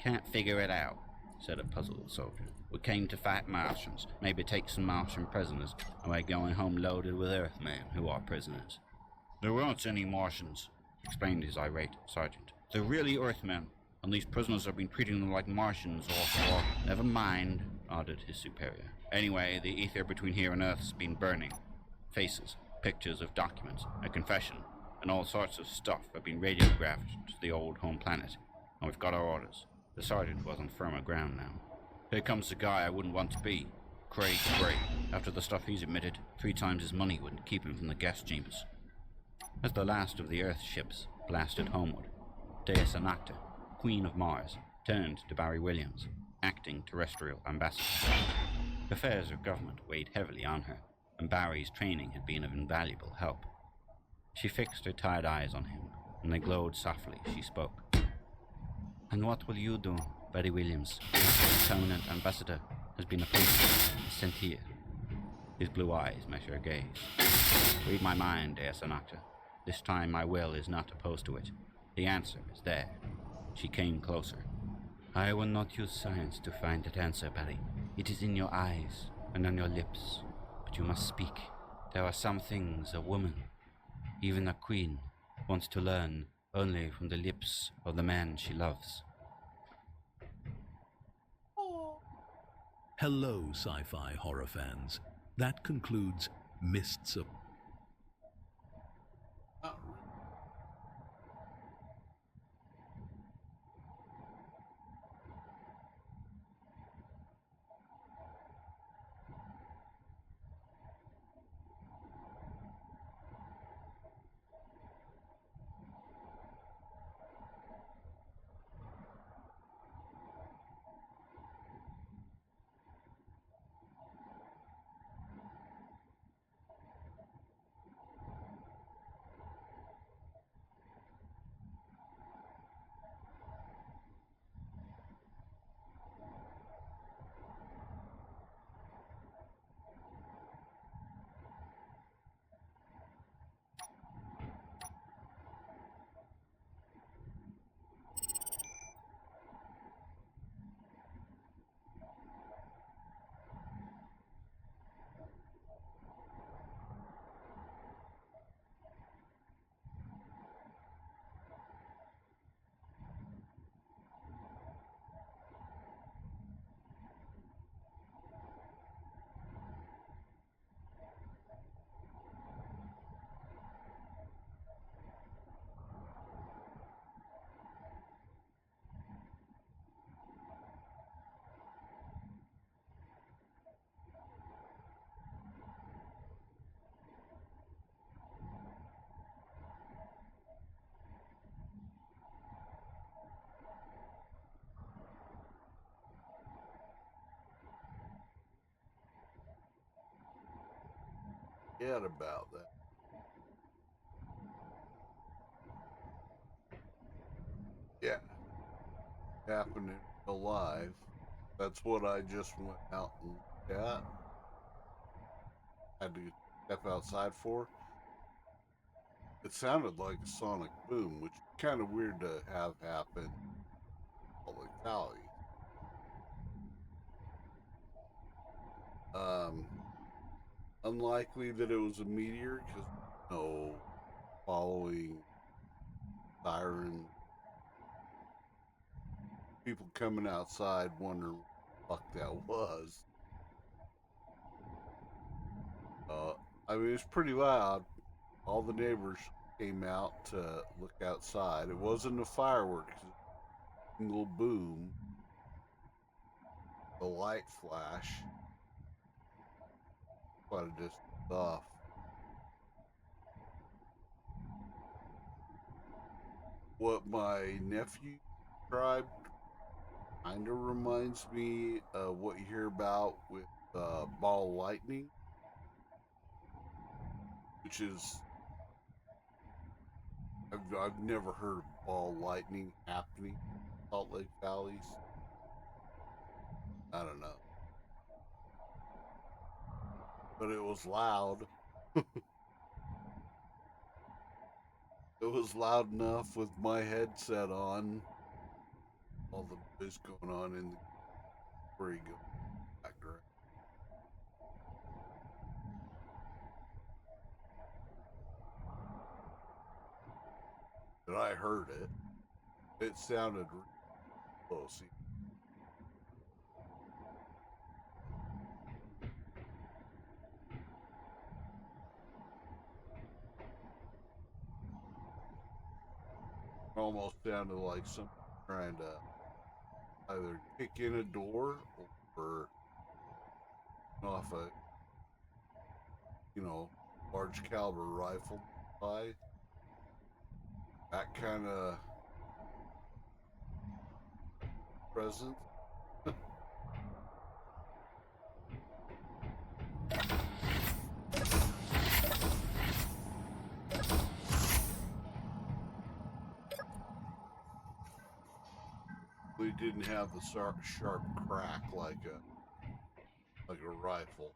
Can't figure it out, said a puzzled soldier. We came to fight Martians, maybe take some Martian prisoners, and we're going home loaded with Earthmen who are prisoners. There weren't any Martians, explained his irate sergeant. They're really Earthmen, and these prisoners have been treating them like Martians or... Never mind, nodded his superior. Anyway, the ether between here and Earth's been burning. Faces, pictures of documents, a confession, and all sorts of stuff have been radiographed to the old home planet, and we've got our orders. The sergeant was on firmer ground now. Here comes the guy I wouldn't want to be, Craig Gray. After the stuff he's admitted, 3 times his money wouldn't keep him from the gas chambers. As the last of the Earth ships blasted homeward, Aesanacta, Queen of Mars, turned to Barry Williams, acting terrestrial ambassador. Affairs of government weighed heavily on her, and Barry's training had been of invaluable help. She fixed her tired eyes on him, and they glowed softly as she spoke. And what will you do, Barry Williams? The permanent ambassador has been appointed and sent here. His blue eyes met her gaze. Read my mind, Aesanacta. This time my will is not opposed to it. The answer is there. She came closer. I will not use science to find that answer, Barry. It is in your eyes and on your lips. But you must speak. There are some things a woman, even a queen, wants to learn only from the lips of the man she loves. Hello, sci-fi horror fans. That concludes Mists of... Forget about that. Yeah. Happening alive. That's what I just went out and looked at. Had to step outside for. It sounded like a sonic boom, which is kind of weird to have happen Salt Lake Valley. Unlikely that it was a meteor because no following siren. People coming outside wondering what the fuck that was. I mean, it's pretty loud. All the neighbors came out to look outside. It wasn't a fireworks, it was a single boom. The light flash. Quite a distance off. What my nephew described kind of reminds me of what you hear about with ball lightning, which is I've never heard of ball lightning happening in Salt Lake Valleys. I don't know, but it was loud. It was loud enough with my headset on. All the noise going on in the where you go background. But I heard it. It sounded close. Almost sounded like someone trying to either kick in a door or off a, large caliber rifle by. That kind of presence. We didn't have the sharp crack like a rifle.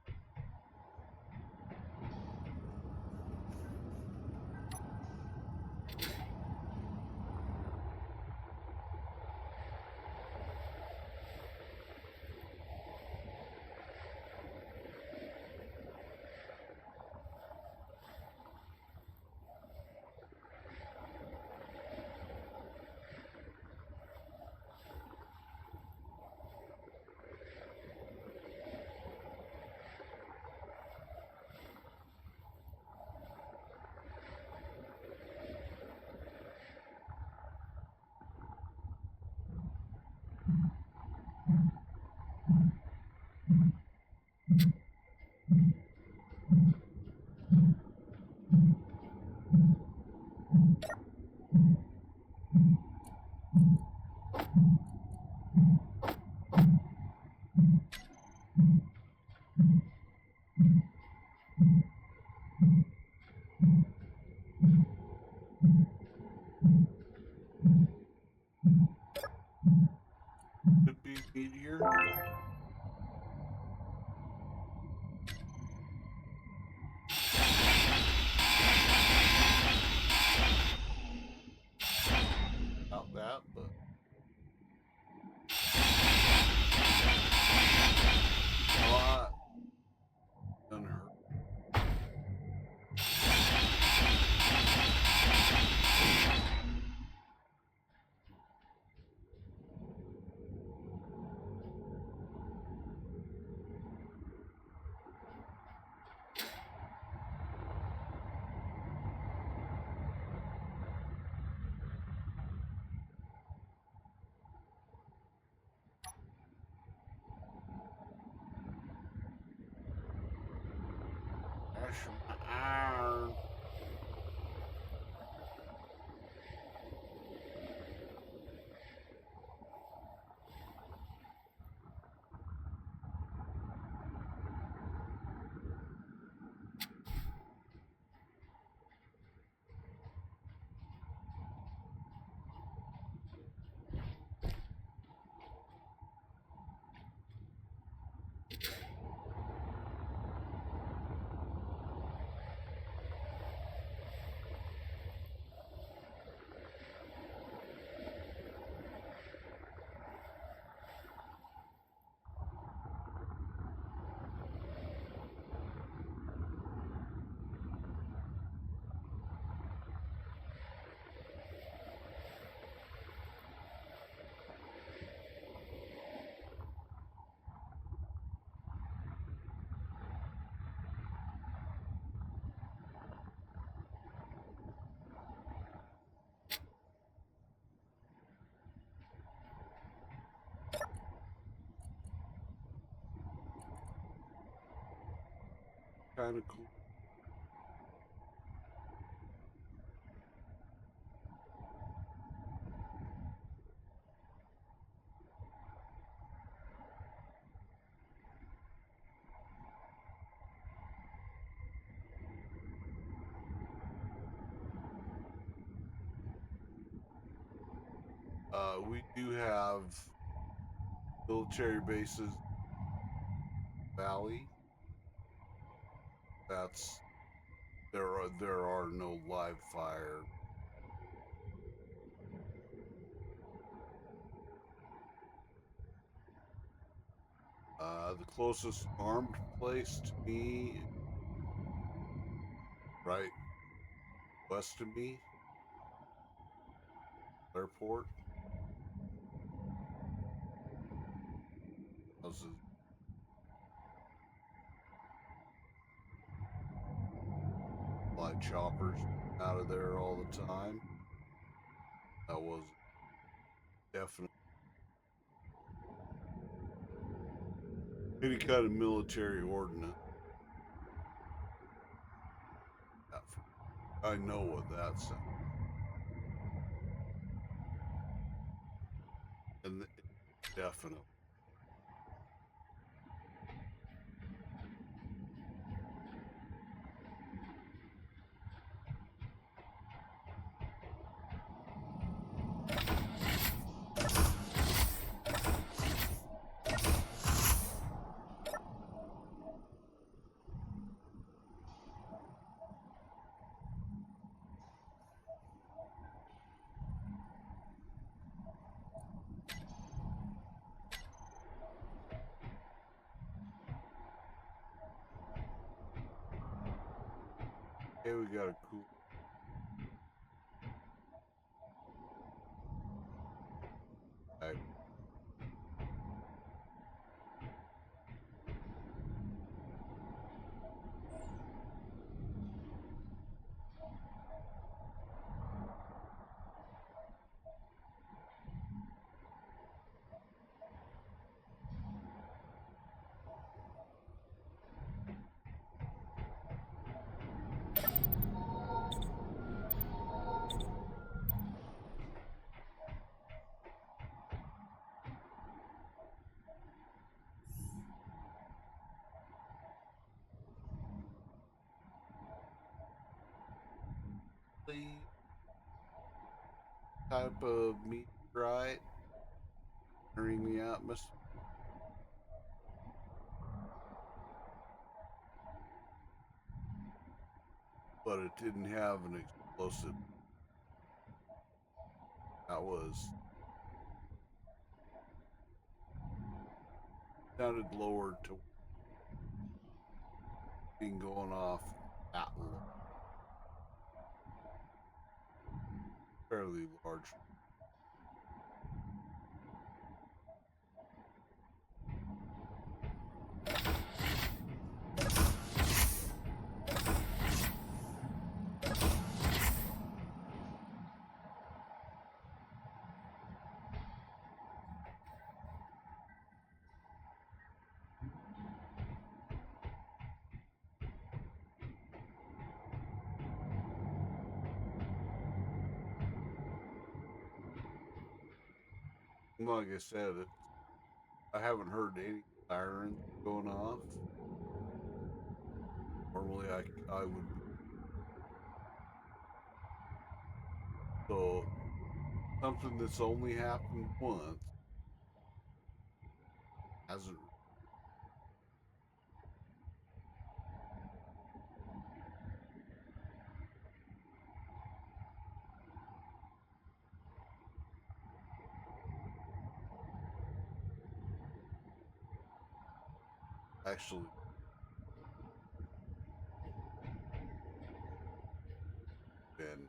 Could be meteor. Not that, but a lot unheard. kind of cool. We do have military bases valley. There are no live fire. The closest armed place to me, right west of me, airport. Houses. Fly choppers out of there all the time. That was definitely any kind of military ordnance. I know what that sounds. And definitely. Okay, we got a cool. Okay. Type of meteorite entering the atmosphere. But it didn't have an explosive. That was sounded lower to being going off at fairly large. Like I said, I haven't heard any sirens going off. Normally, I would. So something that's only happened once hasn't. Actually, been.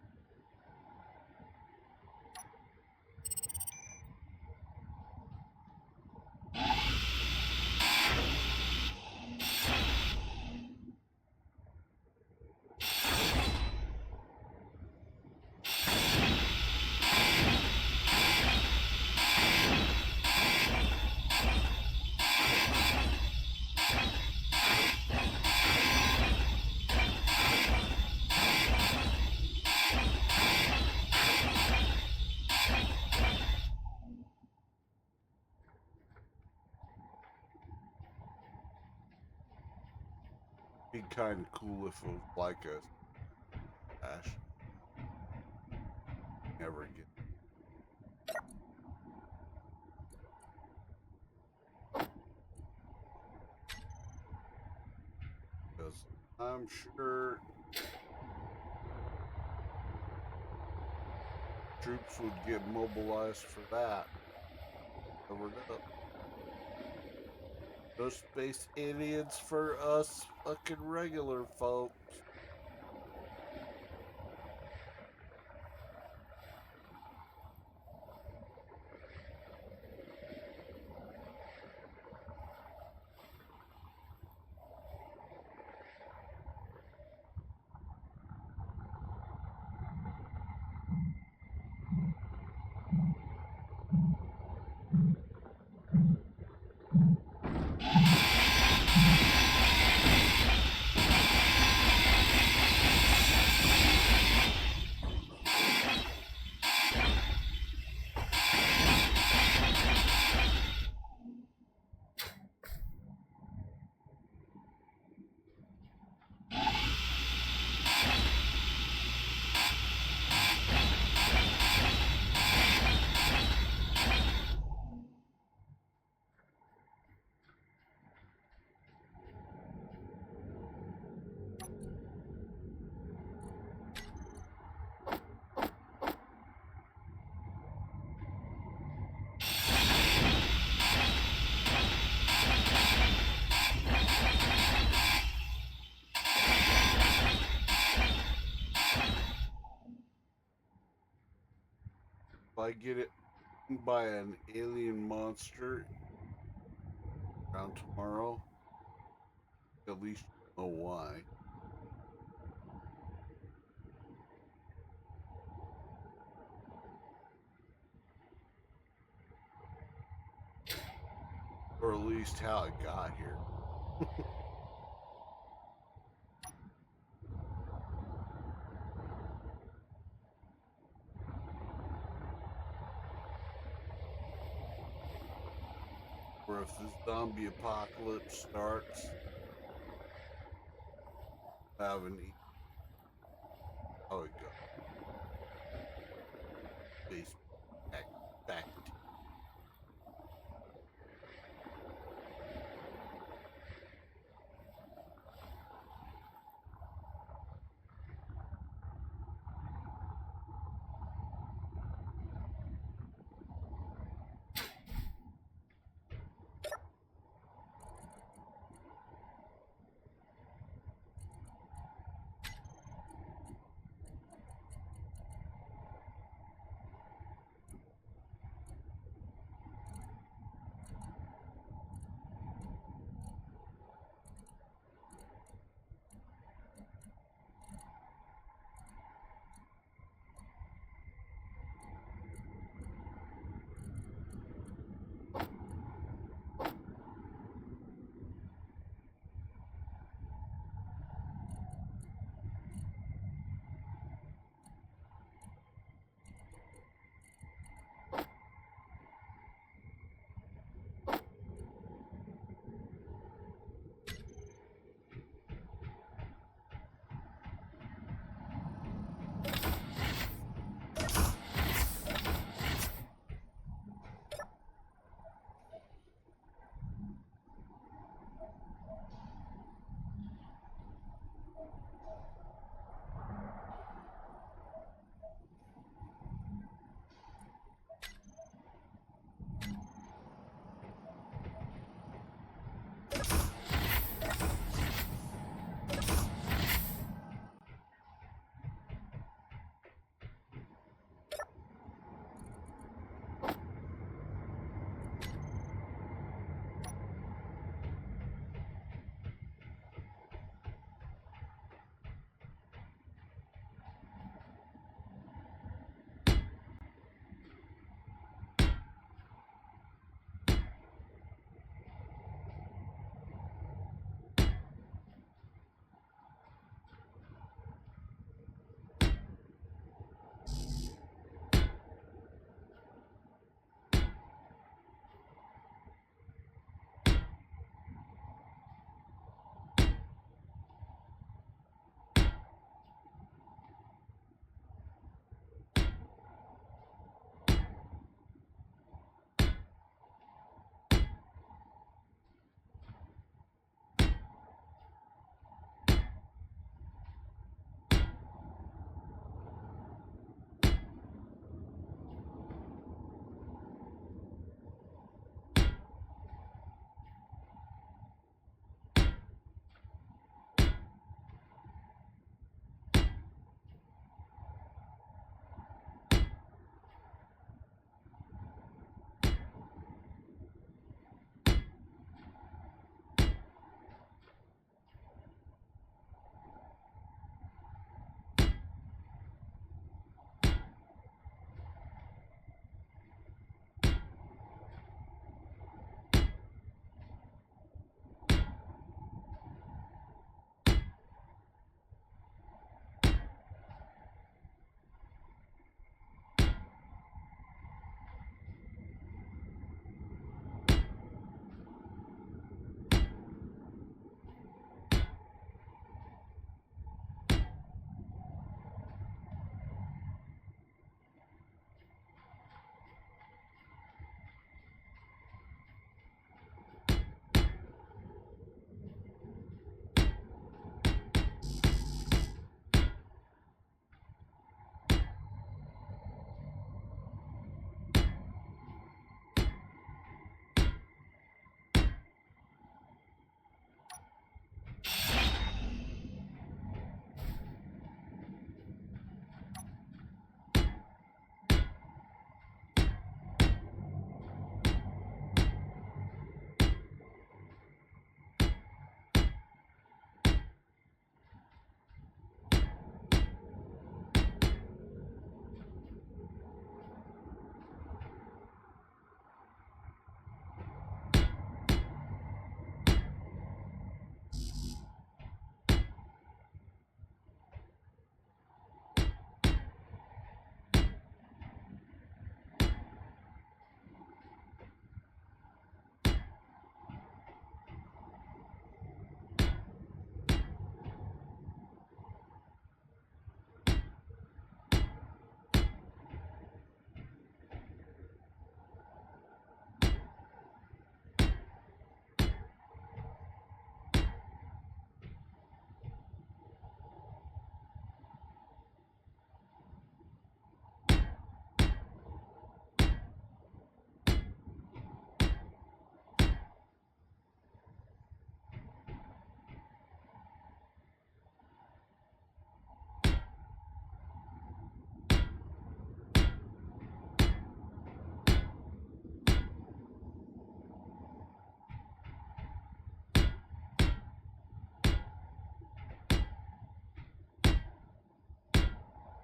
Be kind of cool if it was like a Ash. Never get. Because I'm sure troops would get mobilized for that. Covered up. No space aliens for us fucking regular folks. If I get it by an alien monster around tomorrow, at least you know why. Or at least how it got here. Or if the zombie apocalypse starts, having how it goes. Base back.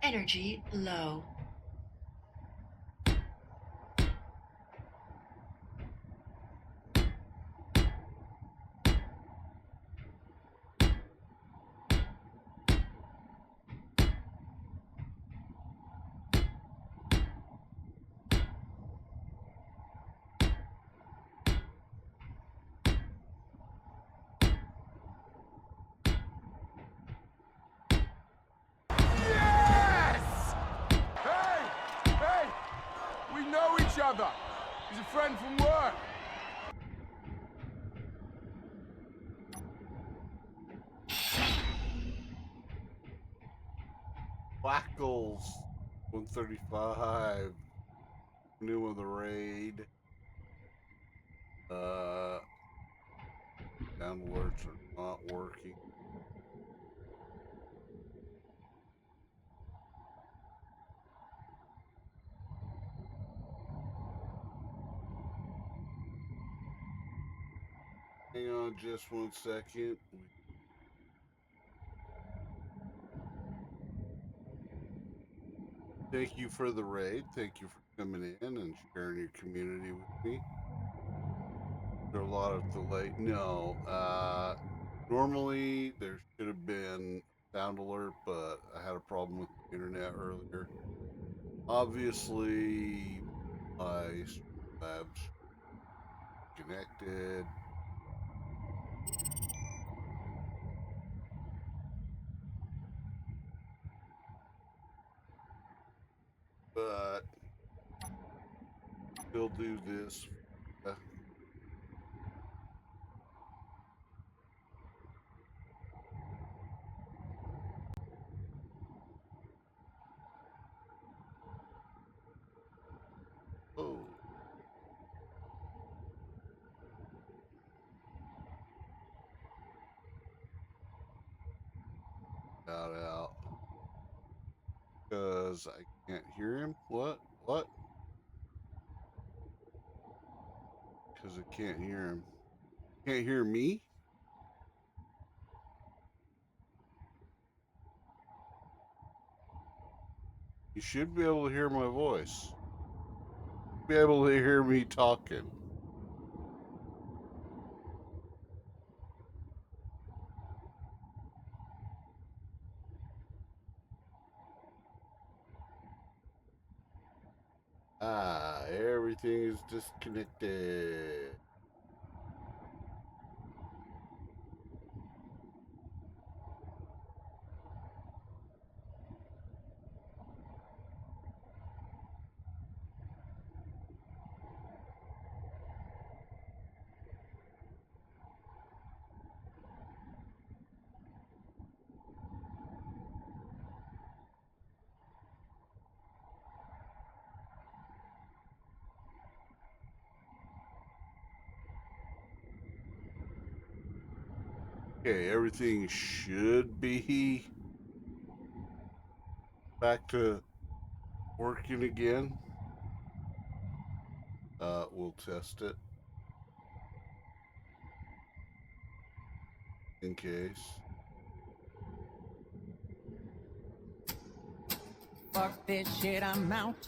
Energy low. Other. He's a friend from work. Wackles 135. New of the raid. Down alerts are not working. Hang on just 1 second. Thank you for the raid. Thank you for coming in and sharing your community with me. There are a lot of delay. No, normally there should have been sound alert, but I had a problem with the internet earlier. Obviously, my labs connected. But we'll do this. Oh. Got out. Because I can't hear him. What? Because I can't hear him. Can't hear me? You should be able to hear my voice. Be able to hear me talking. Everything is disconnected. Okay, everything should be back to working again. We'll test it in case. Fuck this shit, I'm out.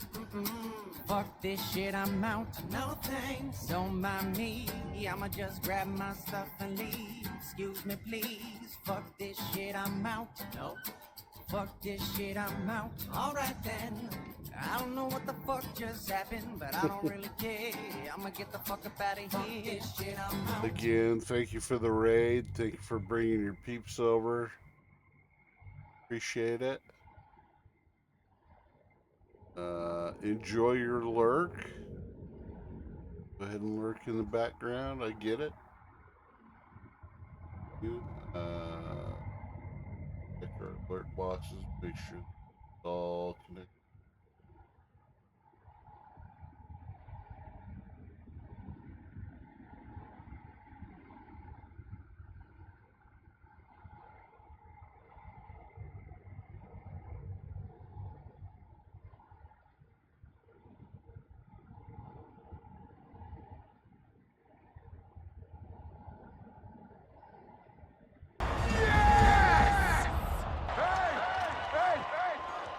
Fuck this shit, I'm out. No thanks, don't mind me. I'ma just grab my stuff and leave. Excuse me, please. Fuck this shit, I'm out. No. Fuck this shit, I'm out. Alright then. I don't know what the fuck just happened, but I don't really care. I'ma get the fuck up out of here. Fuck this shit, I'm out. Again, thank you for the raid. Thank you for bringing your peeps over. Appreciate it. Enjoy your lurk. Go ahead and lurk in the background. I get it. Check our alert boxes. Make sure it's all connected.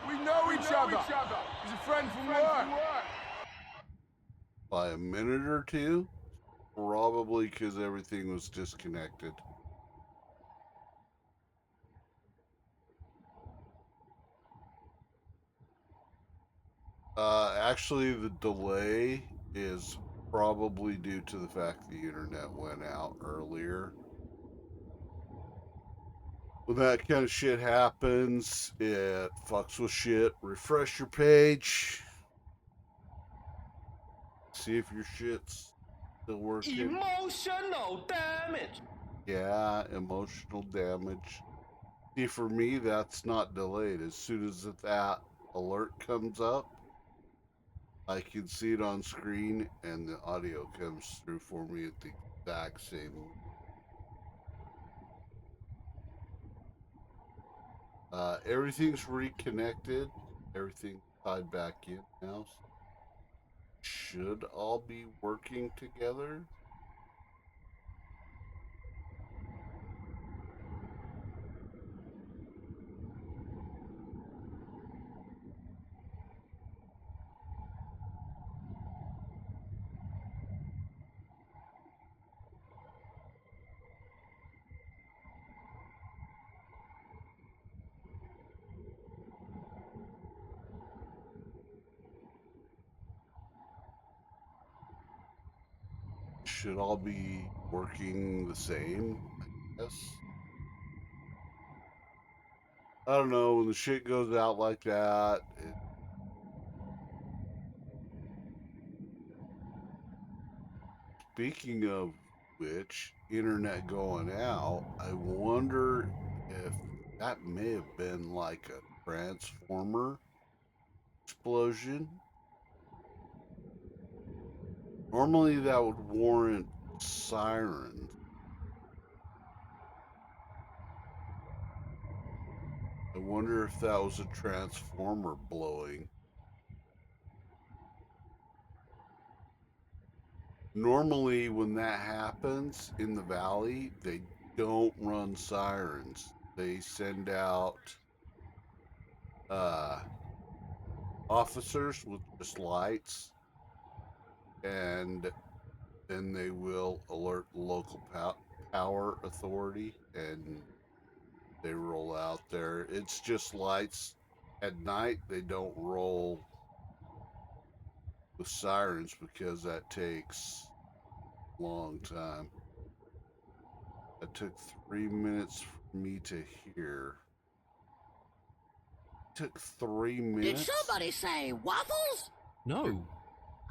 We know minute or two. Probably because everything was disconnected. Actually, the delay is probably due to the fact the internet went out earlier. When that kind of shit happens, it fucks with shit. Refresh your page. See if your shit's still working. Emotional damage. Yeah, emotional damage. See, for me, that's not delayed. As soon as that alert comes up, I can see it on screen, and the audio comes through for me at the exact same. Everything's reconnected. Everything's tied back in now. Should all be working together. Should all be working the same, I guess. I don't know, when the shit goes out like that, speaking of which, internet going out, I wonder if that may have been like a transformer explosion. Normally that would warrant sirens. I wonder if that was a transformer blowing. Normally when that happens in the valley, they don't run sirens. They send out officers with just lights, and then they will alert the local power authority, and they roll out there. It's just lights. At night, they don't roll with sirens because that takes a long time. That took 3 minutes for me to hear. It took 3 minutes? Did somebody say waffles? No.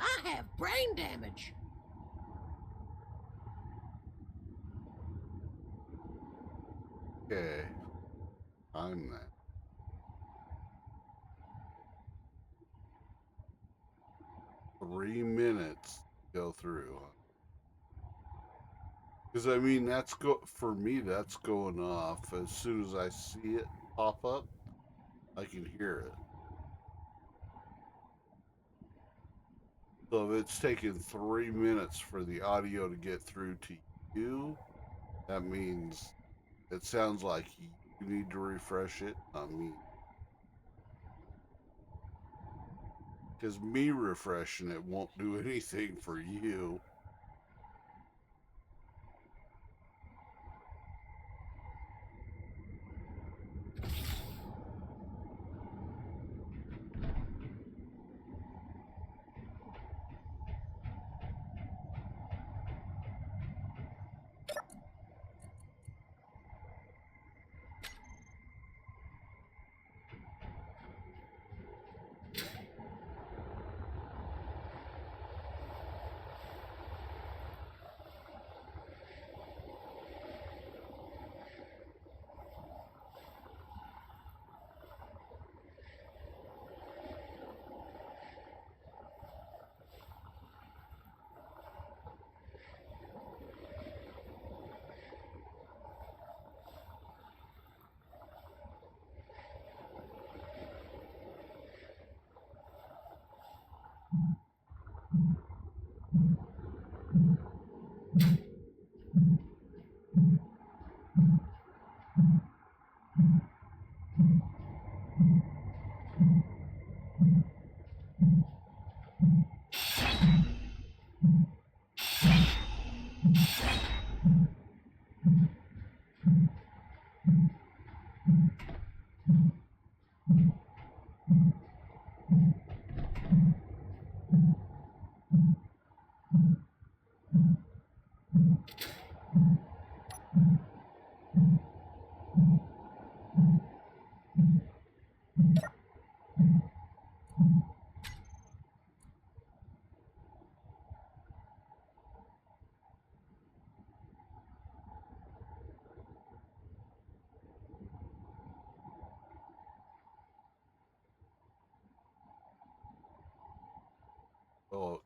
I have brain damage. Okay. I'm that. Three minutes to go through. Because I mean, for me. That's going off as soon as I see it pop up. I can hear it. So if it's taken 3 minutes for the audio to get through to you, that means it sounds like you need to refresh it, not me. Because me refreshing it won't do anything for you.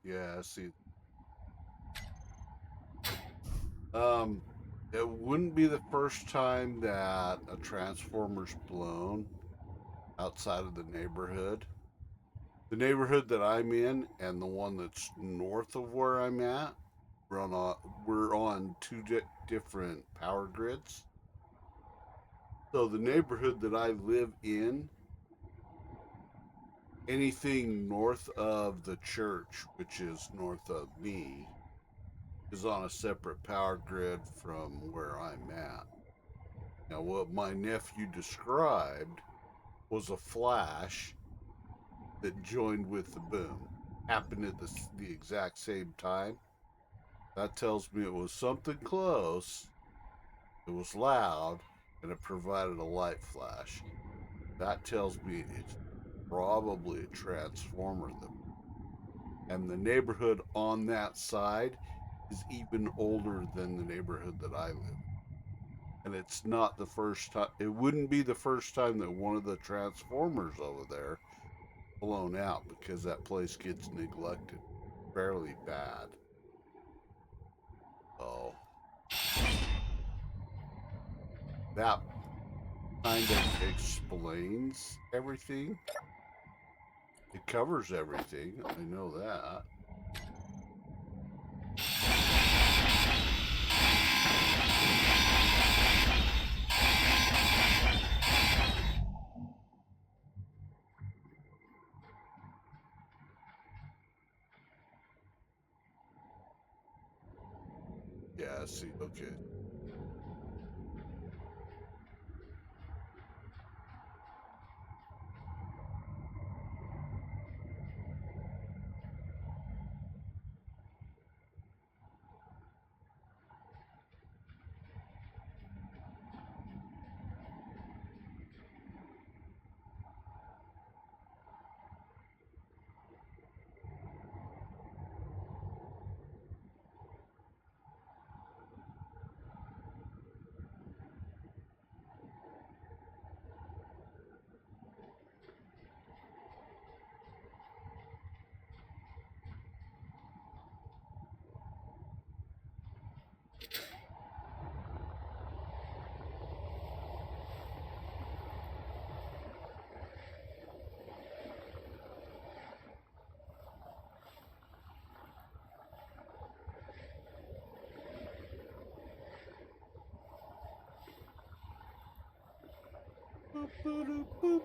Yeah, see. It wouldn't be the first time that a transformer's blown outside of the neighborhood. The neighborhood that I'm in and the one that's north of where I'm at, we're on two different power grids. So the neighborhood that I live in, anything north of the church, which is north of me, is on a separate power grid from where I'm at. Now, what my nephew described was a flash that joined with the boom. Happened at the exact same time. That tells me it was something close, it was loud, and it provided a light flash. That tells me it's probably a transformer. And the neighborhood on that side is even older than the neighborhood that I live in. And it's not the first time, it wouldn't be the first time that one of the transformers over there blown out, because that place gets neglected fairly bad. So that kind of explains everything. It covers everything, I know that. Yeah, see, okay. Boop, boop, boop.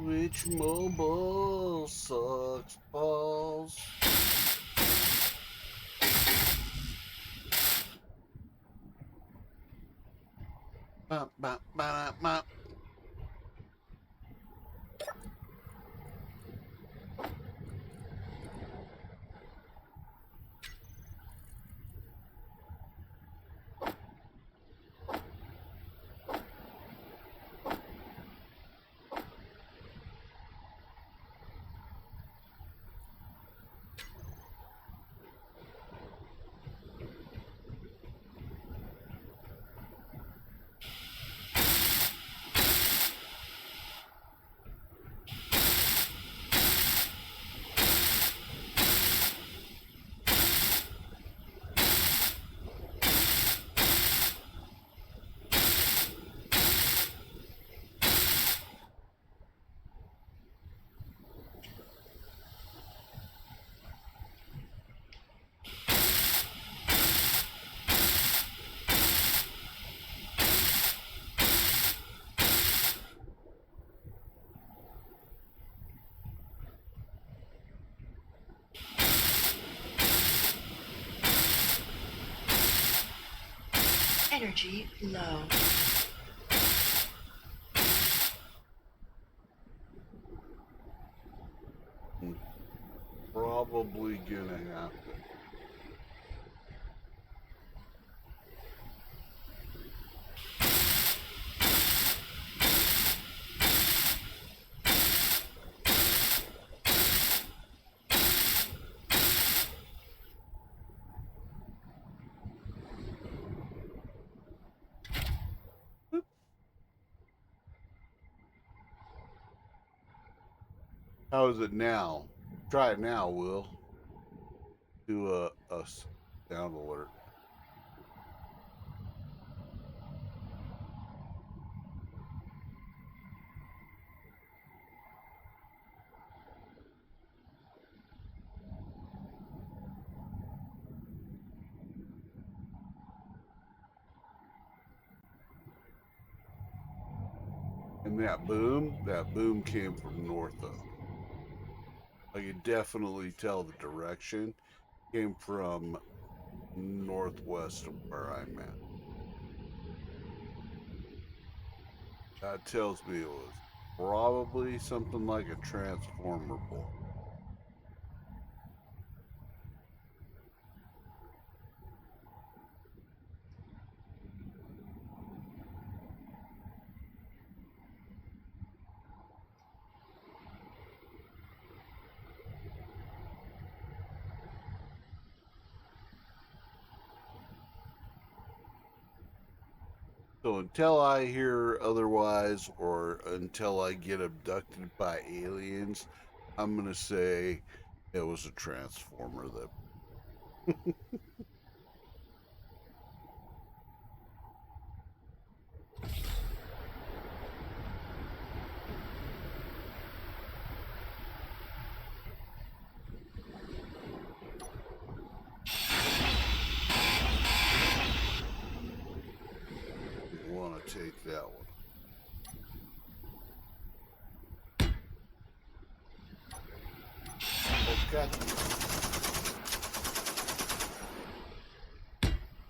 Which mobile sucks balls? Bop, bop, bop, bop. Energy low. Probably gonna have to. How is it now? Try it now, Will. Do a sound alert. And that boom came from north though. I could definitely tell the direction came from northwest of where I'm at. That tells me it was probably something like a transformer bolt. So until I hear otherwise, or until I get abducted by aliens, I'm gonna say it was a transformer that. Want to take that one. Okay.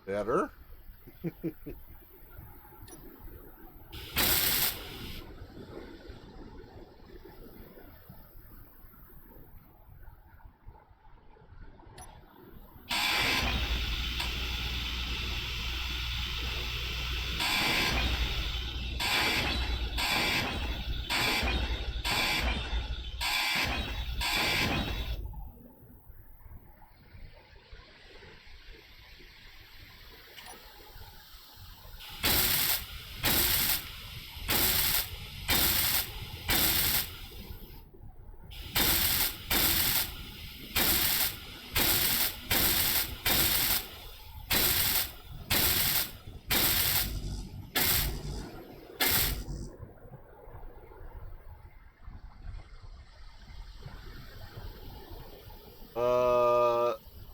Better?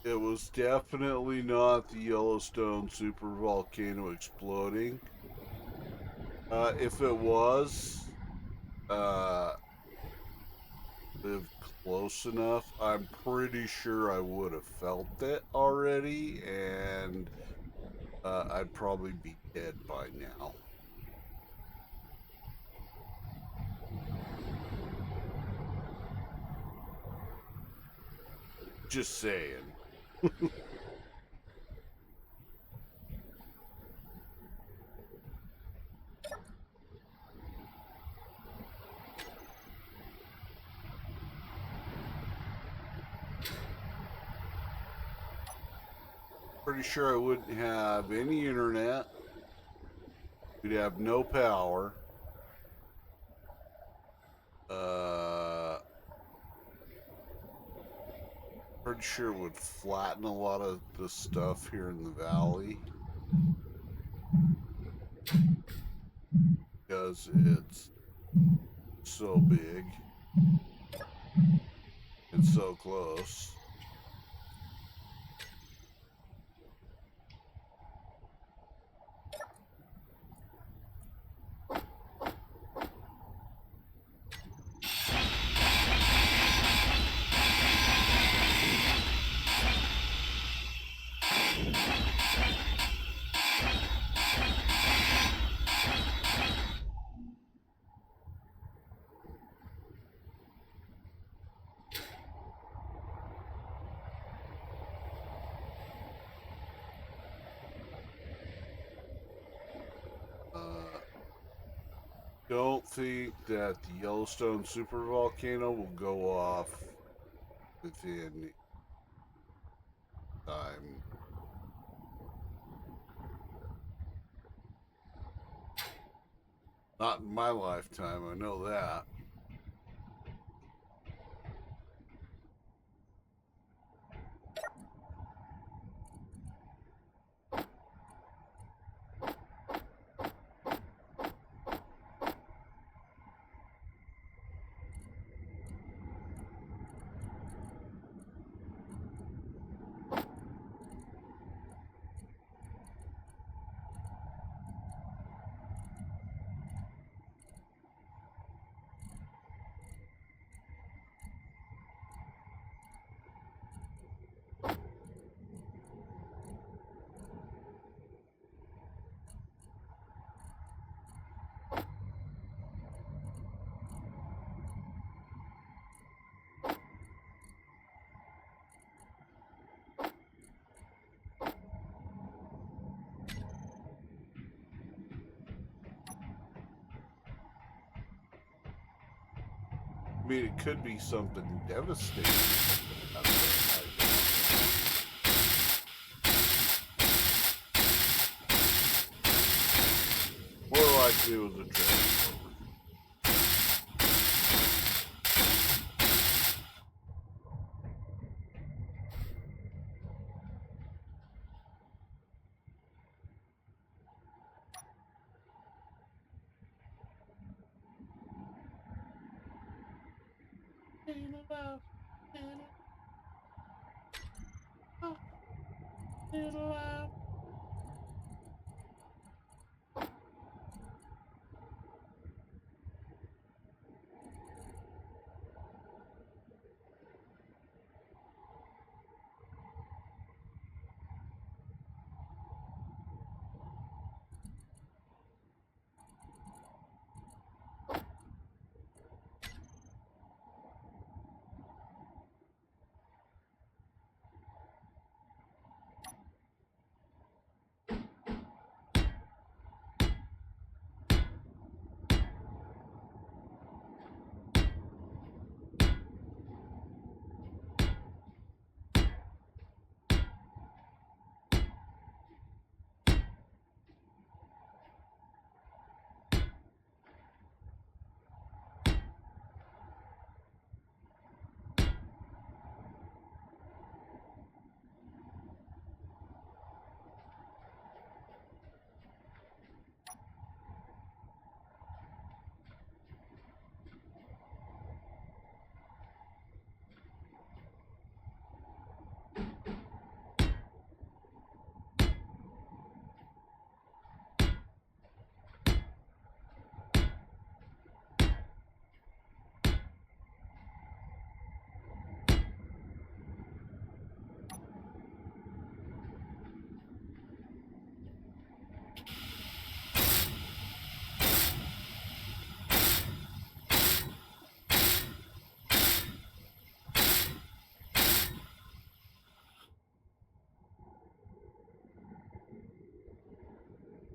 It was definitely not the Yellowstone supervolcano exploding. If it was, lived close enough, I'm pretty sure I would have felt it already, and I'd probably be dead by now. Just saying. Pretty sure I wouldn't have any internet. We'd have no power. Pretty sure it would flatten a lot of the stuff here in the valley. Because it's so big and so close. don't think that the Yellowstone supervolcano will go off within time. Not in my lifetime, I know that. I mean, it could be something devastating. More likely it was a transformer.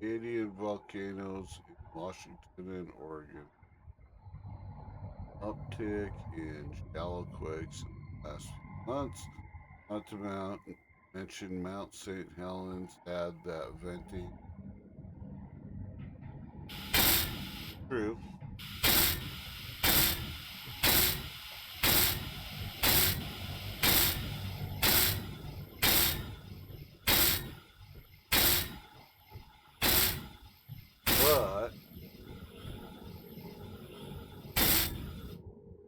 Canadian volcanoes in Washington and Oregon. Uptick in shallow quakes in the last few months. Not to mention Mount St. Helens had that venting. True. But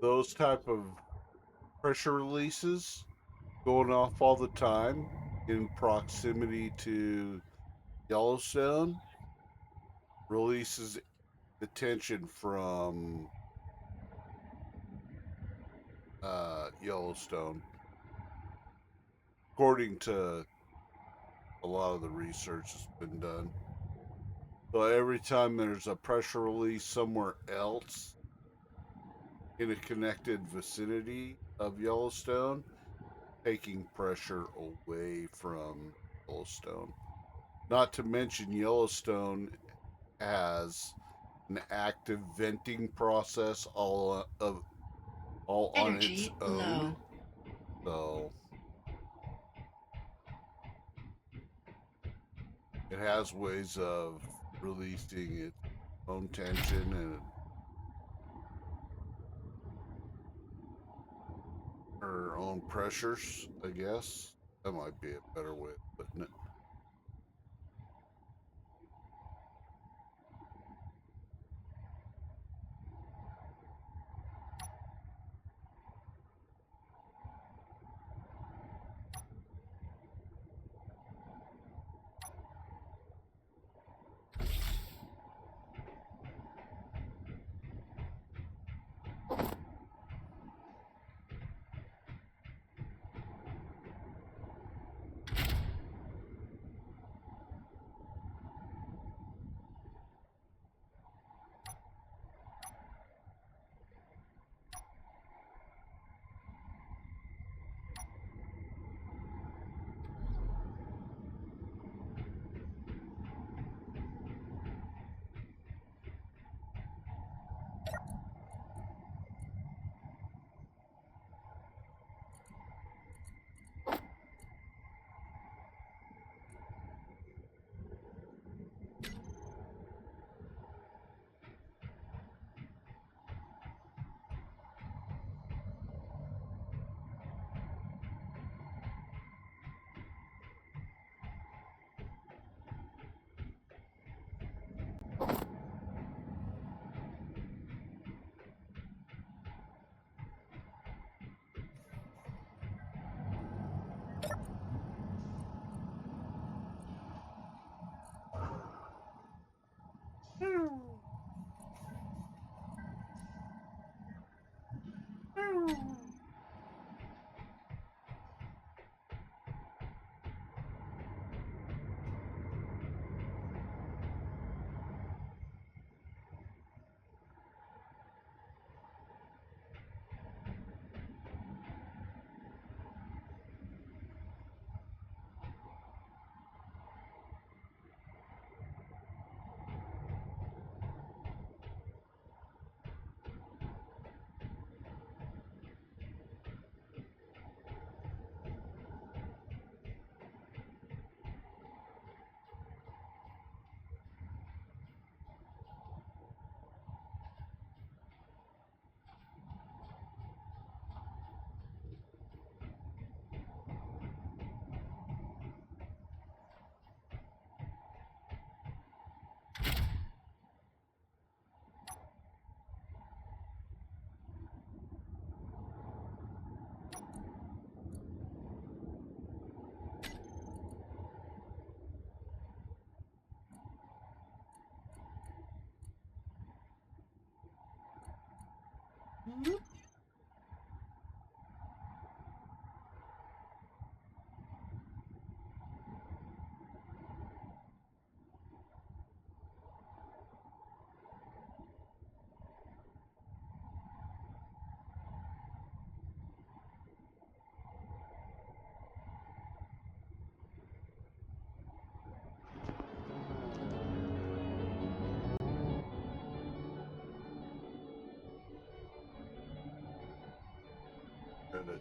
those type of pressure releases going off all the time in proximity to Yellowstone releases the tension from Yellowstone, according to a lot of the research that's been done. So every time there's a pressure release somewhere else in a connected vicinity of Yellowstone, taking pressure away from Yellowstone. Not to mention Yellowstone has an active venting process all on its Energy own. low. So it has ways of releasing its own tension and her own pressures, I guess. That might be a better way of putting it. It.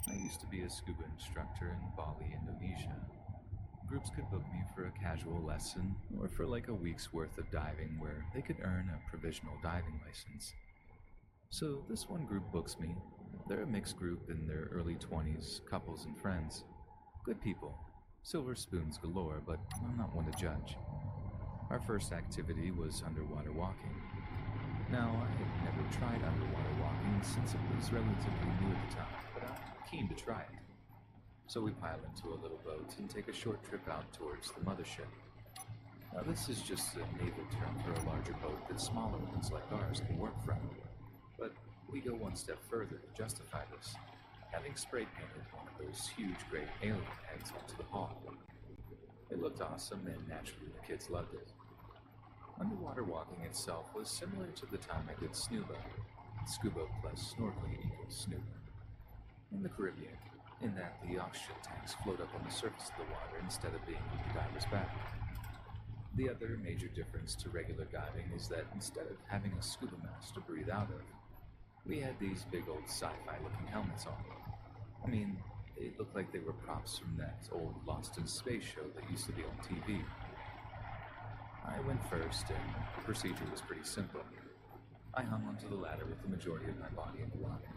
I used to be a scuba instructor in Bali, Indonesia. Groups could book me for a casual lesson or for like a week's worth of diving where they could earn a provisional diving license. So this one group books me. They're a mixed group in their early 20s, couples and friends. Good people. Silver spoons galore, but I'm not one to judge. Our first activity was underwater walking. Now, I had never tried underwater walking since it was relatively new at the time, but I'm keen to try it. So we pile into a little boat and take a short trip out towards the mothership. Now, this is just a naval term for a larger boat that smaller ones like ours can work from. But we go one step further to justify this, having spray painted one of those huge gray alien heads onto the hull. It looked awesome, and naturally the kids loved it. Underwater walking itself was similar to the time I did scuba. Scuba plus snorkeling equals snuba. in the Caribbean, in that the oxygen tanks float up on the surface of the water instead of being on the diver's back. The other major difference to regular diving is that instead of having a scuba mask to breathe out of, we had these big old sci-fi looking helmets on. I mean, they looked like they were props from that old Lost in Space show that used to be on TV. I went first, and the procedure was pretty simple. I hung onto the ladder with the majority of my body in the water.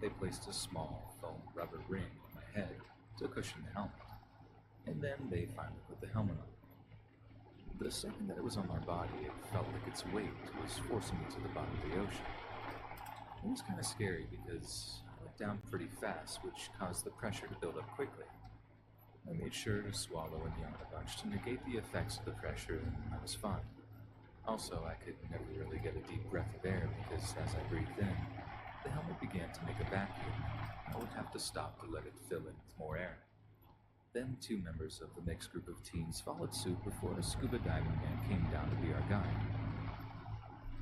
They placed a small foam rubber ring on my head to cushion the helmet, and then they finally put the helmet on. The second that it was on my body, it felt like its weight was forcing me to the bottom of the ocean. It was kind of scary because I went down pretty fast, which caused the pressure to build up quickly. I made sure to swallow and yawn a bunch to negate the effects of the pressure, and I was fine. Also, I could never really get a deep breath of air because as I breathed in, the helmet began to make a vacuum. I would have to stop to let it fill in with more air. Then 2 members of the mixed group of teens followed suit before a scuba diving man came down to be our guide.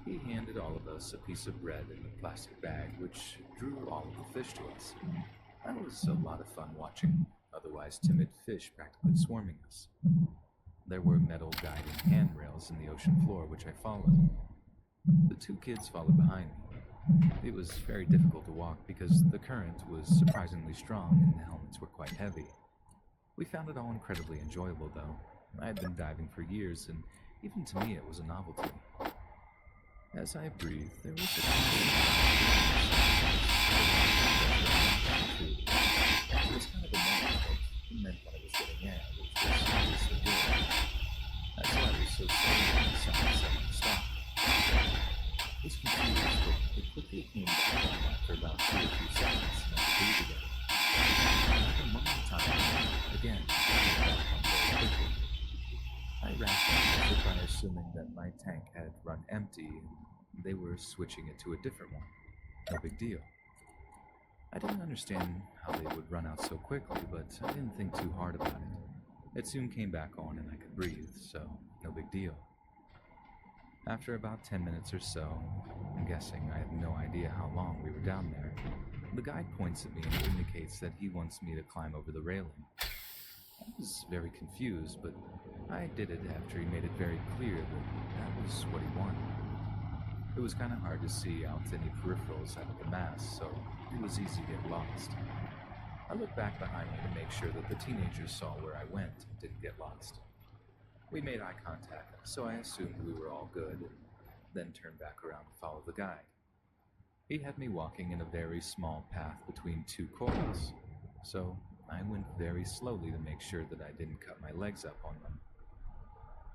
He handed all of us a piece of bread in a plastic bag, which drew all of the fish to us. That was a lot of fun watching otherwise timid fish practically swarming us. There were metal guiding handrails in the ocean floor, which I followed. The 2 kids followed behind me. It was very difficult to walk because the current was surprisingly strong and the helmets were quite heavy. We found it all incredibly enjoyable, though. I had been diving for years, and even to me it was a novelty. As I breathed, there was a It was kind of annoying, but it meant what I was getting at, which was obviously good. That's why it was so sad when the sound suddenly stopped. I was confused, but it quickly came back on after about 2 or 3 seconds, and I could breathe again. After a moment of time, again, I came back on very quickly. I rationalized it by assuming that my tank had run empty, and they were switching it to a different one. No big deal. I didn't understand how they would run out so quickly, but I didn't think too hard about it. It soon came back on and I could breathe, so no big deal. After about 10 minutes or so, I'm guessing I have no idea how long we were down there, the guide points at me and indicates that he wants me to climb over the railing. I was very confused, but I did it after he made it very clear that was what he wanted. It was kind of hard to see out any peripherals out of the mass, so it was easy to get lost. I looked back behind me to make sure that the teenagers saw where I went and didn't get lost. We made eye contact, so I assumed we were all good, then turned back around to follow the guide. He had me walking in a very small path between 2 corals, so I went very slowly to make sure that I didn't cut my legs up on them.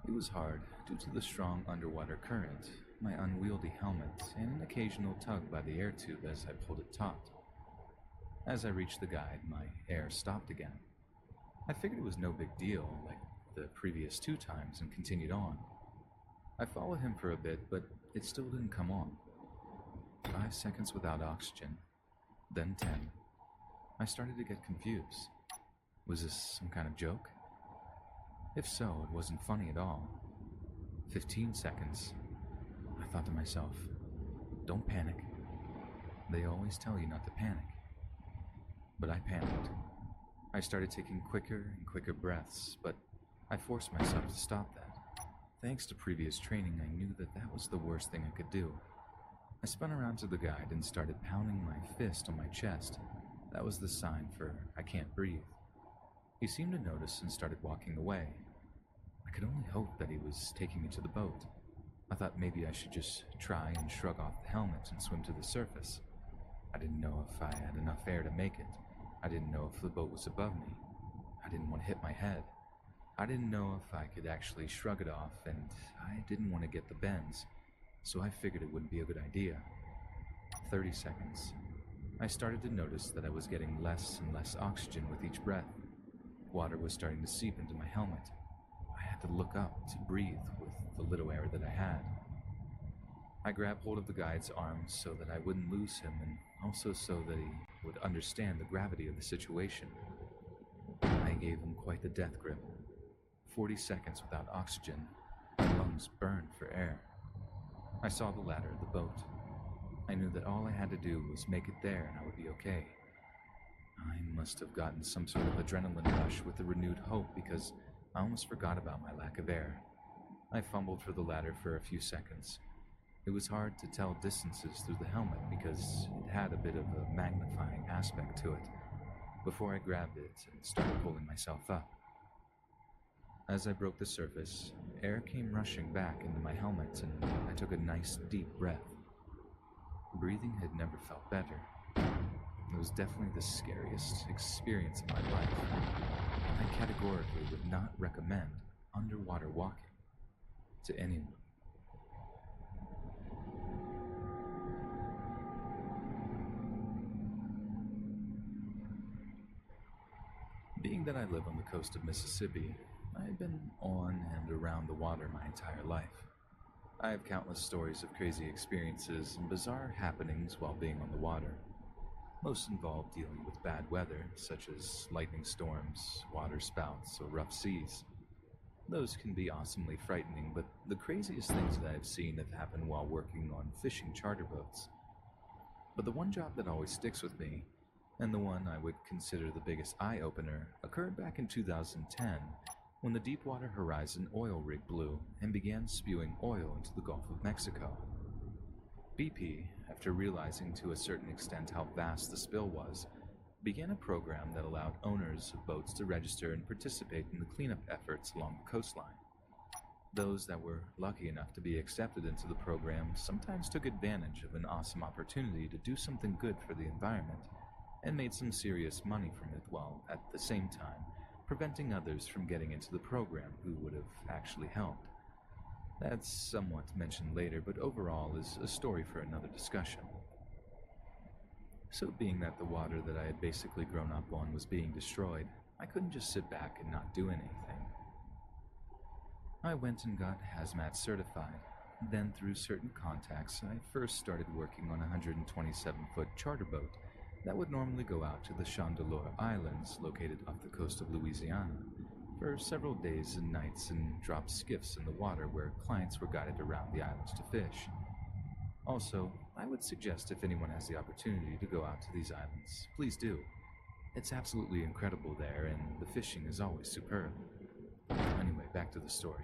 It was hard due to the strong underwater current, my unwieldy helmet, and an occasional tug by the air tube as I pulled it taut. As I reached the guide, my air stopped again. I figured it was no big deal, like the previous 2 times, and continued on. I followed him for a bit, but it still didn't come on. 5 seconds without oxygen, then 10. I started to get confused. Was this some kind of joke? If so, it wasn't funny at all. 15 seconds. I thought to myself, don't panic. They always tell you not to panic. But I panicked. I started taking quicker and quicker breaths, but I forced myself to stop that. Thanks to previous training, I knew that that was the worst thing I could do. I spun around to the guide and started pounding my fist on my chest. That was the sign for I can't breathe. He seemed to notice and started walking away. I could only hope that he was taking me to the boat. I thought maybe I should just try and shrug off the helmet and swim to the surface. I didn't know if I had enough air to make it. I didn't know if the boat was above me. I didn't want to hit my head. I didn't know if I could actually shrug it off, and I didn't want to get the bends, so I figured it wouldn't be a good idea. 30 seconds. I started to notice that I was getting less and less oxygen with each breath. Water was starting to seep into my helmet. I had to look up to breathe with the little air that I had. I grabbed hold of the guide's arms so that I wouldn't lose him, and also so that he would understand the gravity of the situation. I gave him quite the death grip. 40 seconds without oxygen, my lungs burned for air. I saw the ladder of the boat. I knew that all I had to do was make it there and I would be okay. I must have gotten some sort of adrenaline rush with the renewed hope because I almost forgot about my lack of air. I fumbled for the ladder for a few seconds. It was hard to tell distances through the helmet because it had a bit of a magnifying aspect to it, before I grabbed it and started pulling myself up. As I broke the surface, air came rushing back into my helmet and I took a nice deep breath. Breathing had never felt better. It was definitely the scariest experience of my life. I categorically would not recommend underwater walking to anyone. Being that I live on the coast of Mississippi, I have been on and around the water my entire life. I have countless stories of crazy experiences and bizarre happenings while being on the water. Most involve dealing with bad weather, such as lightning storms, water spouts, or rough seas. Those can be awesomely frightening, but the craziest things that I've seen have happened while working on fishing charter boats. But the one job that always sticks with me, and the one I would consider the biggest eye-opener, occurred back in 2010, when the Deepwater Horizon oil rig blew and began spewing oil into the Gulf of Mexico. BP, after realizing to a certain extent how vast the spill was, began a program that allowed owners of boats to register and participate in the cleanup efforts along the coastline. Those that were lucky enough to be accepted into the program sometimes took advantage of an awesome opportunity to do something good for the environment and made some serious money from it while, at the same time, preventing others from getting into the program who would have actually helped. That's somewhat mentioned later, but overall is a story for another discussion. So being that the water that I had basically grown up on was being destroyed, I couldn't just sit back and not do anything. I went and got hazmat certified. Then through certain contacts, I first started working on a 127-foot charter boat that would normally go out to the Chandeleur Islands, located off the coast of Louisiana, for several days and nights and drop skiffs in the water where clients were guided around the islands to fish. Also, I would suggest if anyone has the opportunity to go out to these islands, please do. It's absolutely incredible there and the fishing is always superb. Anyway, back to the story.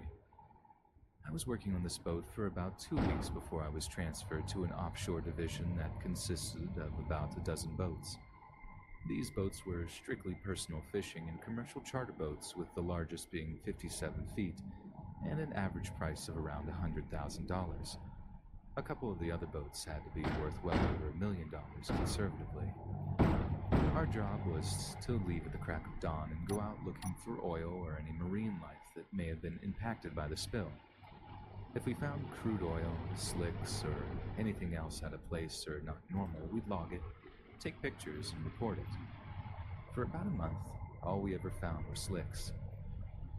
I was working on this boat for about 2 weeks before I was transferred to an offshore division that consisted of about a dozen boats. These boats were strictly personal fishing and commercial charter boats, with the largest being 57 feet and an average price of around $100,000. A couple of the other boats had to be worth well over $1 million conservatively. Our job was to leave at the crack of dawn and go out looking for oil or any marine life that may have been impacted by the spill. If we found crude oil, slicks, or anything else out of place or not normal, we'd log it, take pictures, and report it. For about a month, all we ever found were slicks.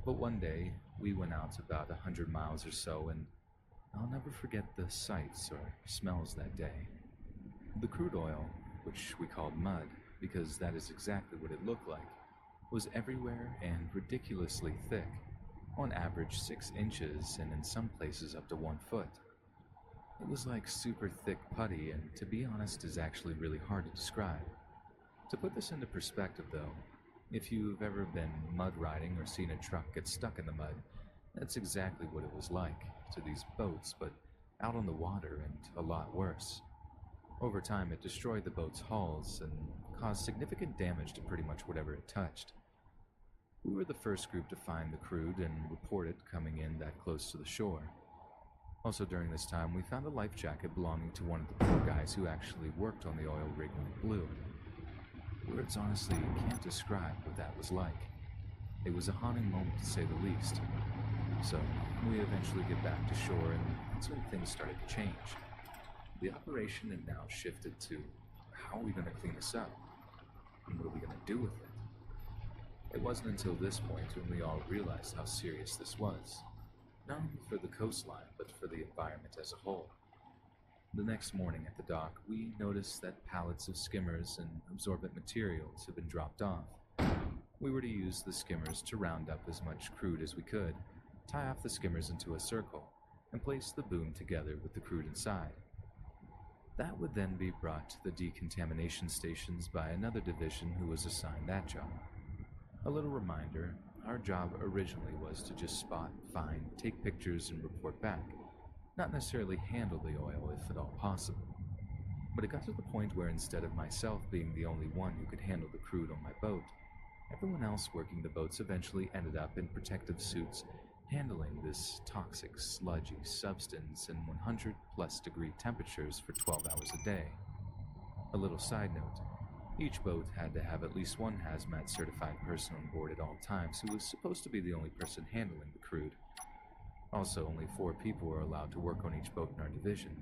But one day, we went out about 100 miles or so, and I'll never forget the sights or smells that day. The crude oil, which we called mud, because that is exactly what it looked like, was everywhere and ridiculously thick. On average 6 inches and in some places up to 1 foot. It was like super thick putty and, to be honest, is actually really hard to describe. To put this into perspective though, if you've ever been mud riding or seen a truck get stuck in the mud, that's exactly what it was like to these boats, but out on the water and a lot worse. Over time it destroyed the boat's hulls and caused significant damage to pretty much whatever it touched. We were the first group to find the crude and report it coming in that close to the shore. Also during this time, we found a life jacket belonging to one of the poor guys who actually worked on the oil rig when it blew. Words honestly can't describe what that was like. It was a haunting moment to say the least. So, we eventually get back to shore and that's when things started to change. The operation had now shifted to, how are we going to clean this up? And what are we going to do with it? It wasn't until this point when we all realized how serious this was, not only for the coastline, but for the environment as a whole. The next morning at the dock, we noticed that pallets of skimmers and absorbent materials had been dropped off. We were to use the skimmers to round up as much crude as we could, tie off the skimmers into a circle, and place the boom together with the crude inside. That would then be brought to the decontamination stations by another division who was assigned that job. A little reminder, our job originally was to just spot, find, take pictures, and report back, not necessarily handle the oil if at all possible. But it got to the point where instead of myself being the only one who could handle the crude on my boat, everyone else working the boats eventually ended up in protective suits handling this toxic, sludgy substance in 100-plus degree temperatures for 12 hours a day. A little side note, each boat had to have at least one hazmat certified person on board at all times who was supposed to be the only person handling the crude. Also, only 4 people were allowed to work on each boat in our division.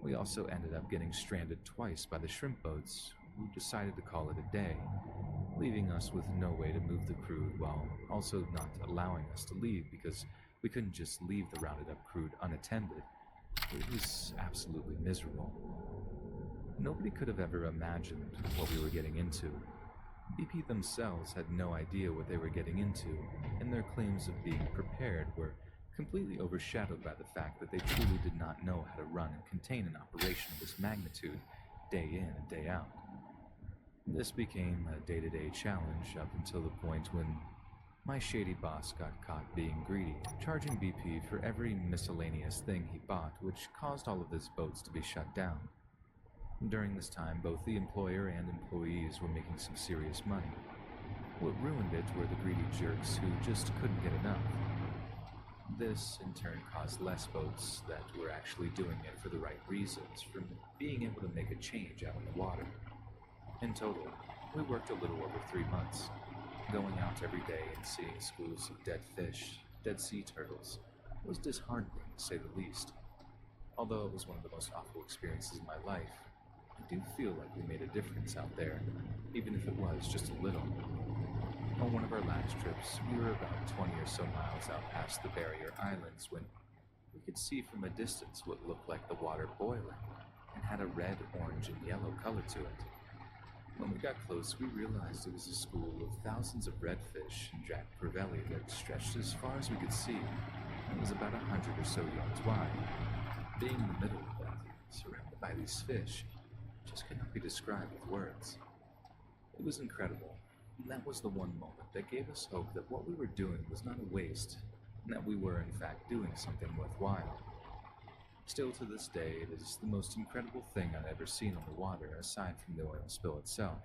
We also ended up getting stranded twice by the shrimp boats, who decided to call it a day, leaving us with no way to move the crude while also not allowing us to leave because we couldn't just leave the rounded up crude unattended. It was absolutely miserable. Nobody could have ever imagined what we were getting into. BP themselves had no idea what they were getting into, and their claims of being prepared were completely overshadowed by the fact that they truly did not know how to run and contain an operation of this magnitude day in and day out. This became a day-to-day challenge up until the point when my shady boss got caught being greedy, charging BP for every miscellaneous thing he bought, which caused all of his boats to be shut down. During this time, both the employer and employees were making some serious money. What ruined it were the greedy jerks who just couldn't get enough. This, in turn, caused less boats that were actually doing it for the right reasons from being able to make a change out on the water. In total, we worked a little over 3 months, going out every day and seeing schools of dead fish, dead sea turtles, was disheartening to say the least. Although it was one of the most awful experiences of my life, I do feel like we made a difference out there, even if it was just a little. On one of our last trips, we were about 20 or so miles out past the barrier islands when we could see from a distance what looked like the water boiling and had a red, orange, and yellow color to it. When we got close, we realized it was a school of thousands of redfish and jack crevelli that stretched as far as we could see and was about 100 or so yards wide. Being in the middle of that, surrounded by these fish, just cannot be described with words. It was incredible, and that was the one moment that gave us hope that what we were doing was not a waste, and that we were in fact doing something worthwhile. Still to this day, it is the most incredible thing I've ever seen on the water, aside from the oil spill itself.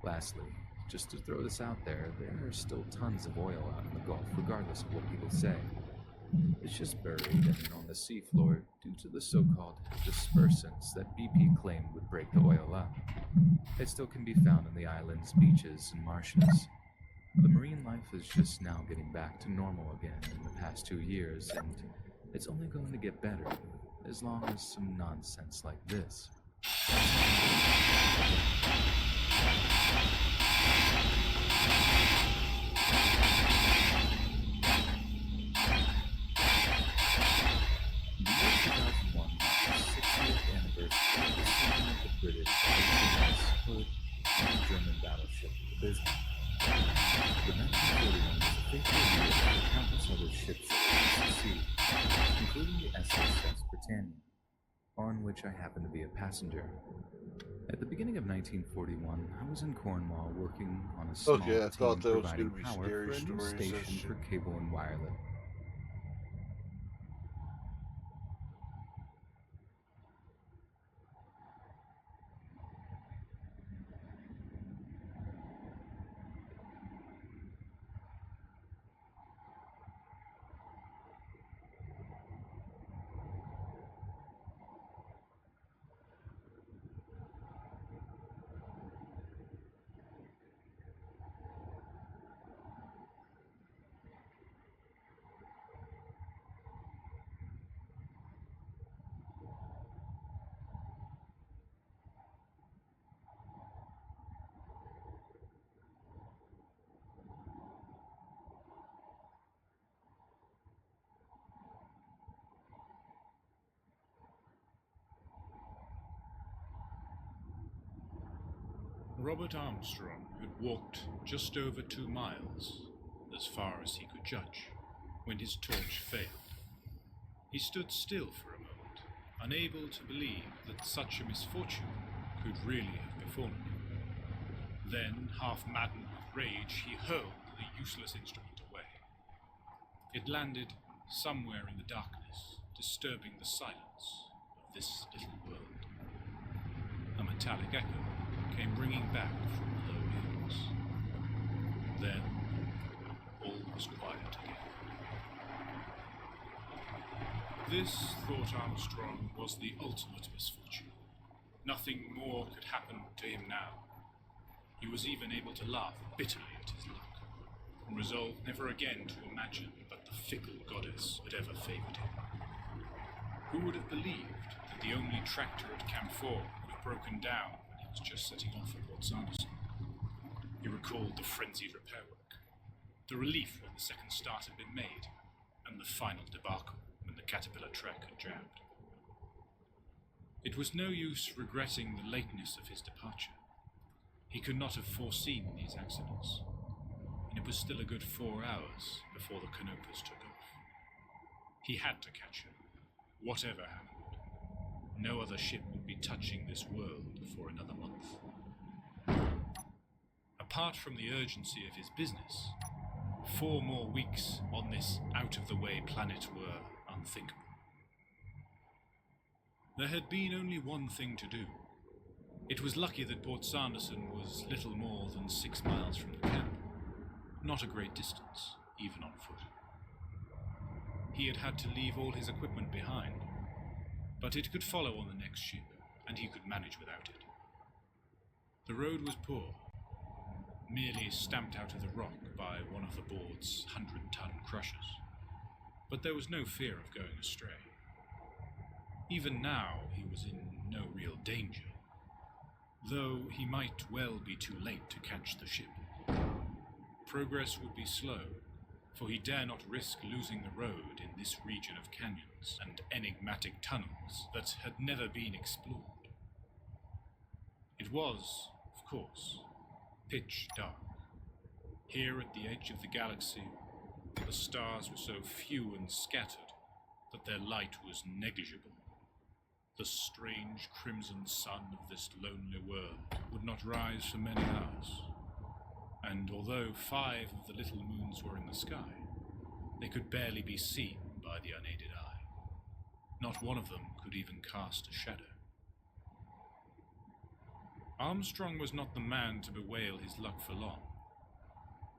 Lastly, just to throw this out there are still tons of oil out in the Gulf, regardless of what people say. It's just buried and on the seafloor due to the so-called dispersants that BP claimed would break the oil up. It still can be found on the islands, beaches, and marshes. The marine life is just now getting back to normal again in the past 2 years, and it's only going to get better, as long as some nonsense like this. The year 2001 was the 60th anniversary of the sinking of the British HMS Hood and the German battleship Bismarck. The 1941 was a faithful year for countless other ships at the sea, including the SS Britannia, on which I happened to be a passenger. At the beginning of 1941, I was in Cornwall working on a small team providing power for a new station for cable and wireless. Robert Armstrong had walked just over 2 miles, as far as he could judge, when his torch failed. He stood still for a moment, unable to believe that such a misfortune could really have befallen him. Then, half maddened with rage, he hurled the useless instrument away. It landed somewhere in the darkness, disturbing the silence of this little world. A metallic echo came ringing back from the low hills. Then, all was quiet again. This, thought Armstrong, was the ultimate misfortune. Nothing more could happen to him now. He was even able to laugh bitterly at his luck, and resolved never again to imagine that the fickle goddess had ever favoured him. Who would have believed that the only tractor at Camp 4 would have broken down when he was just setting off for Port Sanderson? He recalled the frenzied repair work, the relief when the second start had been made, and the final debacle when the Caterpillar trek had jammed. It was no use regretting the lateness of his departure. He could not have foreseen these accidents, and it was still a good 4 hours before the Canopas took off. He had to catch her, whatever happened. No other ship would be touching this world for another month. Apart from the urgency of his business, 4 more weeks on this out-of-the-way planet were unthinkable. There had been only one thing to do. It was lucky that Port Sanderson was little more than 6 miles from the camp. Not a great distance, even on foot. He had had to leave all his equipment behind, but it could follow on the next ship, and he could manage without it. The road was poor, merely stamped out of the rock by one of the board's 100-ton crushers, but there was no fear of going astray. Even now, he was in no real danger, though he might well be too late to catch the ship. Progress would be slow, for he dare not risk losing the road in this region of canyons and enigmatic tunnels that had never been explored. It was, of course, pitch dark. Here at the edge of the galaxy, the stars were so few and scattered that their light was negligible. The strange crimson sun of this lonely world would not rise for many hours, and although 5 of the little moons were in the sky, they could barely be seen by the unaided eye. Not one of them could even cast a shadow. Armstrong was not the man to bewail his luck for long.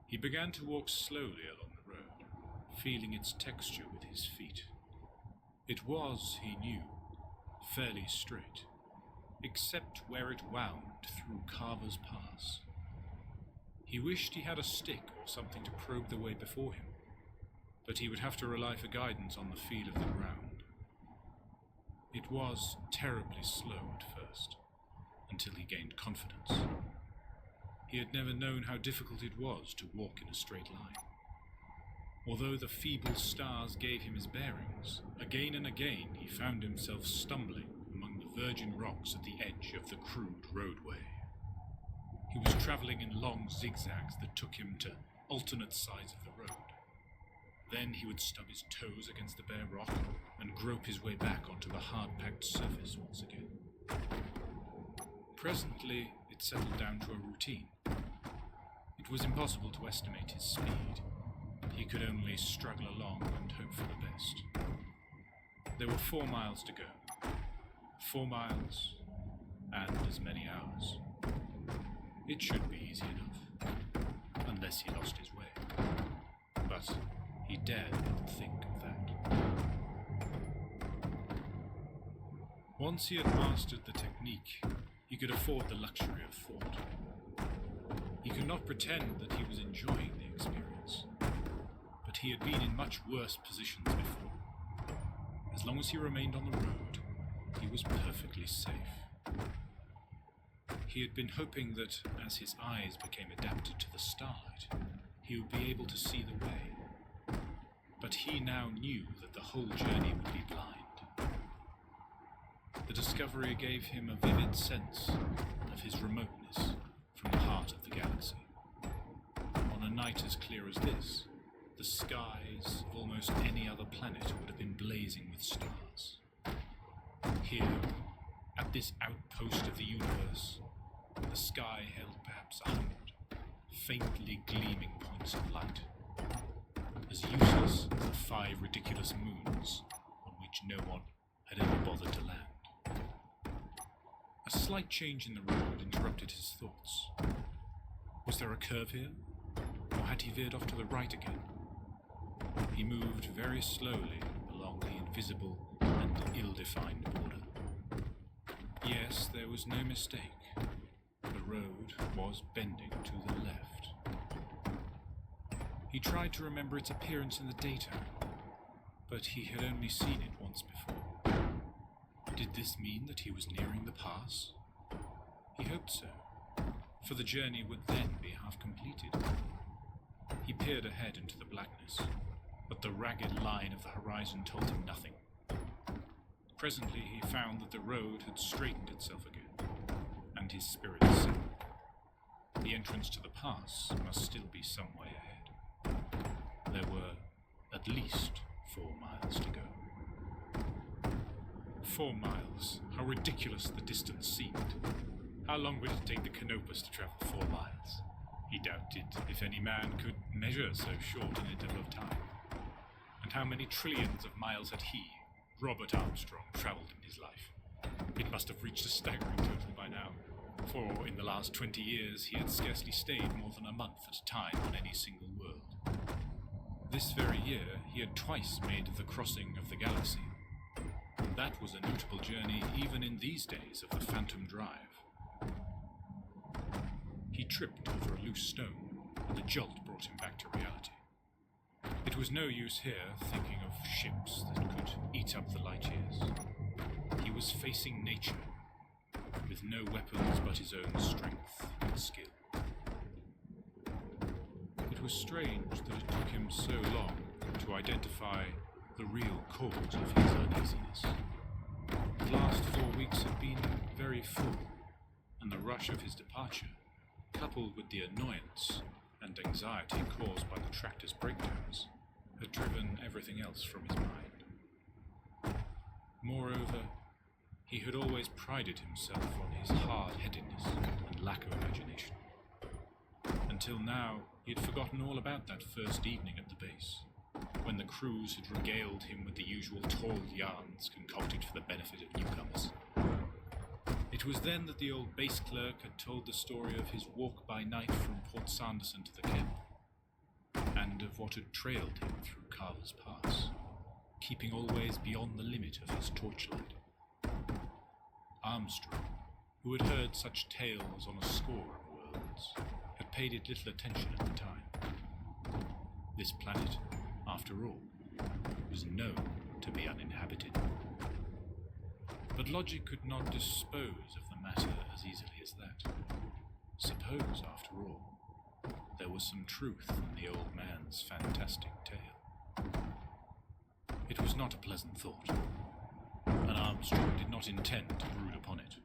He began to walk slowly along the road, feeling its texture with his feet. It was, he knew, fairly straight, except where it wound through Carver's Pass. He wished he had a stick or something to probe the way before him, but he would have to rely for guidance on the feel of the ground. It was terribly slow at first, until he gained confidence. He had never known how difficult it was to walk in a straight line. Although the feeble stars gave him his bearings, again and again he found himself stumbling among the virgin rocks at the edge of the crude roadway. He was travelling in long zigzags that took him to alternate sides of the road. Then he would stub his toes against the bare rock and grope his way back onto the hard-packed surface once again. Presently, it settled down to a routine. It was impossible to estimate his speed. He could only struggle along and hope for the best. There were 4 miles to go. 4 miles, and as many hours. It should be easy enough, unless he lost his way. But he dared not think of that. Once he had mastered the technique, he could afford the luxury of thought. He could not pretend that he was enjoying the experience, but he had been in much worse positions before. As long as he remained on the road, he was perfectly safe. He had been hoping that, as his eyes became adapted to the starlight, he would be able to see the way. But he now knew that the whole journey would be blind. The discovery gave him a vivid sense of his remoteness from the heart of the galaxy. On a night as clear as this, the skies of almost any other planet would have been blazing with stars. Here, at this outpost of the universe, the sky held perhaps 100 faintly gleaming points of light, as useless as the 5 ridiculous moons on which no one had ever bothered to land. A slight change in the road interrupted his thoughts. Was there a curve here, or had he veered off to the right again? He moved very slowly along the invisible and ill-defined border. Yes, there was no mistake. The road was bending to the left. He tried to remember its appearance in the daytime, but he had only seen it once before. Did this mean that he was nearing the pass? He hoped so, for the journey would then be half completed. He peered ahead into the blackness, but the ragged line of the horizon told him nothing. Presently he found that the road had straightened itself again, and his spirits sank. The entrance to the pass must still be some way ahead. There were at least 4 miles to go. 4 miles. How ridiculous the distance seemed. How long would it take the Canopus to travel 4 miles? He doubted if any man could measure so short an interval of time. And how many trillions of miles had he, Robert Armstrong, travelled in his life? It must have reached a staggering total by now, for in the last 20 years he had scarcely stayed more than a month at a time on any single world. This very year he had twice made the crossing of the galaxy. That was a notable journey even in these days of the Phantom Drive. He tripped over a loose stone, and the jolt brought him back to reality. It was no use here thinking of ships that could eat up the light years. He was facing nature, with no weapons but his own strength and skill. It was strange that it took him so long to identify the real cause of his uneasiness. The last 4 weeks had been very full, and the rush of his departure, coupled with the annoyance and anxiety caused by the tractor's breakdowns, had driven everything else from his mind. Moreover, he had always prided himself on his hard-headedness and lack of imagination. Until now, he had forgotten all about that first evening at the base, when the crews had regaled him with the usual tall yarns concocted for the benefit of newcomers. It was then that the old base clerk had told the story of his walk by night from Port Sanderson to the camp, and of what had trailed him through Carver's Pass, keeping always beyond the limit of his torchlight. Armstrong, who had heard such tales on a score of worlds, had paid it little attention at the time. This planet, after all, was known to be uninhabited. But logic could not dispose of the matter as easily as that. Suppose, after all, there was some truth in the old man's fantastic tale. It was not a pleasant thought, and Armstrong did not intend to brood upon it.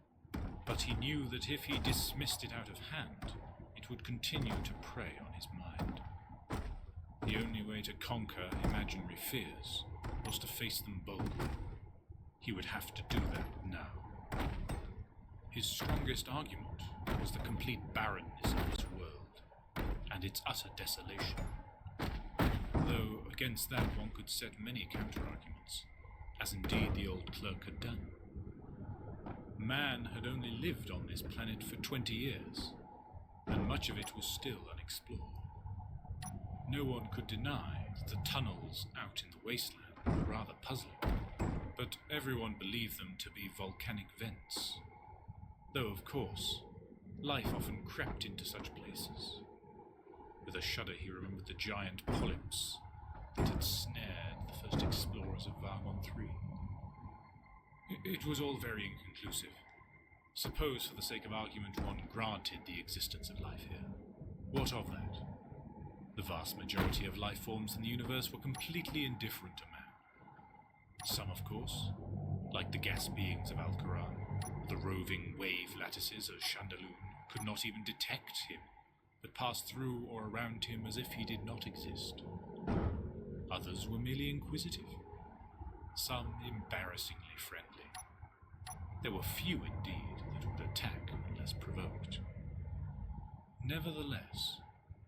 But he knew that if he dismissed it out of hand, it would continue to prey on his mind. The only way to conquer imaginary fears was to face them boldly. He would have to do that now. His strongest argument was the complete barrenness of his world, and its utter desolation. Though against that one could set many counter-arguments, as indeed the old clerk had done. Man had only lived on this planet for 20 years, and much of it was still unexplored. No one could deny that the tunnels out in the wasteland were rather puzzling, but everyone believed them to be volcanic vents. Though, of course, life often crept into such places. With a shudder he remembered the giant polyps that had snared the first explorers of Vargon III. It was all very inconclusive. Suppose, for the sake of argument, one granted the existence of life here. What of that? The vast majority of life forms in the universe were completely indifferent to man. Some, of course, like the gas beings of Alcaran, the roving wave lattices of Chandaloon, could not even detect him, but passed through or around him as if he did not exist. Others were merely inquisitive, some embarrassingly friendly, There were few indeed that would attack unless provoked. Nevertheless,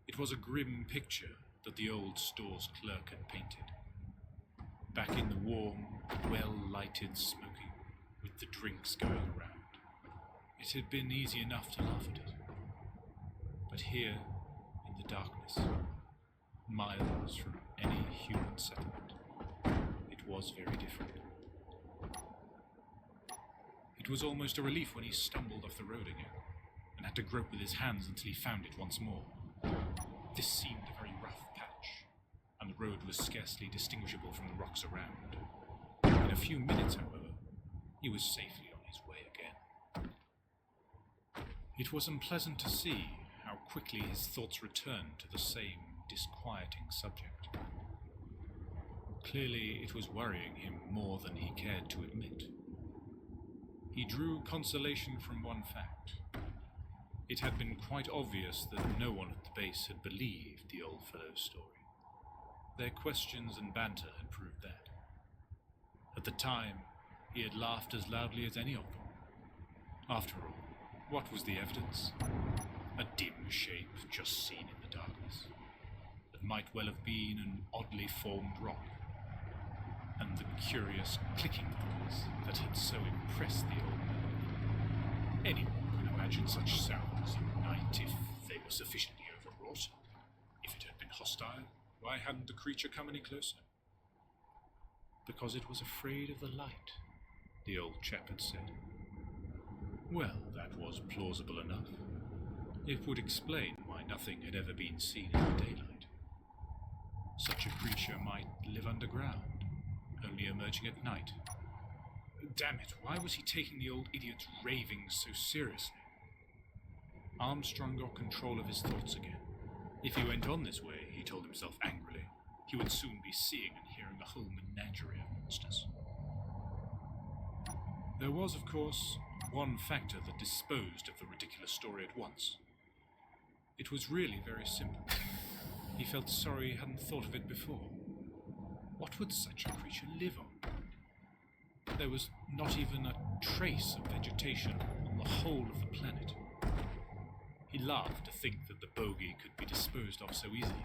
it was a grim picture that the old store's clerk had painted. Back in the warm, well-lighted smoking, with the drinks going around, it had been easy enough to laugh at it. But here, in the darkness, miles from any human settlement, it was very different. It was almost a relief when he stumbled off the road again, and had to grope with his hands until he found it once more. This seemed a very rough patch, and the road was scarcely distinguishable from the rocks around. In a few minutes, however, he was safely on his way again. It was unpleasant to see how quickly his thoughts returned to the same disquieting subject. Clearly, it was worrying him more than he cared to admit. He drew consolation from one fact. It had been quite obvious that no one at the base had believed the old fellow's story. Their questions and banter had proved that. At the time, he had laughed as loudly as any of them. After all, what was the evidence? A dim shape just seen in the darkness, that might well have been an oddly formed rock, and the curious clicking noise that had so impressed the old man. Anyone could imagine such sounds at night if they were sufficiently overwrought. If it had been hostile, why hadn't the creature come any closer? Because it was afraid of the light, the old chap had said. Well, that was plausible enough. It would explain why nothing had ever been seen in the daylight. Such a creature might live underground, only emerging at night. Damn it, why was he taking the old idiot's ravings so seriously? Armstrong got control of his thoughts again. If he went on this way, he told himself angrily, he would soon be seeing and hearing a whole menagerie of monsters. There was, of course, one factor that disposed of the ridiculous story at once. It was really very simple. He felt sorry he hadn't thought of it before. What would such a creature live on? There was not even a trace of vegetation on the whole of the planet. He laughed to think that the bogey could be disposed of so easily,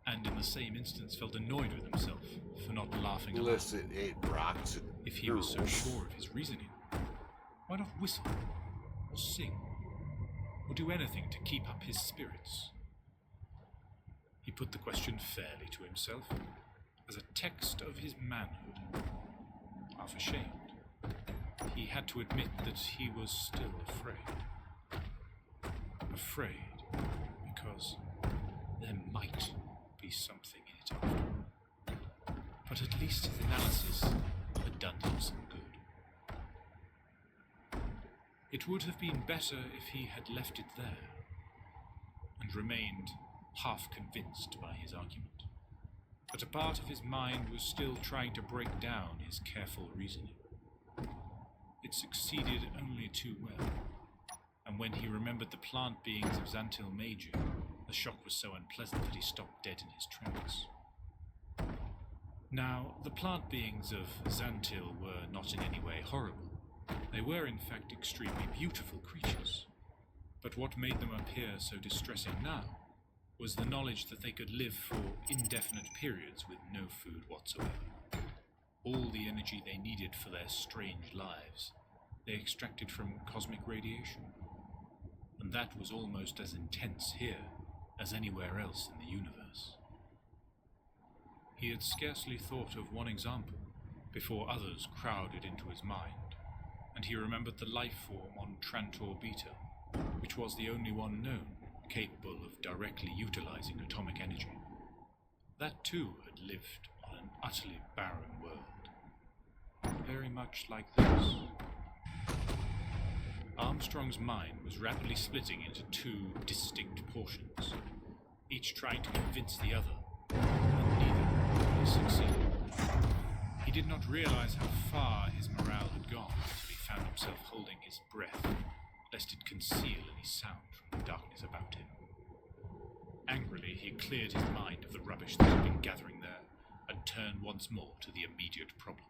and in the same instance felt annoyed with himself for not laughing aloud. Listen, it rocks and If he was so sure of his reasoning, why not whistle, or sing, or do anything to keep up his spirits? He put the question fairly to himself, as a text of his manhood. Half ashamed, he had to admit that he was still afraid. Afraid because there might be something in it after all. But at least his analysis had done him some good. It would have been better if he had left it there, and remained half convinced by his argument. But a part of his mind was still trying to break down his careful reasoning. It succeeded only too well, and when he remembered the plant beings of Xantil Major, the shock was so unpleasant that he stopped dead in his tracks. Now, the plant beings of Xantil were not in any way horrible. They were, in fact, extremely beautiful creatures. But what made them appear so distressing now was the knowledge that they could live for indefinite periods with no food whatsoever. All the energy they needed for their strange lives, they extracted from cosmic radiation. And that was almost as intense here as anywhere else in the universe. He had scarcely thought of one example before others crowded into his mind, and he remembered the life form on Trantor Beta, which was the only one known capable of directly utilizing atomic energy. That too had lived on an utterly barren world, very much like this. Armstrong's mind was rapidly splitting into two distinct portions, each trying to convince the other, and neither really succeeded. He did not realize how far his morale had gone until he found himself holding his breath, lest it conceal any sound from the darkness about him. Angrily, he cleared his mind of the rubbish that had been gathering there, and turned once more to the immediate problem.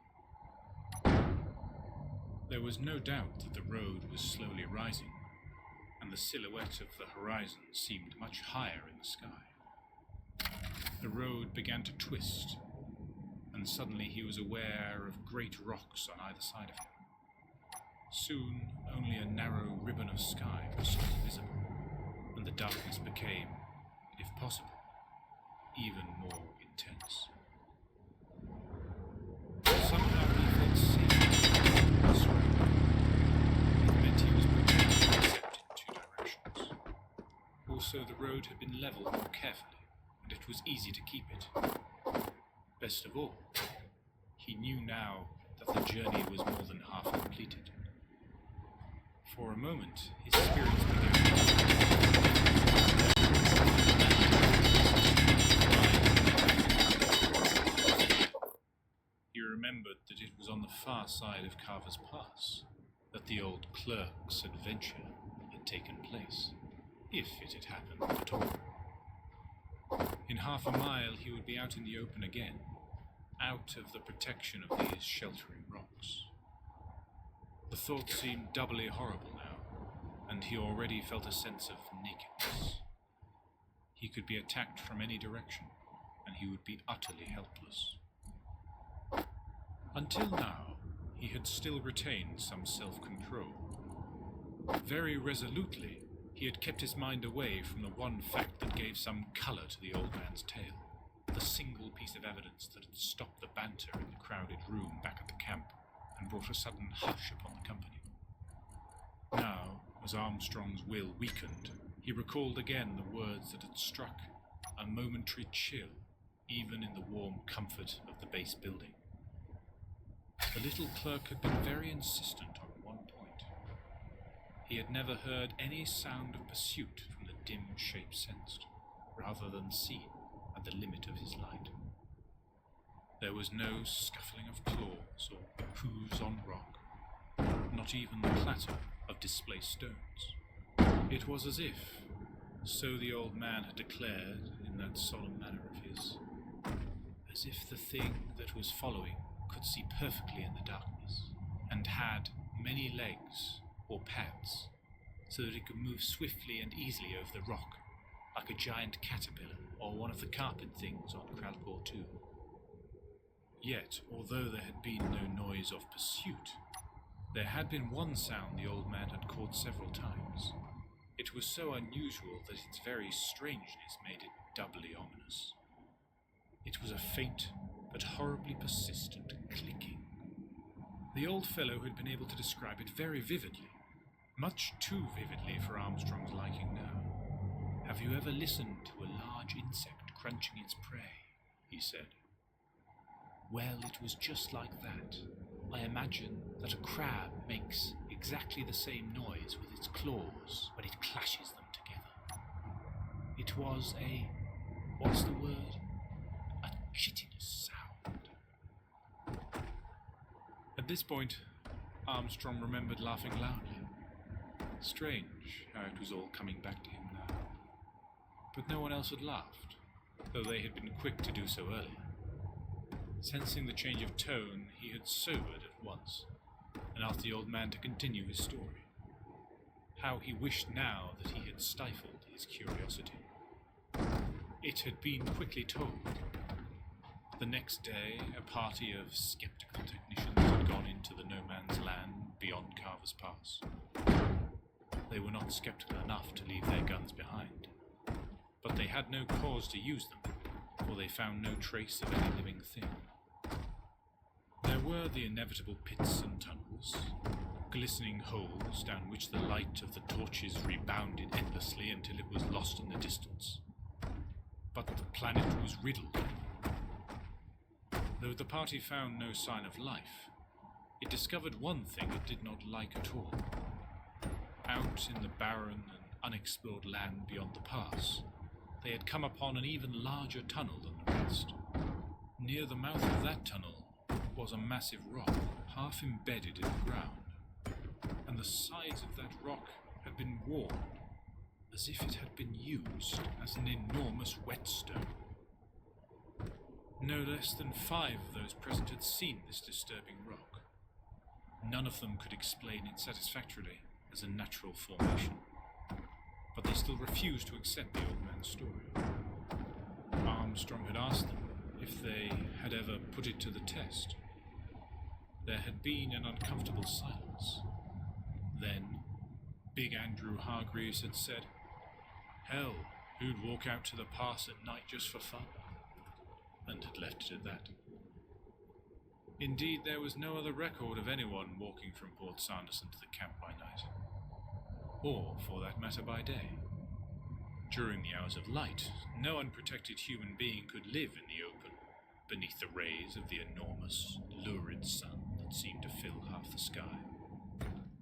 There was no doubt that the road was slowly rising, and the silhouette of the horizon seemed much higher in the sky. The road began to twist, and suddenly he was aware of great rocks on either side of him. Soon, only a narrow ribbon of sky was still visible, and the darkness became, if possible, even more intense. Somehow he felt safe. It meant he was protected except in two directions. Also, the road had been levelled more carefully, and it was easy to keep it. Best of all, he knew now that the journey was more than half completed. For a moment, his spirits began to He remembered that it was on the far side of Carver's Pass that the old clerk's adventure had taken place, if it had happened at all. In half a mile he would be out in the open again, out of the protection of these sheltering rocks. The thought seemed doubly horrible now, and he already felt a sense of nakedness. He could be attacked from any direction, and he would be utterly helpless. Until now, he had still retained some self-control. Very resolutely, he had kept his mind away from the one fact that gave some colour to the old man's tale, the single piece of evidence that had stopped the banter in the crowded room back at the camp and brought a sudden hush upon the company. Now, as Armstrong's will weakened, he recalled again the words that had struck a momentary chill, even in the warm comfort of the base building. The little clerk had been very insistent on one point. He had never heard any sound of pursuit from the dim shape sensed, rather than seen at the limit of his light. There was no scuffling of claws or hooves on rock, not even the clatter of displaced stones. It was as if, so the old man had declared in that solemn manner of his, as if the thing that was following could see perfectly in the darkness, and had many legs or pads, so that it could move swiftly and easily over the rock, like a giant caterpillar or one of the carpet things on Kralpor 2. Yet, although there had been no noise of pursuit, there had been one sound the old man had caught several times. It was so unusual that its very strangeness made it doubly ominous. It was a faint but horribly persistent clicking. The old fellow had been able to describe it very vividly, much too vividly for Armstrong's liking now. "Have you ever listened to a large insect crunching its prey?" he said. "Well, it was just like that. I imagine that a crab makes exactly the same noise with its claws when it clashes them together. It was a... what's the word? A chitinous sound." At this point, Armstrong remembered laughing loudly. Strange how it was all coming back to him now. But no one else had laughed, though they had been quick to do so earlier. Sensing the change of tone, he had sobered at once, and asked the old man to continue his story. How he wished now that he had stifled his curiosity. It had been quickly told. The next day, a party of skeptical technicians had gone into the no-man's land beyond Carver's Pass. They were not skeptical enough to leave their guns behind, but they had no cause to use them, for they found no trace of any living thing. There were the inevitable pits and tunnels, glistening holes down which the light of the torches rebounded endlessly until it was lost in the distance. But the planet was riddled. Though the party found no sign of life, it discovered one thing it did not like at all. Out in the barren and unexplored land beyond the pass, they had come upon an even larger tunnel than the rest. Near the mouth of that tunnel was a massive rock, half embedded in the ground, and the sides of that rock had been worn, as if it had been used as an enormous whetstone. No less than 5 of those present had seen this disturbing rock. None of them could explain it satisfactorily as a natural formation, but they still refused to accept the old man's story. Armstrong had asked them if they had ever put it to the test. There had been an uncomfortable silence. Then, Big Andrew Hargreaves had said, "Hell, who'd walk out to the pass at night just for fun?" and had left it at that. Indeed, there was no other record of anyone walking from Port Sanderson to the camp by night, or, for that matter, by day. During the hours of light, no unprotected human being could live in the open, beneath the rays of the enormous, lurid sun that seemed to fill half the sky.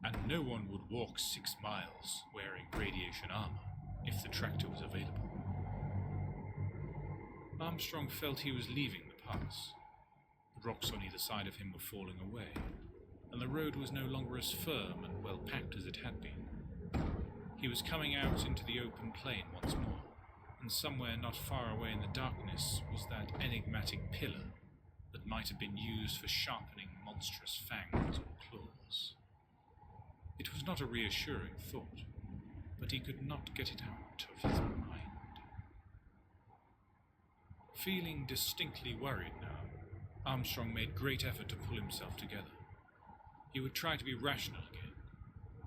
And no one would walk 6 miles wearing radiation armor if the tractor was available. Armstrong felt he was leaving the pass. The rocks on either side of him were falling away, and the road was no longer as firm and well packed as it had been. He was coming out into the open plain once more, and somewhere not far away in the darkness was that enigmatic pillar that might have been used for sharpening monstrous fangs or claws. It was not a reassuring thought, but he could not get it out of his mind. Feeling distinctly worried now, Armstrong made great effort to pull himself together. He would try to be rational again.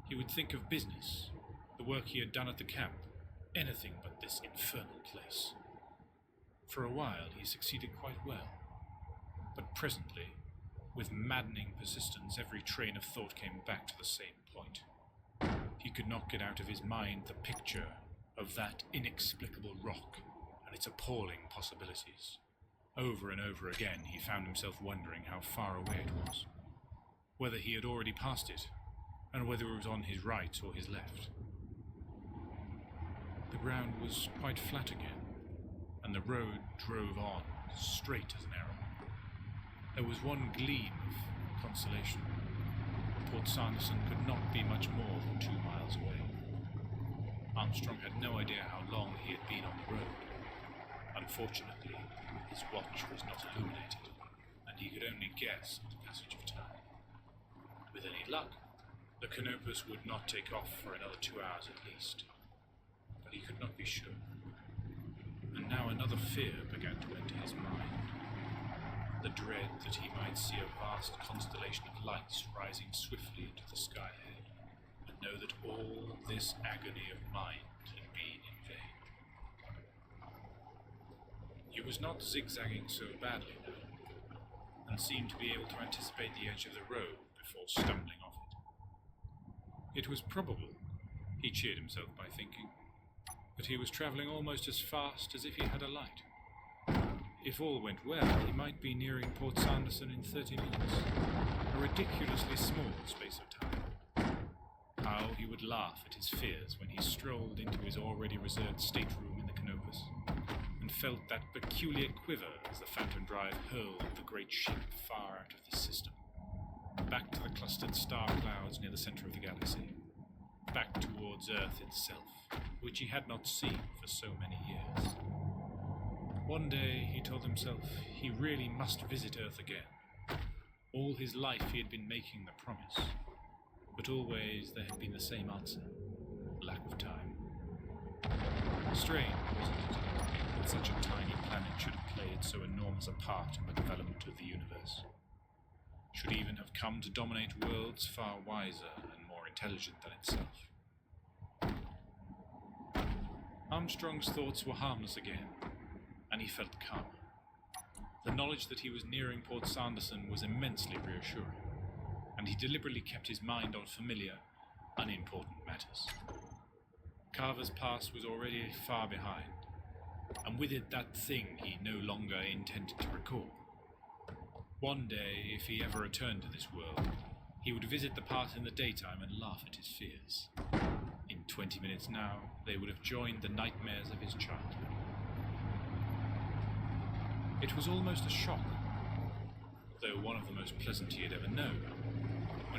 He would think of business, the work he had done at the camp, anything but this infernal place. For a while he succeeded quite well, but presently, with maddening persistence, every train of thought came back to the same point. He could not get out of his mind the picture of that inexplicable rock and its appalling possibilities. Over and over again he found himself wondering how far away it was, whether he had already passed it, and whether it was on his right or his left. The ground was quite flat again, and the road drove on, straight as an arrow. There was one gleam of consolation. Port Sanderson could not be much more than 2 miles away. Armstrong had no idea how long he had been on the road. Unfortunately, his watch was not illuminated, and he could only guess at the passage of time. With any luck, the Canopus would not take off for another 2 hours at least. But he could not be sure. And now another fear began to enter his mind. The dread that he might see a vast constellation of lights rising swiftly into the sky ahead, and know that all this agony of mind had been in vain. He was not zigzagging so badly now, and seemed to be able to anticipate the edge of the road before stumbling off it. It was probable, he cheered himself by thinking, that he was travelling almost as fast as if he had a light. If all went well, he might be nearing Port Sanderson in 30 minutes, a ridiculously small space of time. How he would laugh at his fears when he strolled into his already reserved stateroom in the Canopus, and felt that peculiar quiver as the Phantom Drive hurled the great ship far out of the system, back to the clustered star clouds near the centre of the galaxy, back towards Earth itself, which he had not seen for so many years. One day, he told himself, he really must visit Earth again. All his life he had been making the promise, but always there had been the same answer: lack of time. Strange, wasn't it, that such a tiny planet should have played so enormous a part in the development of the universe, should even have come to dominate worlds far wiser and more intelligent than itself. Armstrong's thoughts were harmless again, and he felt calmer. The knowledge that he was nearing Port Sanderson was immensely reassuring, and he deliberately kept his mind on familiar, unimportant matters. Carver's Pass was already far behind, and with it that thing he no longer intended to recall. One day, if he ever returned to this world, he would visit the pass in the daytime and laugh at his fears. In 20 minutes now, they would have joined the nightmares of his childhood. It was almost a shock, though one of the most pleasant he had ever known,